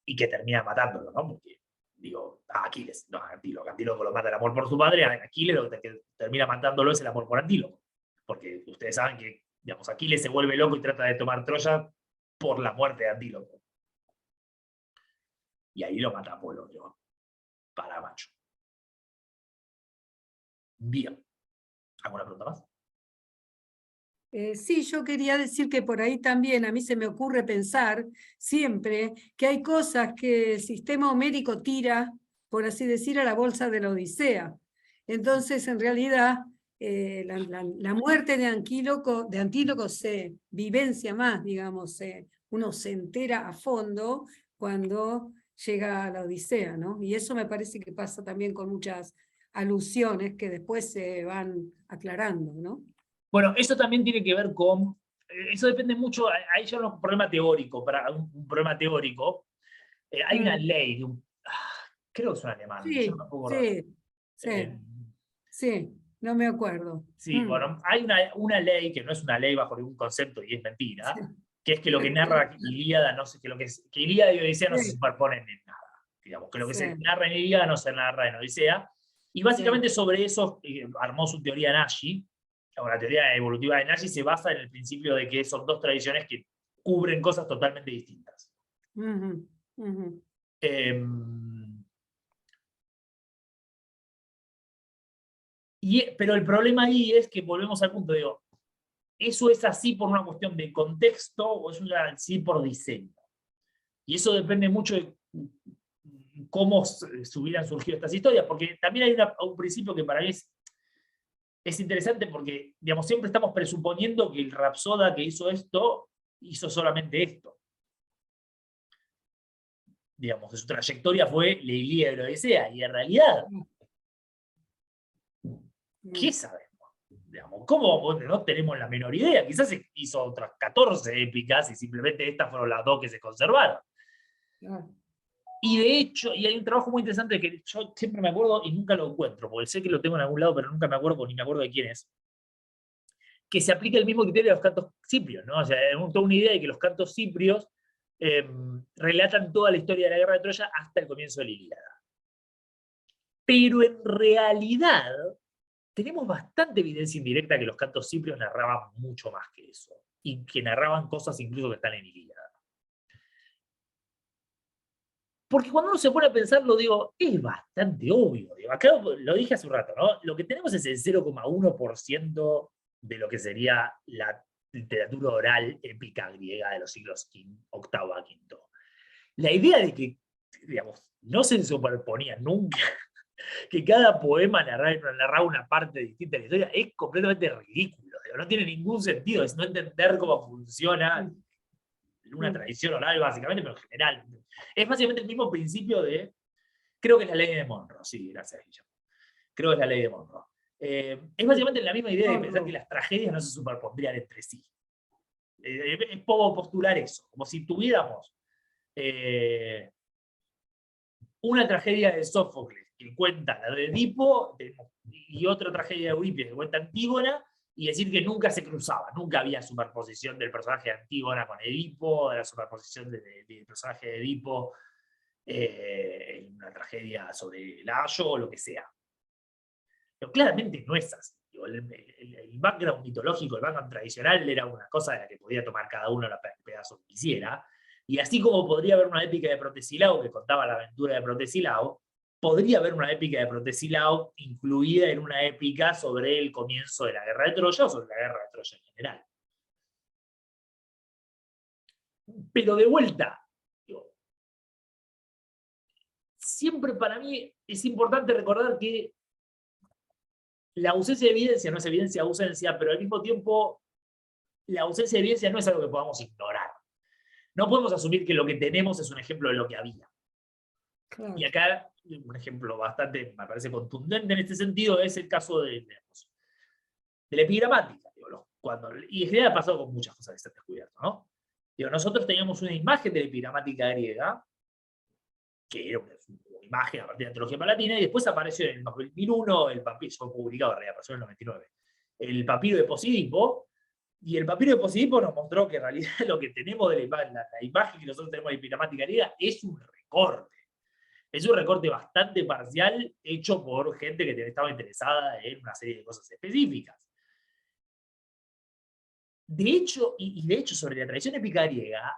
y que termina matándolo, ¿no? Porque, digo, Aquiles, no, Antíloco lo mata el amor por su padre, a Aquiles lo que termina matándolo es el amor por Antíloco. Porque ustedes saben que, digamos, Aquiles se vuelve loco y trata de tomar Troya por la muerte de Antíloco. Y ahí lo mata Apolo, digo, para macho. Bien. ¿Alguna pregunta más? Sí, yo quería decir que por ahí también a mí se me ocurre pensar siempre que hay cosas que el sistema homérico tira, por así decir, a la bolsa de la Odisea. Entonces, en realidad, la muerte de Antíloco se vivencia más, digamos, uno se entera a fondo cuando llega a la Odisea, ¿no? Y eso me parece que pasa también con muchas alusiones que después se van aclarando, ¿no? Bueno, eso también tiene que ver con, eso depende mucho, ahí ya no es un problema teórico, para un problema teórico, hay una ley, creo que es un alemán, yo Sí, no me acuerdo. sí, sí, no me acuerdo. Sí, bueno, hay una ley que no es una ley bajo ningún concepto y es mentira, Sí. que es que lo que narra Ilíada, no sé, que Ilíada y Odisea no se Sí. superponen en nada. Digamos, que lo que se Sí. narra en Ilíada no se narra en Odisea. Y básicamente sobre eso armó su teoría Nagy, o la teoría evolutiva de Nagy se basa en el principio de que son dos tradiciones que cubren cosas totalmente distintas. Ujú, ujú. Pero el problema ahí es que volvemos al punto, digo, ¿eso es así por una cuestión de contexto o es así por diseño? Y eso depende mucho de cómo hubieran surgido estas historias, porque también hay un principio que para mí es interesante porque, digamos, siempre estamos presuponiendo que el rapsoda que hizo esto, hizo solamente esto. Digamos, que su trayectoria fue la Ilíada y la Odisea, y en realidad, ¿qué sabemos? Digamos, ¿cómo no tenemos la menor idea? Quizás hizo otras 14 épicas y simplemente estas fueron las dos que se conservaron. Claro. Y de hecho, y hay un trabajo muy interesante que yo siempre me acuerdo y nunca lo encuentro, porque sé que lo tengo en algún lado, pero nunca me acuerdo, ni me acuerdo de quién es, que se aplica el mismo criterio a los cantos ciprios, ¿no? O sea, toda una idea de que los cantos ciprios relatan toda la historia de la guerra de Troya hasta el comienzo de la Ilíada. Pero en realidad, tenemos bastante evidencia indirecta que los cantos ciprios narraban mucho más que eso, y que narraban cosas incluso que están en Ilíada. Porque cuando uno se pone a pensarlo, digo, es bastante obvio. Digo, acá lo dije hace un rato, ¿no? Lo que tenemos es el 0,1% de lo que sería la literatura oral épica griega de los siglos VIII a V. La idea de que, digamos, no se superponía nunca que cada poema narraba una parte distinta de la historia es completamente ridículo. Digo, no tiene ningún sentido, es no entender cómo funciona una tradición oral, básicamente, pero en general. Es básicamente el mismo principio de, creo que es la ley de Monroe, sí, gracias, Guillermo. Creo que es la ley de Monroe. Es básicamente la misma idea de pensar que las tragedias no se superpondrían entre sí. Es poco postular eso, como si tuviéramos una tragedia de Sófocles que cuenta la de Edipo y otra tragedia de Eurípides que cuenta Antígona, y decir que nunca se cruzaba, nunca había superposición del personaje de Antígona con Edipo, de la superposición del personaje de Edipo en una tragedia sobre Layo o lo que sea. Pero claramente no es así. El background mitológico, el background tradicional era una cosa de la que podía tomar cada uno el pedazo que quisiera, y así como podría haber una épica de Protesilao que contaba la aventura de Protesilao, podría haber una épica de Protesilao incluida en una épica sobre el comienzo de la guerra de Troya o sobre la guerra de Troya en general. Pero de vuelta, siempre para mí es importante recordar que la ausencia de evidencia no es evidencia de ausencia, pero al mismo tiempo la ausencia de evidencia no es algo que podamos ignorar. No podemos asumir que lo que tenemos es un ejemplo de lo que había. Claro. Y acá, un ejemplo bastante, me parece contundente en este sentido, es el caso de la epigramática. Y en general ha pasado con muchas cosas que se han descubierto, ¿no? Nosotros teníamos una imagen de la epigramática griega, que era una imagen a partir de la antología palatina, y después apareció en el 2001, el papiro, fue publicado en realidad, apareció en el 99, el papiro de Posidipo, y el papiro de Posidipo nos mostró que en realidad lo que tenemos de la imagen que nosotros tenemos de la epigramática griega es un recorte. Es un recorte bastante parcial hecho por gente que estaba interesada en una serie de cosas específicas. De hecho, de hecho, sobre la tradición épica griega,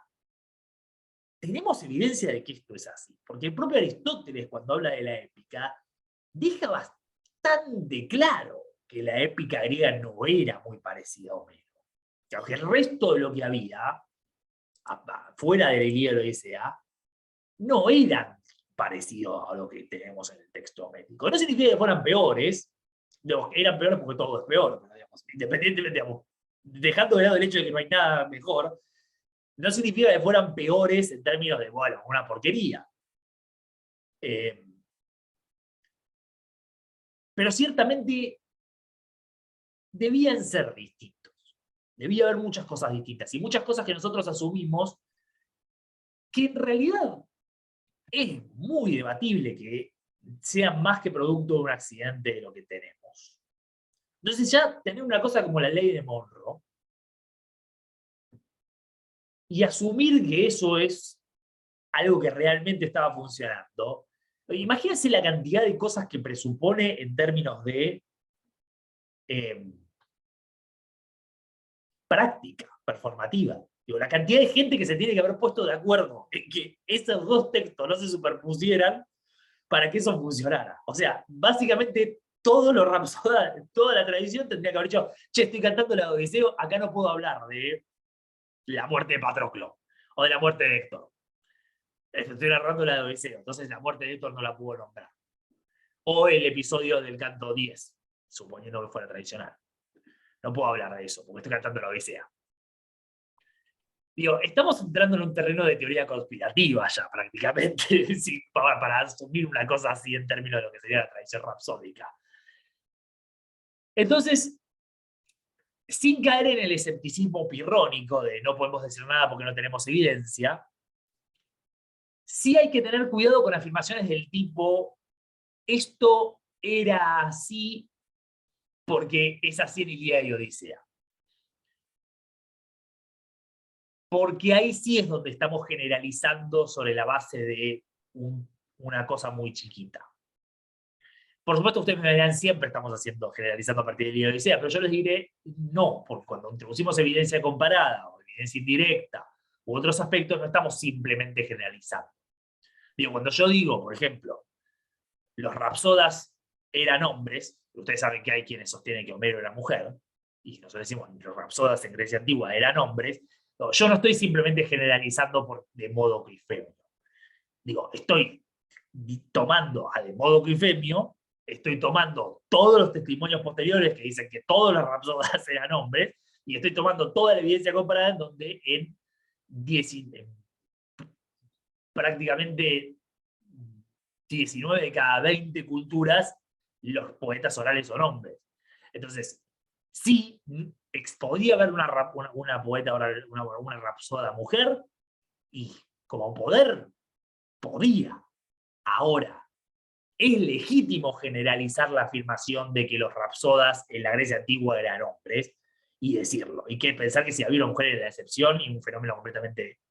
tenemos evidencia de que esto es así. Porque el propio Aristóteles, cuando habla de la épica, deja bastante claro que la épica griega no era muy parecida a Homero. que el resto de lo que había, fuera de la Ilíada y la Odisea, no eran parecidos a lo que tenemos en el texto homérico. No significa que fueran peores, no, eran peores porque todo es peor, pero, digamos, independientemente, digamos, dejando de lado el hecho de que no hay nada mejor, no significa que fueran peores en términos de, bueno, una porquería. Pero ciertamente debían ser distintos. Debía haber muchas cosas distintas y muchas cosas que nosotros asumimos que en realidad es muy debatible que sean más que producto de un accidente de lo que tenemos. Entonces ya tener una cosa como la ley de Monroe y asumir que eso es algo que realmente estaba funcionando. Imagínense la cantidad de cosas que presupone en términos de práctica, performativa. Digo, la cantidad de gente que se tiene que haber puesto de acuerdo en que esos dos textos no se superpusieran para que eso funcionara. O sea, básicamente todos los rapsodas, toda la tradición tendría que haber dicho, che, estoy cantando la Odiseo, acá no puedo hablar de la muerte de Patroclo o de la muerte de Héctor. Estoy narrando la de Odiseo, entonces la muerte de Héctor no la puedo nombrar. O el episodio del canto 10, suponiendo que fuera tradicional. No puedo hablar de eso, porque estoy cantando la Odisea. Digo, estamos entrando en un terreno de teoría conspirativa ya, prácticamente, sí, para asumir una cosa así en términos de lo que sería la tradición rapsódica. Entonces, sin caer en el escepticismo pirrónico de no podemos decir nada porque no tenemos evidencia, sí hay que tener cuidado con afirmaciones del tipo, esto era así porque es así en Ilíada y Odisea. Porque ahí sí es donde estamos generalizando sobre la base de una cosa muy chiquita. Por supuesto, ustedes me dirán, siempre estamos generalizando a partir de Ilíada y Odisea, pero yo les diré no, porque cuando introducimos evidencia comparada o evidencia indirecta u otros aspectos, no estamos simplemente generalizando. Digo, cuando yo digo, por ejemplo, los rapsodas eran hombres, ustedes saben que hay quienes sostienen que Homero era mujer, y nosotros decimos los rapsodas en Grecia antigua eran hombres, no, yo no estoy simplemente generalizando de modo grifemio. Digo, estoy tomando a de modo grifemio, estoy tomando todos los testimonios posteriores que dicen que todos los rapsodas eran hombres, y estoy tomando toda la evidencia comparada en donde en prácticamente 19 de cada 20 culturas los poetas orales son hombres. Entonces, sí, podía haber una poeta oral, una rapsoda mujer, y como poder, podía. Ahora, es legítimo generalizar la afirmación de que los rapsodas en la Grecia antigua eran hombres, y decirlo. Y que pensar que si había una mujer era la excepción y un fenómeno completamente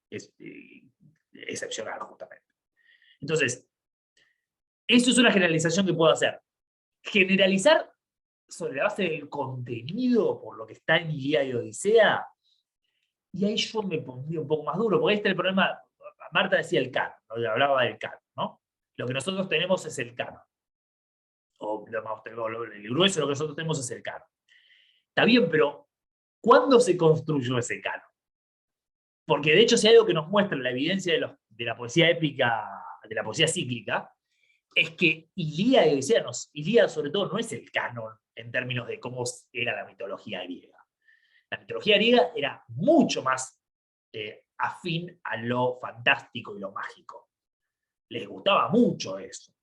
excepcional, justamente. Entonces, eso es una generalización que puedo hacer. Generalizar sobre la base del contenido, por lo que está en Ilíada y Odisea, y ahí yo me pondría un poco más duro, porque ahí está el problema. Marta decía el canon, ¿no? Hablaba del canon, ¿no? Lo que nosotros tenemos es el canon. O el grueso de lo que nosotros tenemos es el canon. Está bien, pero ¿cuándo se construyó ese canon? Porque de hecho, si hay algo que nos muestra la evidencia de la poesía épica, de la poesía cíclica, es que Ilíada y Odisea, Ilíada sobre todo, no es el canon en términos de cómo era la mitología griega. La mitología griega era mucho más afín a lo fantástico y lo mágico. Les gustaba mucho eso.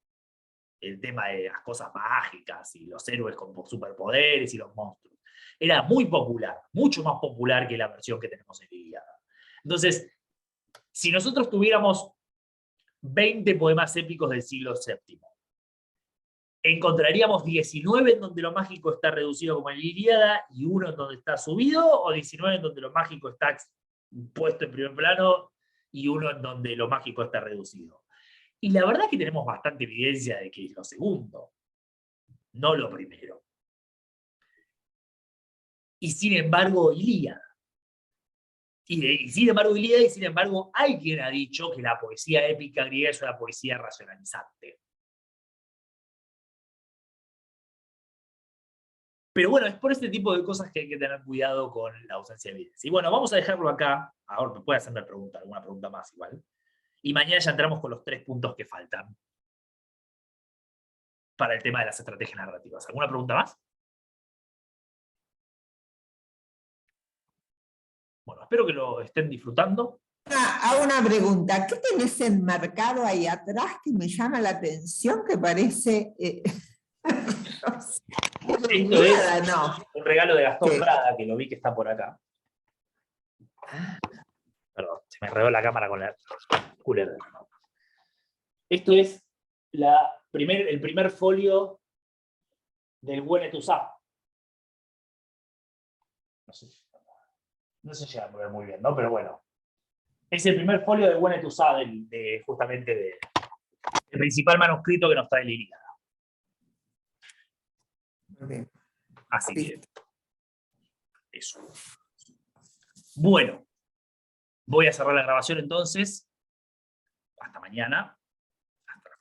El tema de las cosas mágicas y los héroes con superpoderes y los monstruos. Era muy popular, mucho más popular que la versión que tenemos en Ilíada. Entonces, si nosotros tuviéramos 20 poemas épicos del siglo VII, encontraríamos 19 en donde lo mágico está reducido como en Ilíada y uno en donde está subido, o 19 en donde lo mágico está puesto en primer plano y uno en donde lo mágico está reducido. Y la verdad es que tenemos bastante evidencia de que es lo segundo, no lo primero. Y sin embargo, Ilíada. Y sin embargo, Ilíada, y sin embargo, hay quien ha dicho que la poesía épica griega es una poesía racionalizante. Pero bueno, es por este tipo de cosas que hay que tener cuidado con la ausencia de evidencia. Y bueno, vamos a dejarlo acá. Ahora me puede hacerme alguna pregunta más igual. Y mañana ya entramos con los 3 puntos que faltan para el tema de las estrategias narrativas. ¿Alguna pregunta más? Bueno, espero que lo estén disfrutando. Hago una pregunta. ¿Qué tenés enmarcado ahí atrás que me llama la atención? Que parece... no sé, Esto es nada, no. un regalo de Gastón ¿Qué? Prada, que lo vi que está por acá. Perdón, se me enredó la cámara con la cooler. Esto es el primer folio del Güenetusá. No sé si llega a ver muy bien, ¿no? Pero bueno. Es el primer folio del Güenetusá, justamente del principal manuscrito que nos trae la Ilíada. Así que, eso. Bueno, voy a cerrar la grabación entonces. Hasta mañana.